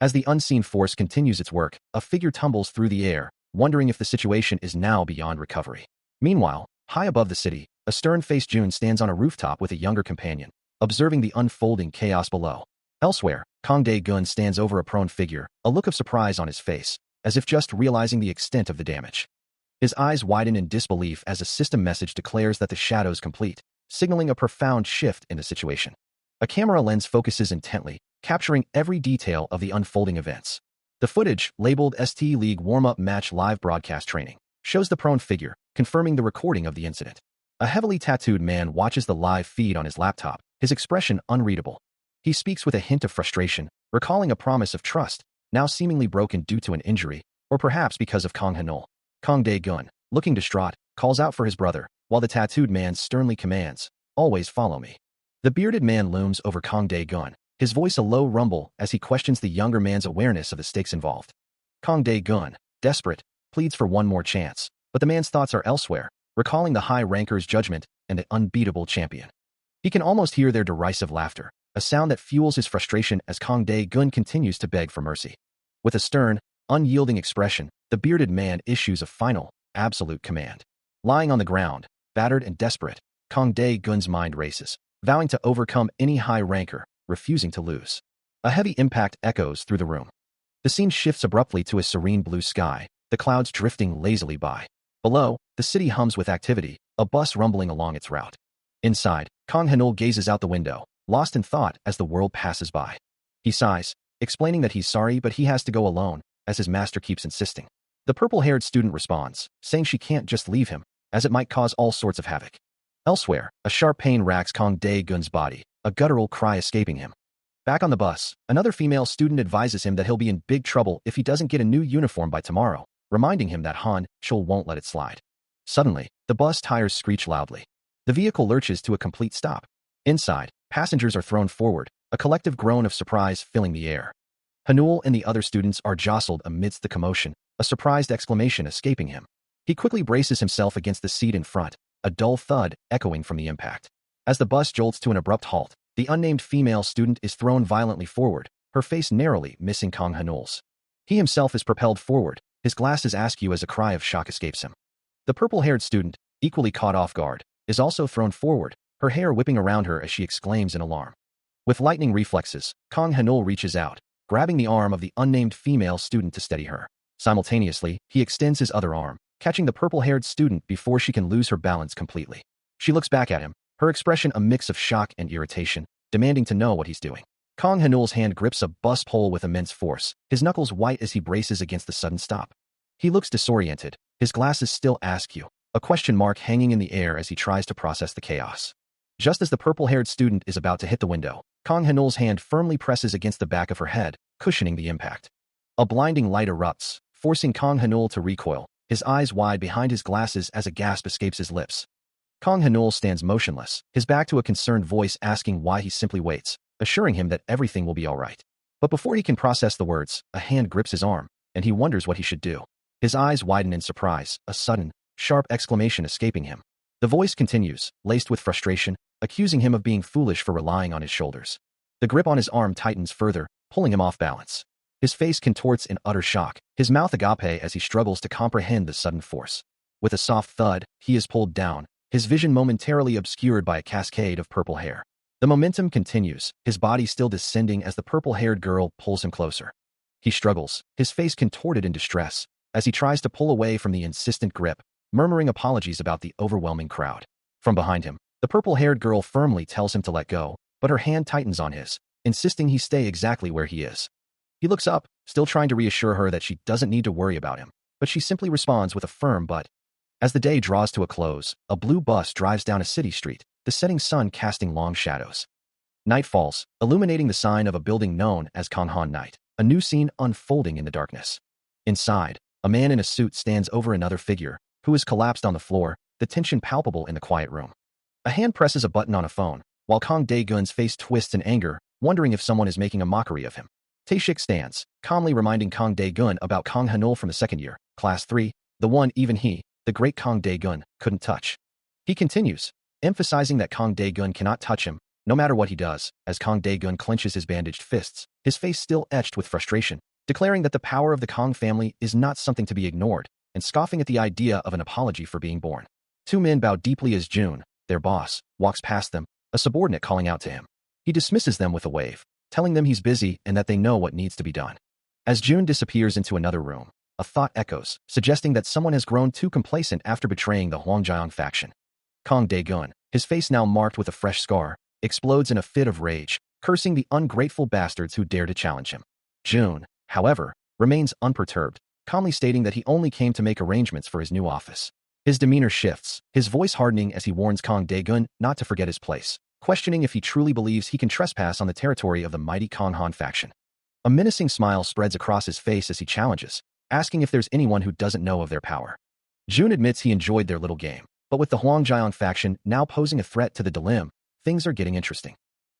As the unseen force continues its work, a figure tumbles through the air, wondering if the situation is now beyond recovery. Meanwhile, high above the city, a stern-faced Jun stands on a rooftop with a younger companion, observing the unfolding chaos below. Elsewhere, Kang Dae-gun stands over a prone figure, a look of surprise on his face, as if just realizing the extent of the damage. His eyes widen in disbelief as a system message declares that the shadow's complete, signaling a profound shift in the situation. A camera lens focuses intently, capturing every detail of the unfolding events. The footage, labeled ST League Warm-Up Match Live Broadcast Training, shows the prone figure, confirming the recording of the incident. A heavily tattooed man watches the live feed on his laptop, his expression unreadable. He speaks with a hint of frustration, recalling a promise of trust, now seemingly broken due to an injury, or perhaps because of Kang Hanul. Kang Dae-gun, looking distraught, calls out for his brother, while the tattooed man sternly commands, "Always follow me." The bearded man looms over Kang Dae-gun, his voice a low rumble as he questions the younger man's awareness of the stakes involved. Kang Dae-gun, desperate, pleads for one more chance, but the man's thoughts are elsewhere, recalling the high ranker's judgment and the unbeatable champion. He can almost hear their derisive laughter, a sound that fuels his frustration as Kang Dae-gun continues to beg for mercy. With a stern, unyielding expression, the bearded man issues a final, absolute command. Lying on the ground, battered and desperate, Kang Dae-gun's mind races, vowing to overcome any high ranker, refusing to lose. A heavy impact echoes through the room. The scene shifts abruptly to a serene blue sky, the clouds drifting lazily by. Below, the city hums with activity, a bus rumbling along its route. Inside, Kang Hanul gazes out the window, lost in thought as the world passes by. He sighs, explaining that he's sorry but he has to go alone, as his master keeps insisting. The purple-haired student responds, saying she can't just leave him, as it might cause all sorts of havoc. Elsewhere, a sharp pain racks Kang Dae-gun's body, a guttural cry escaping him. Back on the bus, another female student advises him that he'll be in big trouble if he doesn't get a new uniform by tomorrow, reminding him that Han Chul won't let it slide. Suddenly, the bus tires screech loudly. The vehicle lurches to a complete stop. Inside, passengers are thrown forward, a collective groan of surprise filling the air. Hanul and the other students are jostled amidst the commotion, a surprised exclamation escaping him. He quickly braces himself against the seat in front, a dull thud echoing from the impact. As the bus jolts to an abrupt halt, the unnamed female student is thrown violently forward, her face narrowly missing Kang Hanul's. He himself is propelled forward, his glasses askew as a cry of shock escapes him. The purple-haired student, equally caught off guard, is also thrown forward, her hair whipping around her as she exclaims in alarm. With lightning reflexes, Kang Hanul reaches out, grabbing the arm of the unnamed female student to steady her. Simultaneously, he extends his other arm, catching the purple-haired student before she can lose her balance completely. She looks back at him, her expression a mix of shock and irritation, demanding to know what he's doing. Kang Hanul's hand grips a bus pole with immense force, his knuckles white as he braces against the sudden stop. He looks disoriented, his glasses still askew, a question mark hanging in the air as he tries to process the chaos. Just as the purple-haired student is about to hit the window, Kang Hanul's hand firmly presses against the back of her head, cushioning the impact. A blinding light erupts, forcing Kang Hanul to recoil, his eyes wide behind his glasses as a gasp escapes his lips. Kang Hanul stands motionless, his back to a concerned voice asking why he simply waits, assuring him that everything will be all right. But before he can process the words, a hand grips his arm, and he wonders what he should do. His eyes widen in surprise, a sudden, sharp exclamation escaping him. The voice continues, laced with frustration, accusing him of being foolish for relying on his shoulders. The grip on his arm tightens further, pulling him off balance. His face contorts in utter shock, his mouth agape as he struggles to comprehend the sudden force. With a soft thud, he is pulled down, his vision momentarily obscured by a cascade of purple hair. The momentum continues, his body still descending as the purple-haired girl pulls him closer. He struggles, his face contorted in distress, as he tries to pull away from the insistent grip, murmuring apologies about the overwhelming crowd. From behind him, the purple-haired girl firmly tells him to let go, but her hand tightens on his, insisting he stay exactly where he is. He looks up, still trying to reassure her that she doesn't need to worry about him, but she simply responds with a firm but. As the day draws to a close, a blue bus drives down a city street, the setting sun casting long shadows. Night falls, illuminating the sign of a building known as Kanghan Night, a new scene unfolding in the darkness. Inside, a man in a suit stands over another figure, who is collapsed on the floor, the tension palpable in the quiet room. A hand presses a button on a phone, while Kang Dae-gun's face twists in anger, wondering if someone is making a mockery of him. Tae-shik stands, calmly reminding Kang Dae-gun about Kang Hanul from the second year, Class 3, the one even he, the great Kang Dae-gun, couldn't touch. He continues, emphasizing that Kang Dae-gun cannot touch him, no matter what he does, as Kang Dae-gun clenches his bandaged fists, his face still etched with frustration, declaring that the power of the Kang family is not something to be ignored, and scoffing at the idea of an apology for being born. Two men bow deeply as June, their boss, walks past them, a subordinate calling out to him. He dismisses them with a wave, telling them he's busy and that they know what needs to be done. As June disappears into another room, a thought echoes, suggesting that someone has grown too complacent after betraying the Hwangjiang faction. Kang Dae-gun, his face now marked with a fresh scar, explodes in a fit of rage, cursing the ungrateful bastards who dare to challenge him. June, however, remains unperturbed, calmly stating that he only came to make arrangements for his new office. His demeanor shifts, his voice hardening as he warns Kang Dae-gun not to forget his place, questioning if he truly believes he can trespass on the territory of the mighty Kang Han faction. A menacing smile spreads across his face as he challenges, asking if there's anyone who doesn't know of their power. Jun admits he enjoyed their little game, but with the Huangjiang faction now posing a threat to the Dalim, things are getting interesting.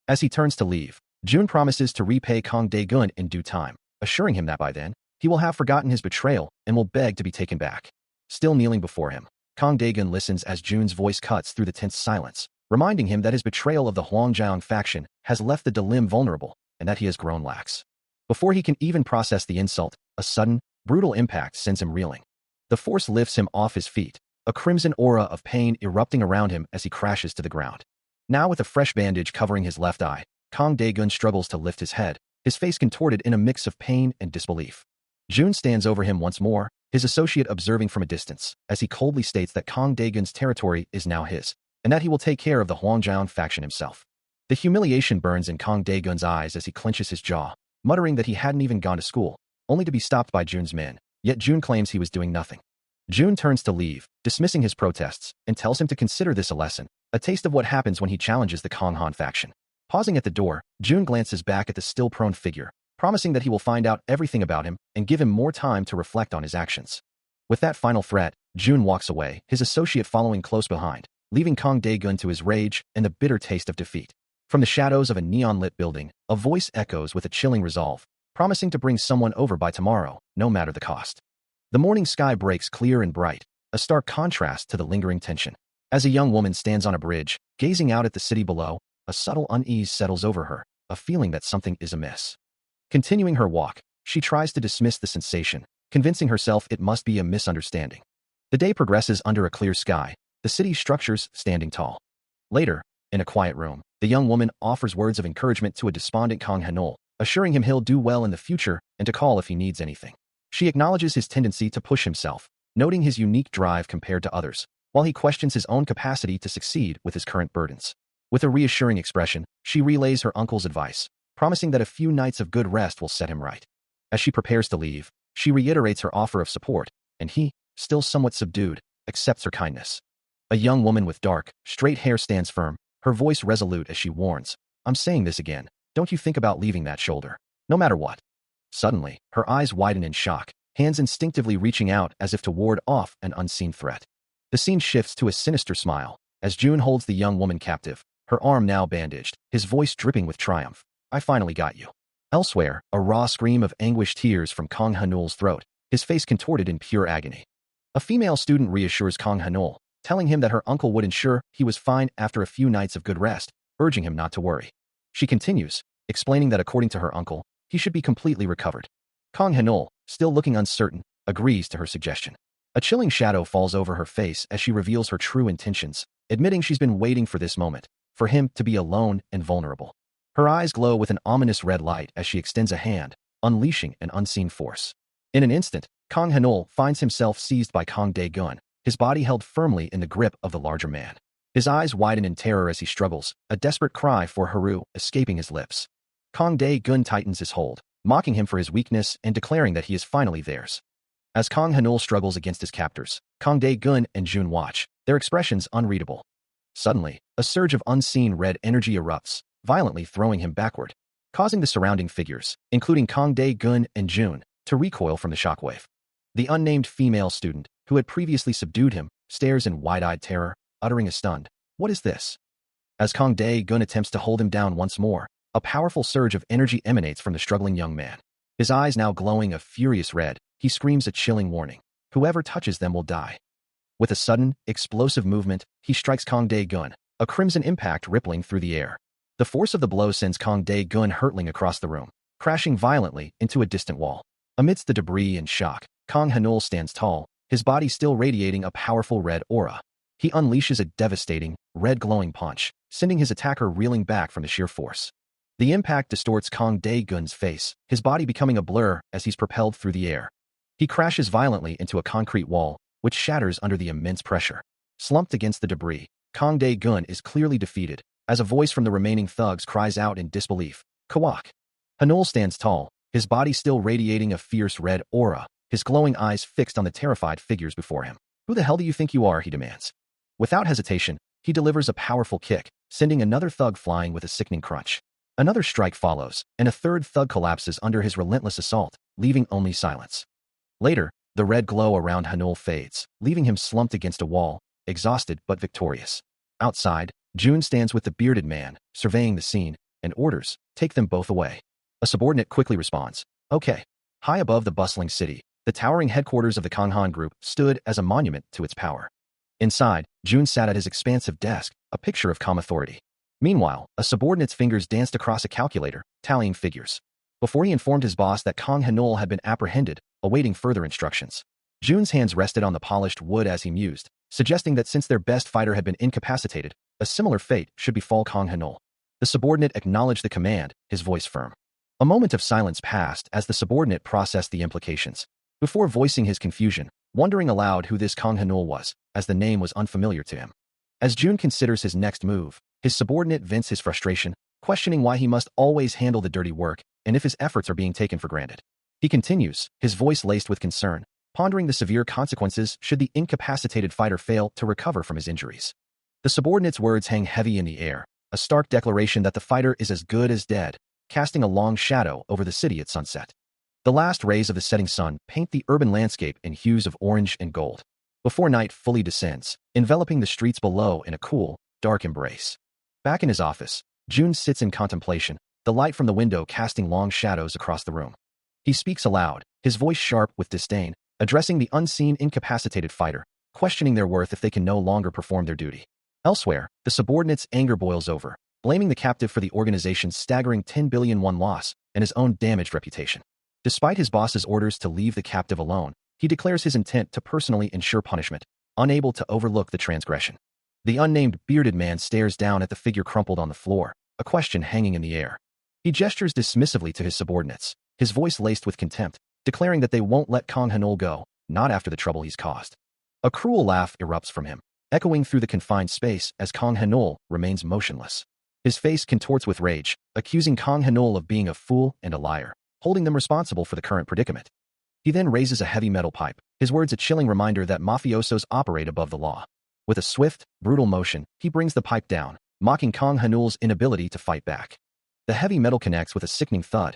As he turns to leave, Jun promises to repay Kang Dae-gun in due time, assuring him that by then, he will have forgotten his betrayal and will beg to be taken back. Still kneeling before him, Kang Dae-gun listens as Jun's voice cuts through the tense silence, reminding him that his betrayal of the Huangjiang faction has left the Dalim vulnerable and that he has grown lax. Before he can even process the insult, a sudden, brutal impact sends him reeling. The force lifts him off his feet, a crimson aura of pain erupting around him as he crashes to the ground. Now with a fresh bandage covering his left eye, Kang Dae-gun struggles to lift his head, his face contorted in a mix of pain and disbelief. Jun stands over him once more, his associate observing from a distance, as he coldly states that Kang Dae-gun's territory is now his, and that he will take care of the Huangjiang faction himself. The humiliation burns in Kang Dae-gun's eyes as he clenches his jaw, muttering that he hadn't even gone to school, only to be stopped by Jun's men, yet Jun claims he was doing nothing. Jun turns to leave, dismissing his protests, and tells him to consider this a lesson, a taste of what happens when he challenges the Kang Han faction. Pausing at the door, Jun glances back at the still prone figure, promising that he will find out everything about him and give him more time to reflect on his actions. With that final threat, Jun walks away, his associate following close behind, leaving Kang Dae-gun to his rage and the bitter taste of defeat. From the shadows of a neon-lit building, a voice echoes with a chilling resolve, promising to bring someone over by tomorrow, no matter the cost. The morning sky breaks clear and bright, a stark contrast to the lingering tension. As a young woman stands on a bridge, gazing out at the city below, a subtle unease settles over her, a feeling that something is amiss. Continuing her walk, she tries to dismiss the sensation, convincing herself it must be a misunderstanding. The day progresses under a clear sky, the city's structures standing tall. Later, in a quiet room, the young woman offers words of encouragement to a despondent Kang Hanul, assuring him he'll do well in the future and to call if he needs anything. She acknowledges his tendency to push himself, noting his unique drive compared to others, while he questions his own capacity to succeed with his current burdens. With a reassuring expression, she relays her uncle's advice, promising that a few nights of good rest will set him right. As she prepares to leave, she reiterates her offer of support, and he, still somewhat subdued, accepts her kindness. A young woman with dark, straight hair stands firm, her voice resolute as she warns, "I'm saying this again, don't you think about leaving that shoulder, no matter what." Suddenly, her eyes widen in shock, hands instinctively reaching out as if to ward off an unseen threat. The scene shifts to a sinister smile, as Jun holds the young woman captive, her arm now bandaged, his voice dripping with triumph. "I finally got you." Elsewhere, a raw scream of anguished tears from Kang Hanul's throat, his face contorted in pure agony. A female student reassures Kang Hanul, telling him that her uncle would ensure he was fine after a few nights of good rest, urging him not to worry. She continues, explaining that according to her uncle, he should be completely recovered. Kang Hanul, still looking uncertain, agrees to her suggestion. A chilling shadow falls over her face as she reveals her true intentions, admitting she's been waiting for this moment, for him to be alone and vulnerable. Her eyes glow with an ominous red light as she extends a hand, unleashing an unseen force. In an instant, Kang Hanul finds himself seized by Kang Dae-gun, his body held firmly in the grip of the larger man. His eyes widen in terror as he struggles, a desperate cry for Haru escaping his lips. Kang Dae-gun tightens his hold, mocking him for his weakness and declaring that he is finally theirs. As Kang Hanul struggles against his captors, Kang Dae-gun and Jun watch, their expressions unreadable. Suddenly, a surge of unseen red energy erupts, violently throwing him backward, causing the surrounding figures, including Kang Dae-gun and Jun, to recoil from the shockwave. The unnamed female student, who had previously subdued him, stares in wide-eyed terror, uttering a stunned, "What is this?" As Kang Dae-gun attempts to hold him down once more, a powerful surge of energy emanates from the struggling young man. His eyes now glowing a furious red, he screams a chilling warning. Whoever touches them will die. With a sudden, explosive movement, he strikes Kang Dae-gun, a crimson impact rippling through the air. The force of the blow sends Kang Dae-gun hurtling across the room, crashing violently into a distant wall. Amidst the debris and shock, Kang Hanul stands tall, his body still radiating a powerful red aura. He unleashes a devastating, red-glowing punch, sending his attacker reeling back from the sheer force. The impact distorts Kang Dae-gun's face, his body becoming a blur as he's propelled through the air. He crashes violently into a concrete wall, which shatters under the immense pressure. Slumped against the debris, Kang Dae-gun is clearly defeated, as a voice from the remaining thugs cries out in disbelief, "Kawak." Hanul stands tall, his body still radiating a fierce red aura, his glowing eyes fixed on the terrified figures before him. Who the hell do you think you are, he demands. Without hesitation, he delivers a powerful kick, sending another thug flying with a sickening crunch. Another strike follows, and a third thug collapses under his relentless assault, leaving only silence. Later, the red glow around Hanul fades, leaving him slumped against a wall, exhausted but victorious. Outside, June stands with the bearded man, surveying the scene, and orders, "Take them both away." A subordinate quickly responds, "Okay." High above the bustling city, the towering headquarters of the Kanghan Group stood as a monument to its power. Inside, June sat at his expansive desk, a picture of calm authority. Meanwhile, a subordinate's fingers danced across a calculator, tallying figures. Before he informed his boss that Kang Hanul had been apprehended, awaiting further instructions. June's hands rested on the polished wood as he mused, suggesting that since their best fighter had been incapacitated, a similar fate should befall Kang Hanul. The subordinate acknowledged the command, his voice firm. A moment of silence passed as the subordinate processed the implications. Before voicing his confusion, wondering aloud who this Kang Hanul was, as the name was unfamiliar to him. As June considers his next move, his subordinate vents his frustration, questioning why he must always handle the dirty work and if his efforts are being taken for granted. He continues, his voice laced with concern, pondering the severe consequences should the incapacitated fighter fail to recover from his injuries. The subordinate's words hang heavy in the air, a stark declaration that the fighter is as good as dead, casting a long shadow over the city at sunset. The last rays of the setting sun paint the urban landscape in hues of orange and gold, before night fully descends, enveloping the streets below in a cool, dark embrace. Back in his office, June sits in contemplation, the light from the window casting long shadows across the room. He speaks aloud, his voice sharp with disdain, addressing the unseen incapacitated fighter, questioning their worth if they can no longer perform their duty. Elsewhere, the subordinate's anger boils over, blaming the captive for the organization's staggering 10 billion won loss and his own damaged reputation. Despite his boss's orders to leave the captive alone, he declares his intent to personally ensure punishment, unable to overlook the transgression. The unnamed bearded man stares down at the figure crumpled on the floor, a question hanging in the air. He gestures dismissively to his subordinates, his voice laced with contempt, declaring that they won't let Kang Hanul go, not after the trouble he's caused. A cruel laugh erupts from him, echoing through the confined space as Kang Hanul remains motionless. His face contorts with rage, accusing Kang Hanul of being a fool and a liar, holding them responsible for the current predicament. He then raises a heavy metal pipe, his words a chilling reminder that mafiosos operate above the law. With a swift, brutal motion, he brings the pipe down, mocking Kang Hanul's inability to fight back. The heavy metal connects with a sickening thud,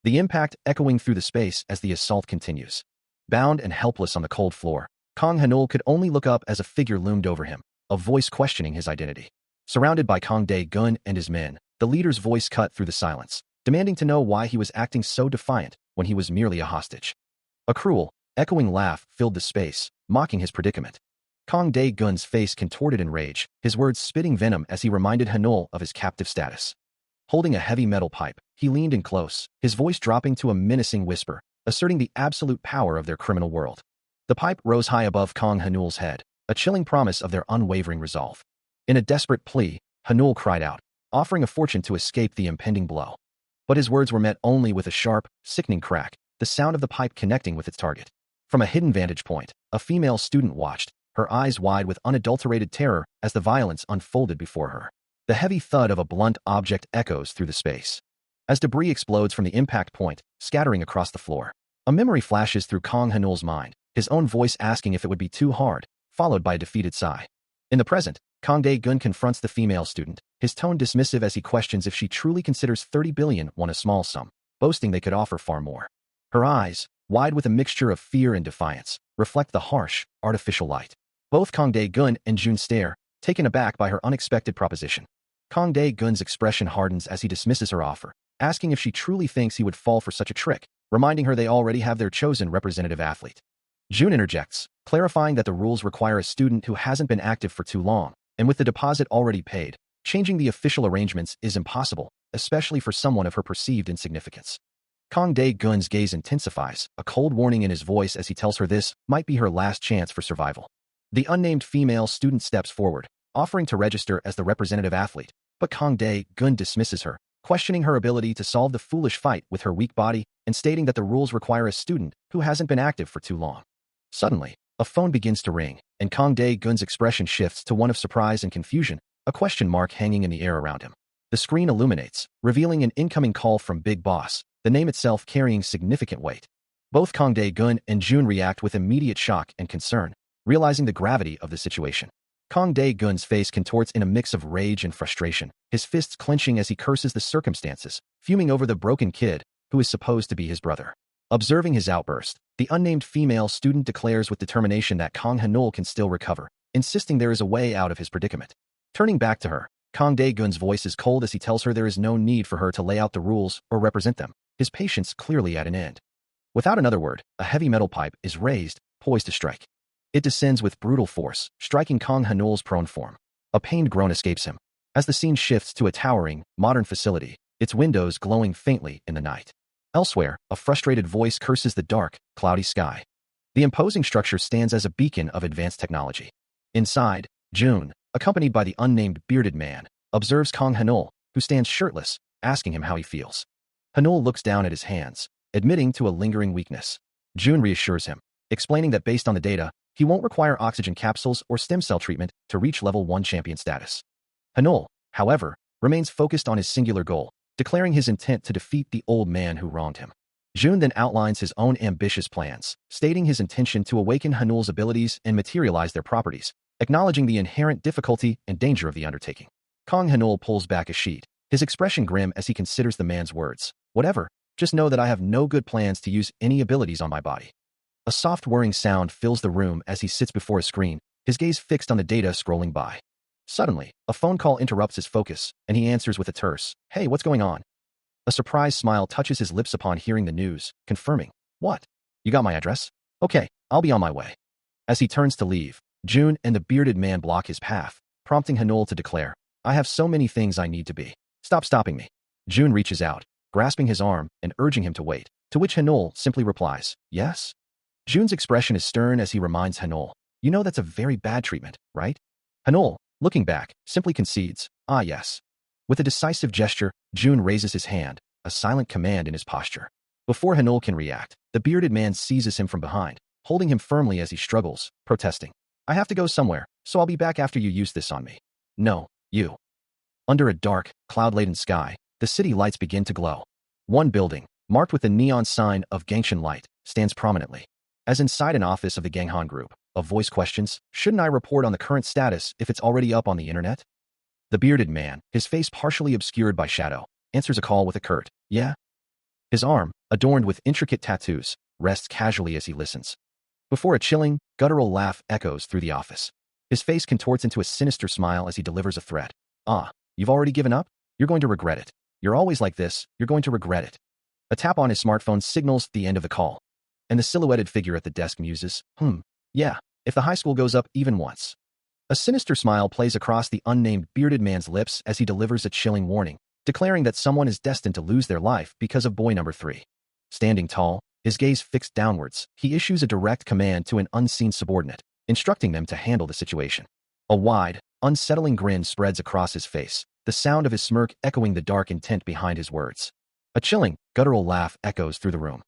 the impact echoing through the space as the assault continues. Bound and helpless on the cold floor, Kang Hanul could only look up as a figure loomed over him, a voice questioning his identity. Surrounded by Kang Dae-gun and his men, the leader's voice cut through the silence, demanding to know why he was acting so defiant when he was merely a hostage. A cruel, echoing laugh filled the space, mocking his predicament. Kang Dae-gun's face contorted in rage, his words spitting venom as he reminded Hanul of his captive status. Holding a heavy metal pipe, he leaned in close, his voice dropping to a menacing whisper, asserting the absolute power of their criminal world. The pipe rose high above Kang Hanul's head, a chilling promise of their unwavering resolve. In a desperate plea, Hanul cried out, offering a fortune to escape the impending blow. But his words were met only with a sharp, sickening crack, the sound of the pipe connecting with its target. From a hidden vantage point, a female student watched, her eyes wide with unadulterated terror as the violence unfolded before her. The heavy thud of a blunt object echoes through the space. As debris explodes from the impact point, scattering across the floor, a memory flashes through Kang Hanul's mind, his own voice asking if it would be too hard, followed by a defeated sigh. In the present, Kang Dae-gun confronts the female student, his tone dismissive as he questions if she truly considers 30 billion won a small sum, boasting they could offer far more. Her eyes, wide with a mixture of fear and defiance, reflect the harsh, artificial light. Both Kang Dae-gun and June stare, taken aback by her unexpected proposition. Kang Dae-gun's expression hardens as he dismisses her offer, asking if she truly thinks he would fall for such a trick, reminding her they already have their chosen representative athlete. June interjects, clarifying that the rules require a student who hasn't been active for too long, and with the deposit already paid, changing the official arrangements is impossible, especially for someone of her perceived insignificance. Kang Dae-gun's gaze intensifies, a cold warning in his voice as he tells her this might be her last chance for survival. The unnamed female student steps forward, offering to register as the representative athlete, but Kang Dae-gun dismisses her, questioning her ability to solve the foolish fight with her weak body and stating that the rules require a student who hasn't been active for too long. Suddenly, a phone begins to ring, and Kang Dae-gun's expression shifts to one of surprise and confusion, a question mark hanging in the air around him. The screen illuminates, revealing an incoming call from Big Boss, the name itself carrying significant weight. Both Kang Dae-gun and June react with immediate shock and concern, realizing the gravity of the situation. Kang Dae-gun's face contorts in a mix of rage and frustration, his fists clenching as he curses the circumstances, fuming over the broken kid who is supposed to be his brother. Observing his outburst, the unnamed female student declares with determination that Kang Hanul can still recover, insisting there is a way out of his predicament. Turning back to her, Kang Dae-gun's voice is cold as he tells her there is no need for her to lay out the rules or represent them, his patience clearly at an end. Without another word, a heavy metal pipe is raised, poised to strike. It descends with brutal force, striking Kang Hanul's prone form. A pained groan escapes him. As the scene shifts to a towering, modern facility, its windows glowing faintly in the night. Elsewhere, a frustrated voice curses the dark, cloudy sky. The imposing structure stands as a beacon of advanced technology. Inside, June, accompanied by the unnamed bearded man, observes Kang Hanul, who stands shirtless, asking him how he feels. Hanul looks down at his hands, admitting to a lingering weakness. June reassures him, explaining that based on the data, he won't require oxygen capsules or stem cell treatment to reach level 1 champion status. Hanul, however, remains focused on his singular goal, declaring his intent to defeat the old man who wronged him. June then outlines his own ambitious plans, stating his intention to awaken Hanul's abilities and materialize their properties, acknowledging the inherent difficulty and danger of the undertaking. Kang Hanul pulls back a sheet, his expression grim as he considers the man's words. Whatever, just know that I have no good plans to use any abilities on my body. A soft whirring sound fills the room as he sits before a screen, his gaze fixed on the data scrolling by. Suddenly, a phone call interrupts his focus, and he answers with a terse, "Hey, what's going on?" A surprised smile touches his lips upon hearing the news, confirming, "What? You got my address? Okay, I'll be on my way." As he turns to leave, June and the bearded man block his path, prompting Hanul to declare, "I have so many things I need to be. Stop stopping me." June reaches out, grasping his arm and urging him to wait, to which Hanul simply replies, "Yes?" June's expression is stern as he reminds Hanul, "You know that's a very bad treatment, right?" Hanul, looking back, simply concedes, "Ah, yes." With a decisive gesture, June raises his hand, a silent command in his posture. Before Hanul can react, the bearded man seizes him from behind, holding him firmly as he struggles, protesting, "I have to go somewhere, so I'll be back after you use this on me." "No, you." Under a dark, cloud-laden sky, the city lights begin to glow. One building, marked with the neon sign of Gangshan Light, stands prominently. As inside an office of the Ganghan Group, a voice questions, "Shouldn't I report on the current status if it's already up on the internet?" The bearded man, his face partially obscured by shadow, answers a call with a curt, "Yeah?" His arm, adorned with intricate tattoos, rests casually as he listens. Before a chilling, guttural laugh echoes through the office. His face contorts into a sinister smile as he delivers a threat. "Ah, you've already given up? You're going to regret it. You're always like this, you're going to regret it." A tap on his smartphone signals the end of the call, and the silhouetted figure at the desk muses, "Yeah, if the high school goes up even once." A sinister smile plays across the unnamed bearded man's lips as he delivers a chilling warning, declaring that someone is destined to lose their life because of boy number 3. Standing tall, his gaze fixed downwards, he issues a direct command to an unseen subordinate, instructing them to handle the situation. A wide, unsettling grin spreads across his face, the sound of his smirk echoing the dark intent behind his words. A chilling, guttural laugh echoes through the room.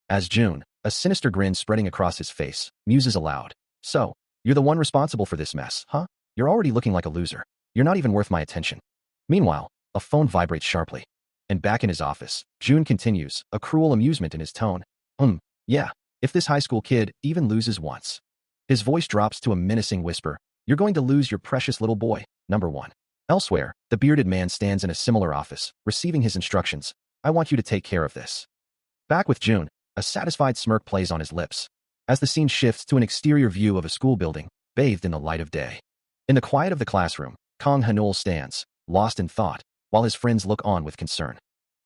As June, a sinister grin spreading across his face, muses aloud, "So, you're the one responsible for this mess, huh? You're already looking like a loser. You're not even worth my attention." Meanwhile, a phone vibrates sharply. And back in his office, June continues, a cruel amusement in his tone. Yeah, if this high school kid even loses once." His voice drops to a menacing whisper, "You're going to lose your precious little boy, number 1. Elsewhere, the bearded man stands in a similar office, receiving his instructions, "I want you to take care of this." Back with June, a satisfied smirk plays on his lips, as the scene shifts to an exterior view of a school building, bathed in the light of day. In the quiet of the classroom, Kang Hanul stands, lost in thought, while his friends look on with concern.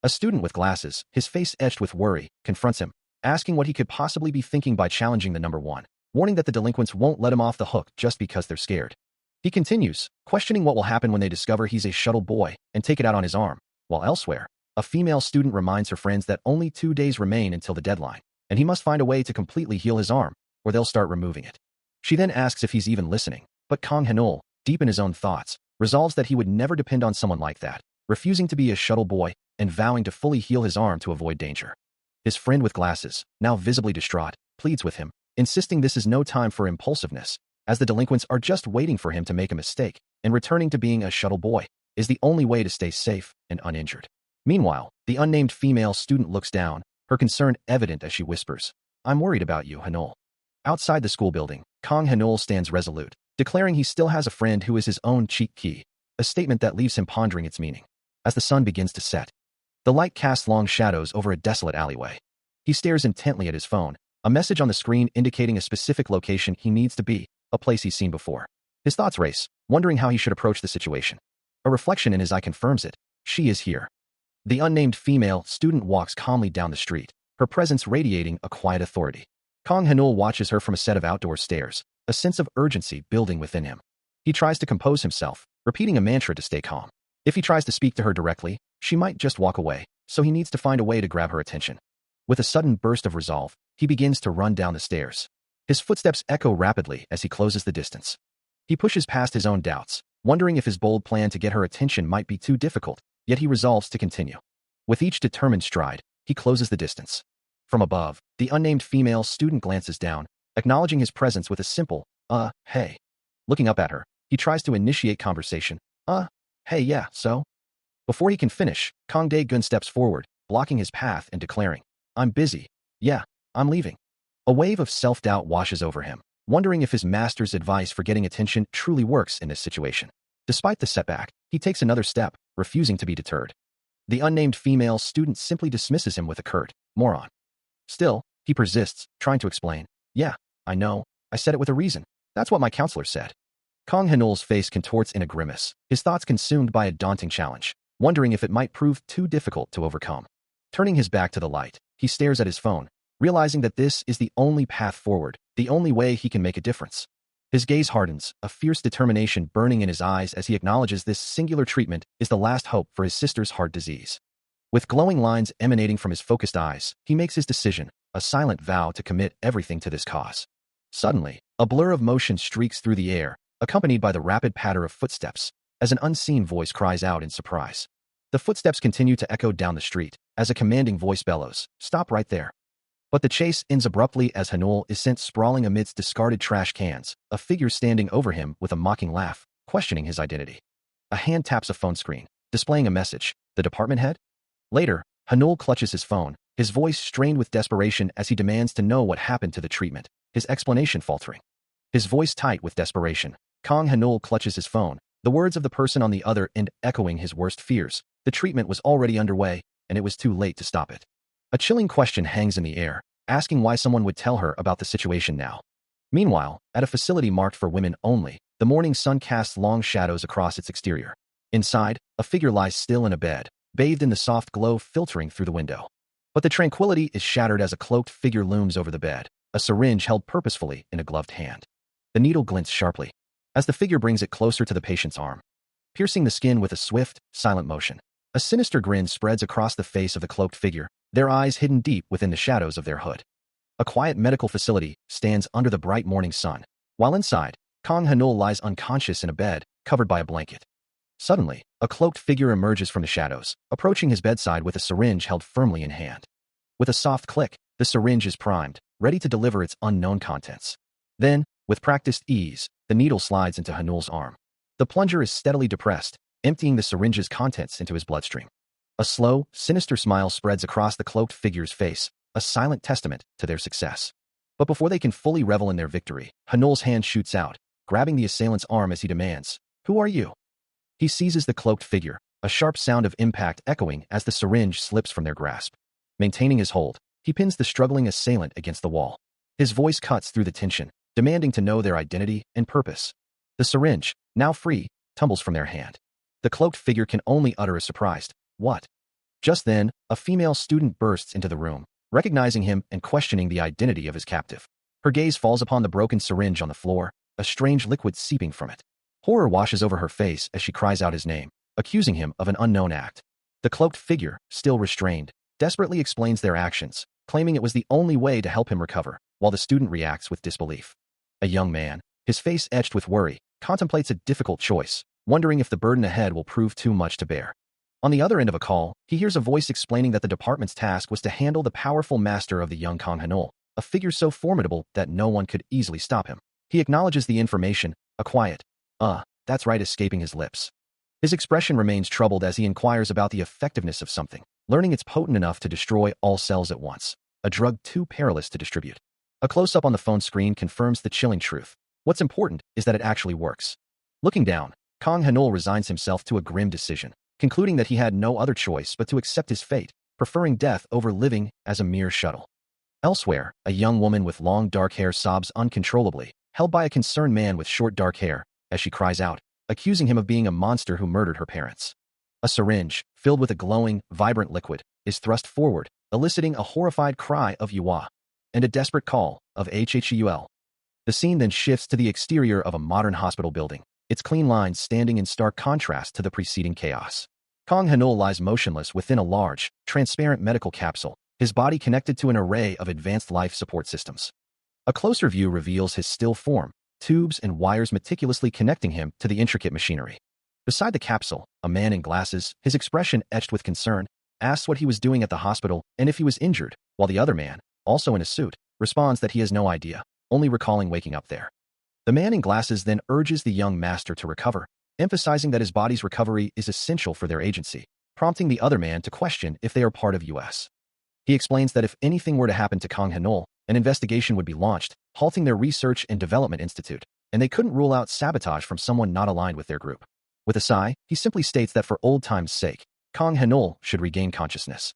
A student with glasses, his face etched with worry, confronts him, asking what he could possibly be thinking by challenging the number 1, warning that the delinquents won't let him off the hook just because they're scared. He continues, questioning what will happen when they discover he's a shuttle boy and take it out on his arm, while elsewhere, a female student reminds her friends that only 2 days remain until the deadline, and he must find a way to completely heal his arm, or they'll start removing it. She then asks if he's even listening, but Kang Hanul, deep in his own thoughts, resolves that he would never depend on someone like that, refusing to be a shuttle boy and vowing to fully heal his arm to avoid danger. His friend with glasses, now visibly distraught, pleads with him, insisting this is no time for impulsiveness, as the delinquents are just waiting for him to make a mistake, and returning to being a shuttle boy is the only way to stay safe and uninjured. Meanwhile, the unnamed female student looks down, her concern evident as she whispers, "I'm worried about you, Hanul." Outside the school building, Kang Hanul stands resolute, declaring he still has a friend who is his own cheat key, a statement that leaves him pondering its meaning. As the sun begins to set, the light casts long shadows over a desolate alleyway. He stares intently at his phone, a message on the screen indicating a specific location he needs to be, a place he's seen before. His thoughts race, wondering how he should approach the situation. A reflection in his eye confirms it. She is here. The unnamed female student walks calmly down the street, her presence radiating a quiet authority. Kang Hanul watches her from a set of outdoor stairs, a sense of urgency building within him. He tries to compose himself, repeating a mantra to stay calm. If he tries to speak to her directly, she might just walk away, so he needs to find a way to grab her attention. With a sudden burst of resolve, he begins to run down the stairs. His footsteps echo rapidly as he closes the distance. He pushes past his own doubts, wondering if his bold plan to get her attention might be too difficult, yet he resolves to continue. With each determined stride, he closes the distance. From above, the unnamed female student glances down, acknowledging his presence with a simple, hey. Looking up at her, he tries to initiate conversation. Hey, yeah, so? Before he can finish, Kang Dae-gun steps forward, blocking his path and declaring, I'm busy. Yeah, I'm leaving. A wave of self-doubt washes over him, wondering if his master's advice for getting attention truly works in this situation. Despite the setback, he takes another step, refusing to be deterred. The unnamed female student simply dismisses him with a curt, moron. Still, he persists, trying to explain. Yeah, I know. I said it with a reason. That's what my counselor said. Kang Hanul's face contorts in a grimace, his thoughts consumed by a daunting challenge, wondering if it might prove too difficult to overcome. Turning his back to the light, he stares at his phone, realizing that this is the only path forward, the only way he can make a difference. His gaze hardens, a fierce determination burning in his eyes as he acknowledges this singular treatment is the last hope for his sister's heart disease. With glowing lines emanating from his focused eyes, he makes his decision, a silent vow to commit everything to this cause. Suddenly, a blur of motion streaks through the air, accompanied by the rapid patter of footsteps, as an unseen voice cries out in surprise. The footsteps continue to echo down the street, as a commanding voice bellows, "Stop right there." But the chase ends abruptly as Hanul is sent sprawling amidst discarded trash cans, a figure standing over him with a mocking laugh, questioning his identity. A hand taps a phone screen, displaying a message, "The department head?" Later, Hanul clutches his phone, his voice strained with desperation as he demands to know what happened to the treatment, his explanation faltering. His voice tight with desperation, Kang Hanul clutches his phone, the words of the person on the other end echoing his worst fears. The treatment was already underway, and it was too late to stop it. A chilling question hangs in the air, asking why someone would tell her about the situation now. Meanwhile, at a facility marked for women only, the morning sun casts long shadows across its exterior. Inside, a figure lies still in a bed, bathed in the soft glow filtering through the window. But the tranquility is shattered as a cloaked figure looms over the bed, a syringe held purposefully in a gloved hand. The needle glints sharply, as the figure brings it closer to the patient's arm, piercing the skin with a swift, silent motion. A sinister grin spreads across the face of the cloaked figure, their eyes hidden deep within the shadows of their hood. A quiet medical facility stands under the bright morning sun, while inside, Kang Hanul lies unconscious in a bed, covered by a blanket. Suddenly, a cloaked figure emerges from the shadows, approaching his bedside with a syringe held firmly in hand. With a soft click, the syringe is primed, ready to deliver its unknown contents. Then, with practiced ease, the needle slides into Hanul's arm. The plunger is steadily depressed, emptying the syringe's contents into his bloodstream. A slow, sinister smile spreads across the cloaked figure's face, a silent testament to their success. But before they can fully revel in their victory, Hanul's hand shoots out, grabbing the assailant's arm as he demands, "Who are you?" He seizes the cloaked figure, a sharp sound of impact echoing as the syringe slips from their grasp. Maintaining his hold, he pins the struggling assailant against the wall. His voice cuts through the tension, demanding to know their identity and purpose. The syringe, now free, tumbles from their hand. The cloaked figure can only utter a surprised, "What?" Just then, a female student bursts into the room, recognizing him and questioning the identity of his captive. Her gaze falls upon the broken syringe on the floor, a strange liquid seeping from it. Horror washes over her face as she cries out his name, accusing him of an unknown act. The cloaked figure, still restrained, desperately explains their actions, claiming it was the only way to help him recover, while the student reacts with disbelief. A young man, his face etched with worry, contemplates a difficult choice, wondering if the burden ahead will prove too much to bear. On the other end of a call, he hears a voice explaining that the department's task was to handle the powerful master of the young Kang Hanul, a figure so formidable that no one could easily stop him. He acknowledges the information, a quiet, that's right, escaping his lips. His expression remains troubled as he inquires about the effectiveness of something, learning it's potent enough to destroy all cells at once, a drug too perilous to distribute. A close-up on the phone screen confirms the chilling truth. What's important is that it actually works. Looking down, Kang Hanul resigns himself to a grim decision, concluding that he had no other choice but to accept his fate, preferring death over living as a mere shuttle. Elsewhere, a young woman with long dark hair sobs uncontrollably, held by a concerned man with short dark hair, as she cries out, accusing him of being a monster who murdered her parents. A syringe, filled with a glowing, vibrant liquid, is thrust forward, eliciting a horrified cry of Yua and a desperate call of HHUL. The scene then shifts to the exterior of a modern hospital building, its clean lines standing in stark contrast to the preceding chaos. Kang Hanul lies motionless within a large, transparent medical capsule, his body connected to an array of advanced life support systems. A closer view reveals his still form, tubes and wires meticulously connecting him to the intricate machinery. Beside the capsule, a man in glasses, his expression etched with concern, asks what he was doing at the hospital and if he was injured, while the other man, also in a suit, responds that he has no idea, only recalling waking up there. The man in glasses then urges the young master to recover, emphasizing that his body's recovery is essential for their agency, prompting the other man to question if they are part of US. He explains that if anything were to happen to Kang Hanul, an investigation would be launched, halting their research and development institute, and they couldn't rule out sabotage from someone not aligned with their group. With a sigh, he simply states that for old time's sake, Kang Hanul should regain consciousness.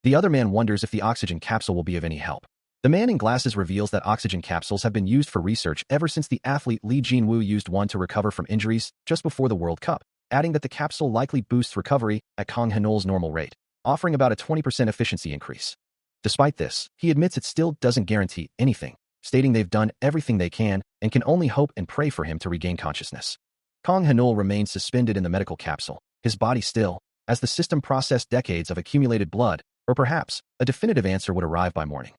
The other man wonders if the oxygen capsule will be of any help. The man in glasses reveals that oxygen capsules have been used for research ever since the athlete Lee Jinwoo used one to recover from injuries just before the World Cup, adding that the capsule likely boosts recovery at Kang Hanul's normal rate, offering about a 20% efficiency increase. Despite this, he admits it still doesn't guarantee anything, stating they've done everything they can and can only hope and pray for him to regain consciousness. Kang Hanul remains suspended in the medical capsule, his body still, as the system processed decades of accumulated blood, or perhaps a definitive answer would arrive by morning.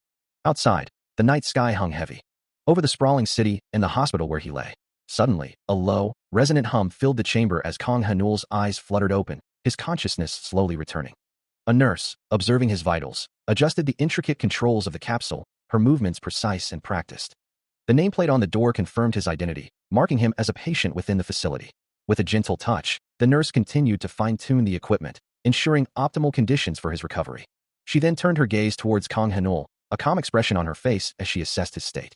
Outside, the night sky hung heavy over the sprawling city and the hospital where he lay. Suddenly, a low, resonant hum filled the chamber as Kang Hanul's eyes fluttered open, his consciousness slowly returning. A nurse, observing his vitals, adjusted the intricate controls of the capsule, her movements precise and practiced. The nameplate on the door confirmed his identity, marking him as a patient within the facility. With a gentle touch, the nurse continued to fine-tune the equipment, ensuring optimal conditions for his recovery. She then turned her gaze towards Kang Hanul, a calm expression on her face as she assessed his state.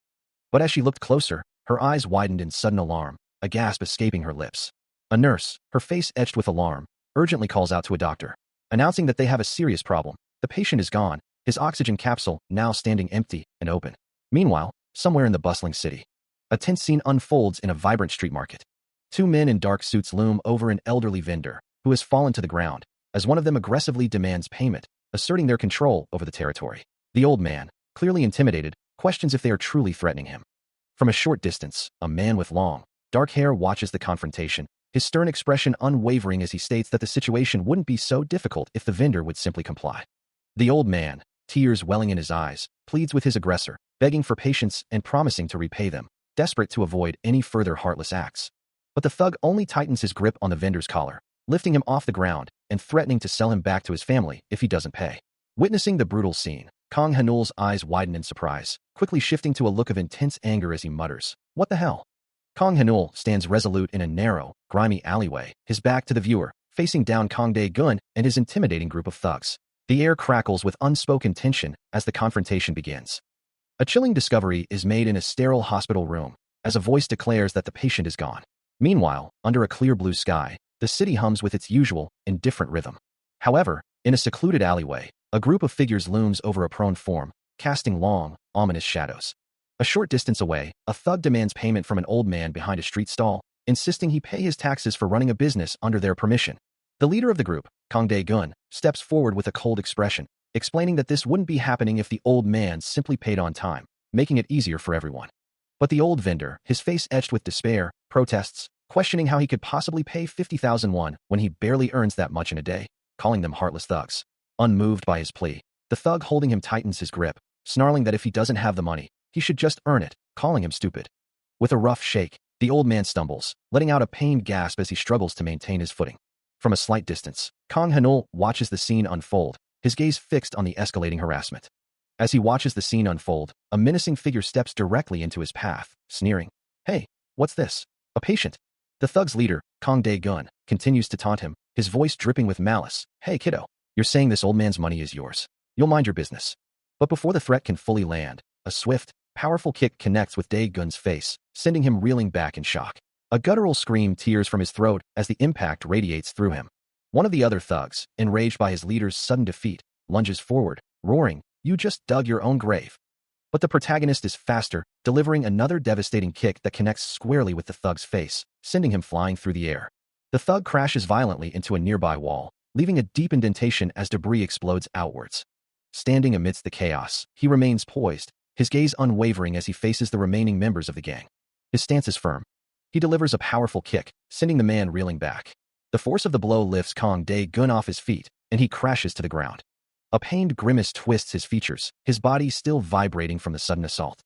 But as she looked closer, her eyes widened in sudden alarm, a gasp escaping her lips. A nurse, her face etched with alarm, urgently calls out to a doctor, announcing that they have a serious problem. The patient is gone, his oxygen capsule now standing empty and open. Meanwhile, somewhere in the bustling city, a tense scene unfolds in a vibrant street market. Two men in dark suits loom over an elderly vendor, who has fallen to the ground, as one of them aggressively demands payment, asserting their control over the territory. The old man, clearly intimidated, questions if they are truly threatening him. From a short distance, a man with long, dark hair watches the confrontation, his stern expression unwavering as he states that the situation wouldn't be so difficult if the vendor would simply comply. The old man, tears welling in his eyes, pleads with his aggressor, begging for patience and promising to repay them, desperate to avoid any further heartless acts. But the thug only tightens his grip on the vendor's collar, lifting him off the ground and threatening to sell him back to his family if he doesn't pay. Witnessing the brutal scene, Kang Hanul's eyes widen in surprise, quickly shifting to a look of intense anger as he mutters, "What the hell?" Kang Hanul stands resolute in a narrow, grimy alleyway, his back to the viewer, facing down Kang Dae-gun and his intimidating group of thugs. The air crackles with unspoken tension as the confrontation begins. A chilling discovery is made in a sterile hospital room, as a voice declares that the patient is gone. Meanwhile, under a clear blue sky, the city hums with its usual, indifferent rhythm. However, in a secluded alleyway, a group of figures looms over a prone form, casting long, ominous shadows. A short distance away, a thug demands payment from an old man behind a street stall, insisting he pay his taxes for running a business under their permission. The leader of the group, Kang Dae-gun, steps forward with a cold expression, explaining that this wouldn't be happening if the old man simply paid on time, making it easier for everyone. But the old vendor, his face etched with despair, protests, questioning how he could possibly pay 50,000 won when he barely earns that much in a day, calling them heartless thugs. Unmoved by his plea, the thug holding him tightens his grip, snarling that if he doesn't have the money, he should just earn it, calling him stupid. With a rough shake, the old man stumbles, letting out a pained gasp as he struggles to maintain his footing. From a slight distance, Kang Hanul watches the scene unfold, his gaze fixed on the escalating harassment. As he watches the scene unfold, a menacing figure steps directly into his path, sneering, "Hey, what's this? A patient?" The thug's leader, Kang Dae-gun, continues to taunt him, his voice dripping with malice. "Hey kiddo, you're saying this old man's money is yours. You'll mind your business." But before the threat can fully land, a swift, powerful kick connects with Dae-gun's face, sending him reeling back in shock. A guttural scream tears from his throat as the impact radiates through him. One of the other thugs, enraged by his leader's sudden defeat, lunges forward, roaring, "You just dug your own grave." But the protagonist is faster, delivering another devastating kick that connects squarely with the thug's face, sending him flying through the air. The thug crashes violently into a nearby wall, leaving a deep indentation as debris explodes outwards. Standing amidst the chaos, he remains poised, his gaze unwavering as he faces the remaining members of the gang. His stance is firm. He delivers a powerful kick, sending the man reeling back. The force of the blow lifts Kang Dae-gun off his feet, and he crashes to the ground. A pained grimace twists his features, his body still vibrating from the sudden assault.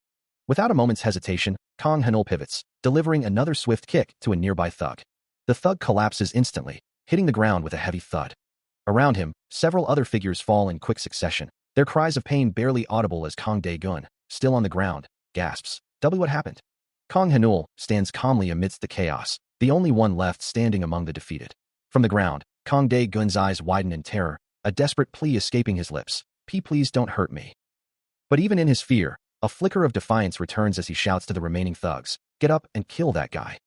Without a moment's hesitation, Kang Ha-neul pivots, delivering another swift kick to a nearby thug. The thug collapses instantly, hitting the ground with a heavy thud. Around him, several other figures fall in quick succession, their cries of pain barely audible as Kang Dae-gun, still on the ground, gasps, What happened?" Kang Ha-neul stands calmly amidst the chaos, the only one left standing among the defeated. From the ground, Kang Dae-gun's eyes widen in terror, a desperate plea escaping his lips. Please don't hurt me." But even in his fear, a flicker of defiance returns as he shouts to the remaining thugs, "Get up and kill that guy."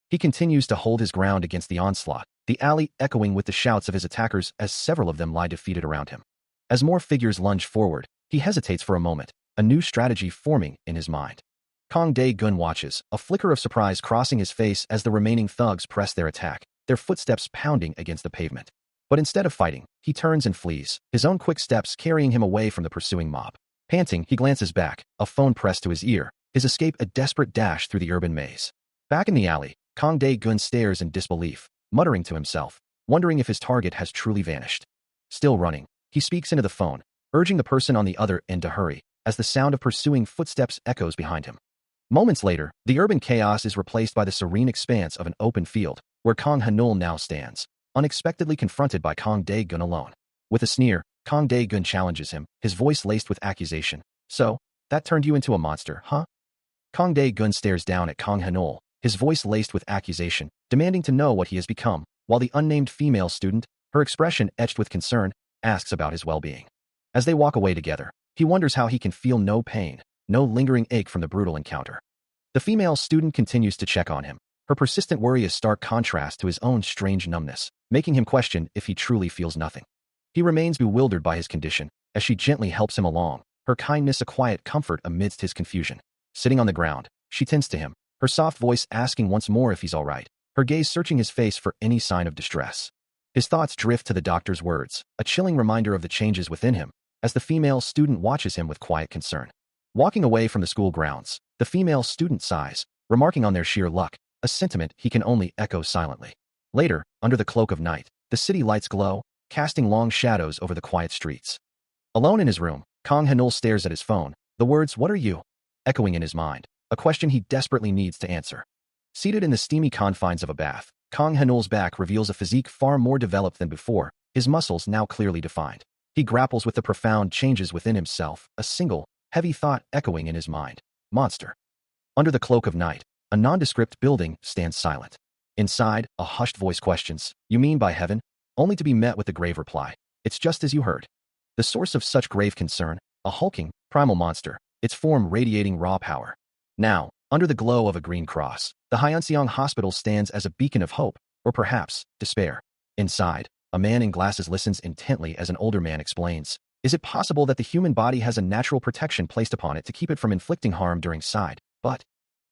He continues to hold his ground against the onslaught, the alley echoing with the shouts of his attackers as several of them lie defeated around him. As more figures lunge forward, he hesitates for a moment, a new strategy forming in his mind. Kang Dae-gun watches, a flicker of surprise crossing his face as the remaining thugs press their attack, their footsteps pounding against the pavement. But instead of fighting, he turns and flees, his own quick steps carrying him away from the pursuing mob. Panting, he glances back, a phone pressed to his ear, his escape a desperate dash through the urban maze. Back in the alley, Kang Dae-gun stares in disbelief, muttering to himself, wondering if his target has truly vanished. Still running, he speaks into the phone, urging the person on the other end to hurry, as the sound of pursuing footsteps echoes behind him. Moments later, the urban chaos is replaced by the serene expanse of an open field, where Kang Ha-neul now stands, unexpectedly confronted by Kang Dae-gun alone. With a sneer, Kang Dae-gun challenges him, his voice laced with accusation. "So, that turned you into a monster, huh?" Kang Dae-gun stares down at Kang Ha-neul, his voice laced with accusation, demanding to know what he has become, while the unnamed female student, her expression etched with concern, asks about his well-being. As they walk away together, he wonders how he can feel no pain, no lingering ache from the brutal encounter. The female student continues to check on him, her persistent worry a stark contrast to his own strange numbness, making him question if he truly feels nothing. He remains bewildered by his condition, as she gently helps him along, her kindness a quiet comfort amidst his confusion. Sitting on the ground, she tends to him, her soft voice asking once more if he's all right, her gaze searching his face for any sign of distress. His thoughts drift to the doctor's words, a chilling reminder of the changes within him, as the female student watches him with quiet concern. Walking away from the school grounds, the female student sighs, remarking on their sheer luck, a sentiment he can only echo silently. Later, under the cloak of night, the city lights glow, casting long shadows over the quiet streets. Alone in his room, Kang Ha-neul stares at his phone, the words "What are you?" echoing in his mind, a question he desperately needs to answer. Seated in the steamy confines of a bath, Kang Ha-neul's back reveals a physique far more developed than before, his muscles now clearly defined. He grapples with the profound changes within himself, a single, heavy thought echoing in his mind. Monster. Under the cloak of night, a nondescript building stands silent. Inside, a hushed voice questions, "You mean by heaven?" only to be met with the grave reply, "It's just as you heard." The source of such grave concern, a hulking, primal monster, its form radiating raw power. Now, under the glow of a green cross, the Hyunseong Hospital stands as a beacon of hope, or perhaps, despair. Inside, a man in glasses listens intently as an older man explains, "Is it possible that the human body has a natural protection placed upon it to keep it from inflicting harm during side, but..."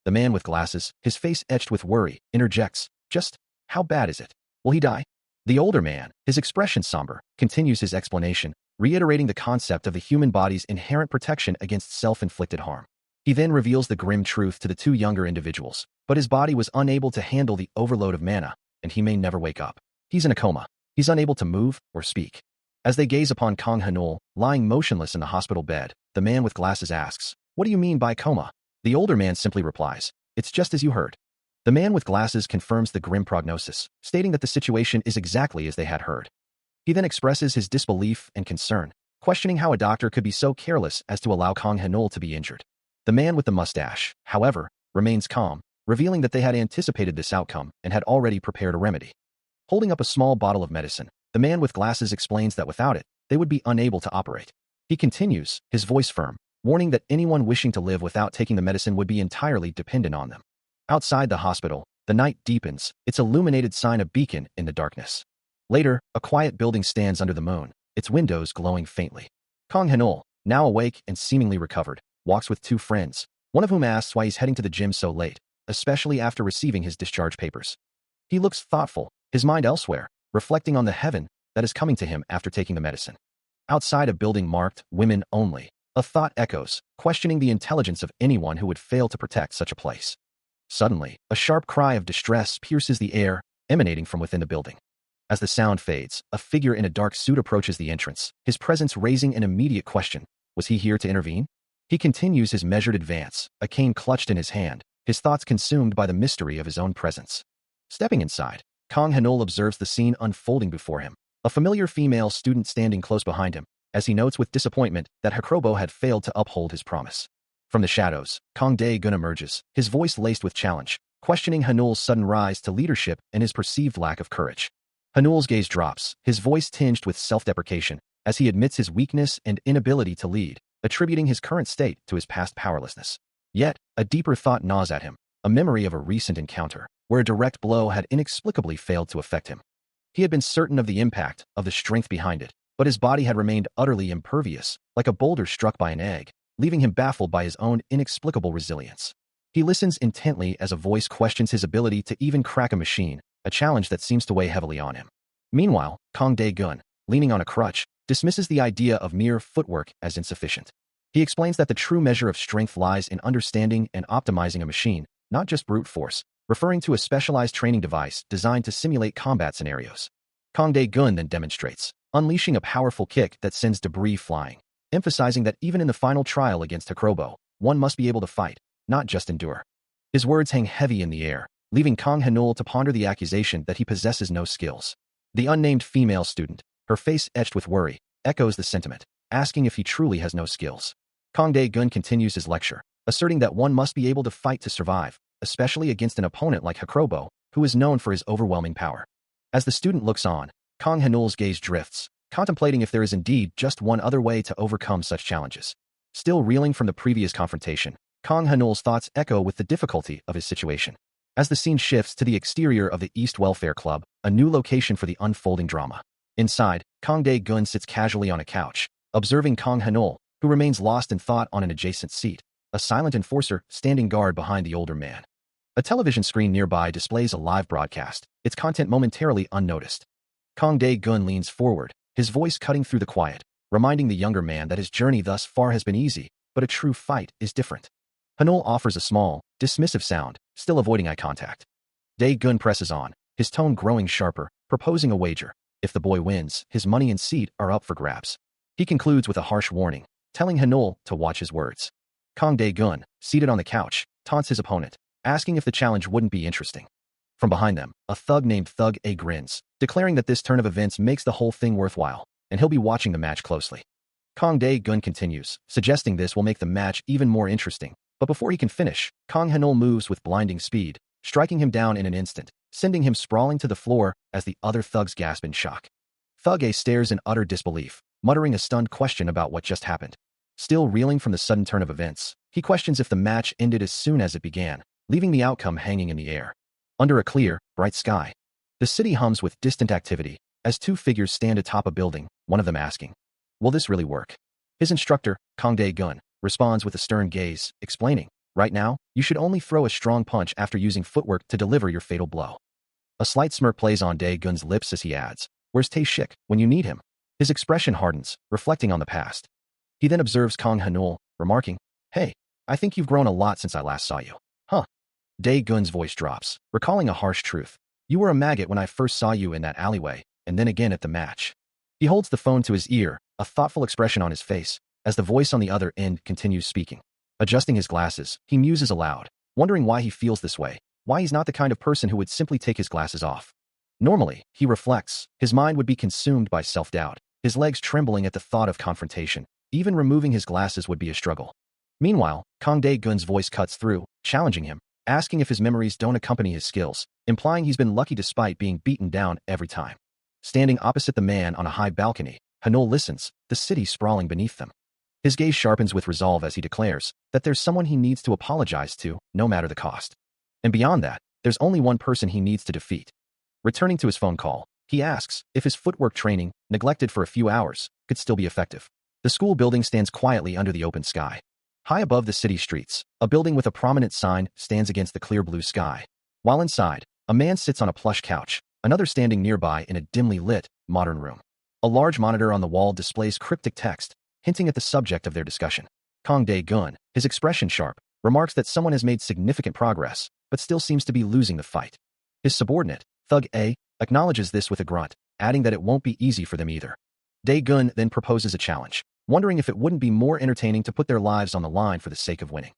The man with glasses, his face etched with worry, interjects, "Just, how bad is it? Will he die?" The older man, his expression somber, continues his explanation, reiterating the concept of the human body's inherent protection against self-inflicted harm. He then reveals the grim truth to the two younger individuals, but his body was unable to handle the overload of mana, and he may never wake up. He's in a coma. He's unable to move or speak. As they gaze upon Kang Ha-neul, lying motionless in the hospital bed, the man with glasses asks, "What do you mean by coma?" The older man simply replies, "It's just as you heard." The man with glasses confirms the grim prognosis, stating that the situation is exactly as they had heard. He then expresses his disbelief and concern, questioning how a doctor could be so careless as to allow Kang Ha-neul to be injured. The man with the mustache, however, remains calm, revealing that they had anticipated this outcome and had already prepared a remedy. Holding up a small bottle of medicine, the man with glasses explains that without it, they would be unable to operate. He continues, his voice firm, warning that anyone wishing to live without taking the medicine would be entirely dependent on them. Outside the hospital, the night deepens, its illuminated sign a beacon in the darkness. Later, a quiet building stands under the moon, its windows glowing faintly. Kang Hanul, now awake and seemingly recovered, walks with two friends, one of whom asks why he's heading to the gym so late, especially after receiving his discharge papers. He looks thoughtful, his mind elsewhere, reflecting on the heaven that is coming to him after taking the medicine. Outside a building marked Women Only, a thought echoes, questioning the intelligence of anyone who would fail to protect such a place. Suddenly, a sharp cry of distress pierces the air, emanating from within the building. As the sound fades, a figure in a dark suit approaches the entrance, his presence raising an immediate question. Was he here to intervene? He continues his measured advance, a cane clutched in his hand, his thoughts consumed by the mystery of his own presence. Stepping inside, Kang Hanul observes the scene unfolding before him, a familiar female student standing close behind him, as he notes with disappointment that Hakrobo had failed to uphold his promise. From the shadows, Kang Dae-gun emerges, his voice laced with challenge, questioning Hanul's sudden rise to leadership and his perceived lack of courage. Hanul's gaze drops, his voice tinged with self-deprecation, as he admits his weakness and inability to lead, attributing his current state to his past powerlessness. Yet, a deeper thought gnaws at him, a memory of a recent encounter, where a direct blow had inexplicably failed to affect him. He had been certain of the impact, of the strength behind it, but his body had remained utterly impervious, like a boulder struck by an egg, leaving him baffled by his own inexplicable resilience. He listens intently as a voice questions his ability to even crack a machine, a challenge that seems to weigh heavily on him. Meanwhile, Kang Dae-gun, leaning on a crutch, dismisses the idea of mere footwork as insufficient. He explains that the true measure of strength lies in understanding and optimizing a machine, not just brute force, referring to a specialized training device designed to simulate combat scenarios. Kang Dae-gun then demonstrates, unleashing a powerful kick that sends debris flying, emphasizing that even in the final trial against Hakrobo, one must be able to fight, not just endure. His words hang heavy in the air, leaving Kang Hanul to ponder the accusation that he possesses no skills. The unnamed female student, her face etched with worry, echoes the sentiment, asking if he truly has no skills. Kang Dae-gun continues his lecture, asserting that one must be able to fight to survive, especially against an opponent like Hakrobo, who is known for his overwhelming power. As the student looks on, Kang Hanul's gaze drifts, contemplating if there is indeed just one other way to overcome such challenges. Still reeling from the previous confrontation, Kang Hanul's thoughts echo with the difficulty of his situation. As the scene shifts to the exterior of the East Welfare Club, a new location for the unfolding drama. Inside, Kang Dae-gun sits casually on a couch, observing Kang Hanul, who remains lost in thought on an adjacent seat, a silent enforcer standing guard behind the older man. A television screen nearby displays a live broadcast, its content momentarily unnoticed. Kang Dae-gun leans forward, his voice cutting through the quiet, reminding the younger man that his journey thus far has been easy, but a true fight is different. Hanul offers a small, dismissive sound, still avoiding eye contact. Dae-gun presses on, his tone growing sharper, proposing a wager. If the boy wins, his money and seat are up for grabs. He concludes with a harsh warning, telling Hanul to watch his words. Kang Dae-gun, seated on the couch, taunts his opponent, asking if the challenge wouldn't be interesting. From behind them, a thug named Thug A grins, declaring that this turn of events makes the whole thing worthwhile, and he'll be watching the match closely. Kang Dae-gun continues, suggesting this will make the match even more interesting, but before he can finish, Kang Hanul moves with blinding speed, striking him down in an instant, sending him sprawling to the floor as the other thugs gasp in shock. Thug A stares in utter disbelief, muttering a stunned question about what just happened. Still reeling from the sudden turn of events, he questions if the match ended as soon as it began, leaving the outcome hanging in the air. Under a clear, bright sky, the city hums with distant activity, as two figures stand atop a building, one of them asking, "Will this really work?" His instructor, Kang Dae-gun, responds with a stern gaze, explaining, "Right now, you should only throw a strong punch after using footwork to deliver your fatal blow." A slight smirk plays on Dae-gun's lips as he adds, "Where's Tae-shik when you need him?" His expression hardens, reflecting on the past. He then observes Kang Hanul, remarking, "Hey, I think you've grown a lot since I last saw you." "Huh?" Dae-gun's voice drops, recalling a harsh truth. "You were a maggot when I first saw you in that alleyway, and then again at the match." He holds the phone to his ear, a thoughtful expression on his face, as the voice on the other end continues speaking. Adjusting his glasses, he muses aloud, wondering why he feels this way, why he's not the kind of person who would simply take his glasses off. Normally, he reflects, his mind would be consumed by self-doubt, his legs trembling at the thought of confrontation. Even removing his glasses would be a struggle. Meanwhile, Kang Dae-gun's voice cuts through, challenging him, asking if his memories don't accompany his skills, implying he's been lucky despite being beaten down every time. Standing opposite the man on a high balcony, Hanul listens, the city sprawling beneath them. His gaze sharpens with resolve as he declares that there's someone he needs to apologize to, no matter the cost. And beyond that, there's only one person he needs to defeat. Returning to his phone call, he asks if his footwork training, neglected for a few hours, could still be effective. The school building stands quietly under the open sky. High above the city streets, a building with a prominent sign stands against the clear blue sky. While inside, a man sits on a plush couch, another standing nearby in a dimly lit, modern room. A large monitor on the wall displays cryptic text, hinting at the subject of their discussion. Kang Dae-gun, his expression sharp, remarks that someone has made significant progress, but still seems to be losing the fight. His subordinate, Thug A, acknowledges this with a grunt, adding that it won't be easy for them either. Dae-gun then proposes a challenge, wondering if it wouldn't be more entertaining to put their lives on the line for the sake of winning.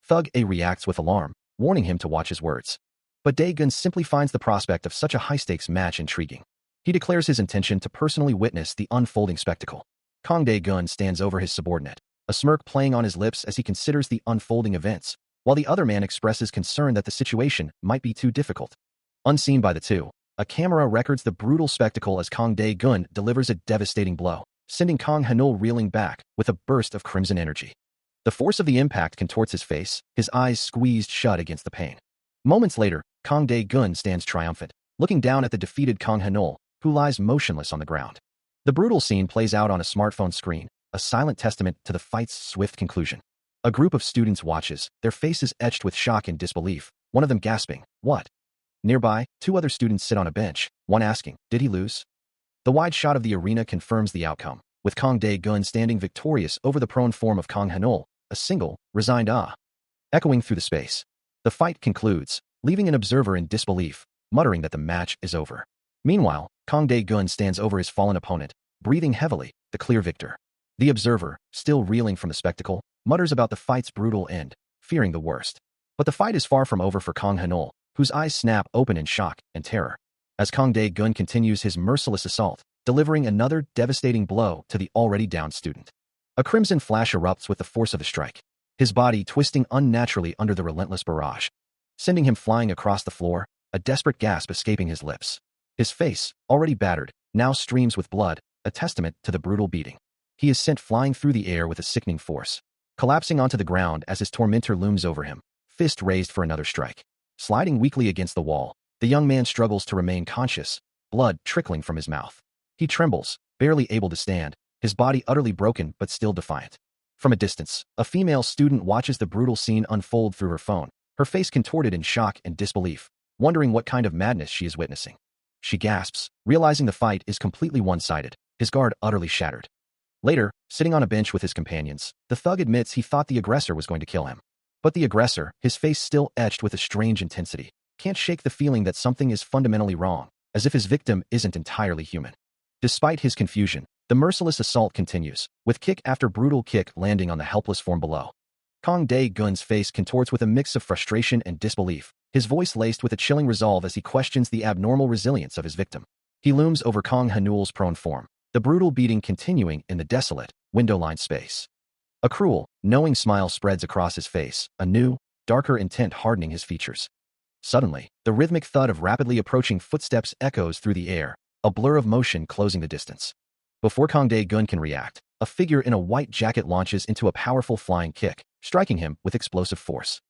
Thug A reacts with alarm, warning him to watch his words. But Dae-gun simply finds the prospect of such a high-stakes match intriguing. He declares his intention to personally witness the unfolding spectacle. Kang Dae-gun stands over his subordinate, a smirk playing on his lips as he considers the unfolding events, while the other man expresses concern that the situation might be too difficult. Unseen by the two, a camera records the brutal spectacle as Kang Dae-gun delivers a devastating blow, sending Kang Hanul reeling back with a burst of crimson energy. The force of the impact contorts his face, his eyes squeezed shut against the pain. Moments later, Kang Dae-gun stands triumphant, looking down at the defeated Kang Hanul, who lies motionless on the ground. The brutal scene plays out on a smartphone screen, a silent testament to the fight's swift conclusion. A group of students watches, their faces etched with shock and disbelief, one of them gasping, "What?" Nearby, two other students sit on a bench, one asking, "Did he lose?" The wide shot of the arena confirms the outcome, with Kang Dae-gun standing victorious over the prone form of Kang Hanul, a single, resigned "ah" echoing through the space. The fight concludes, leaving an observer in disbelief, muttering that the match is over. Meanwhile, Kang Dae-gun stands over his fallen opponent, breathing heavily, the clear victor. The observer, still reeling from the spectacle, mutters about the fight's brutal end, fearing the worst. But the fight is far from over for Kang Hanul, whose eyes snap open in shock and terror. As Kang Dae-gun continues his merciless assault, delivering another devastating blow to the already downed student. A crimson flash erupts with the force of the strike, his body twisting unnaturally under the relentless barrage, sending him flying across the floor, a desperate gasp escaping his lips. His face, already battered, now streams with blood, a testament to the brutal beating. He is sent flying through the air with a sickening force, collapsing onto the ground as his tormentor looms over him, fist raised for another strike. Sliding weakly against the wall, the young man struggles to remain conscious, blood trickling from his mouth. He trembles, barely able to stand, his body utterly broken but still defiant. From a distance, a female student watches the brutal scene unfold through her phone, her face contorted in shock and disbelief, wondering what kind of madness she is witnessing. She gasps, realizing the fight is completely one-sided, his guard utterly shattered. Later, sitting on a bench with his companions, the thug admits he thought the aggressor was going to kill him. But the aggressor, his face still etched with a strange intensity, can't shake the feeling that something is fundamentally wrong, as if his victim isn't entirely human. Despite his confusion, the merciless assault continues, with kick after brutal kick landing on the helpless form below. Kang Dae-gun's face contorts with a mix of frustration and disbelief, his voice laced with a chilling resolve as he questions the abnormal resilience of his victim. He looms over Kang Hanul's prone form, the brutal beating continuing in the desolate, window-lined space. A cruel, knowing smile spreads across his face, a new, darker intent hardening his features. Suddenly, the rhythmic thud of rapidly approaching footsteps echoes through the air, a blur of motion closing the distance. Before Kang Dae-gun can react, a figure in a white jacket launches into a powerful flying kick, striking him with explosive force.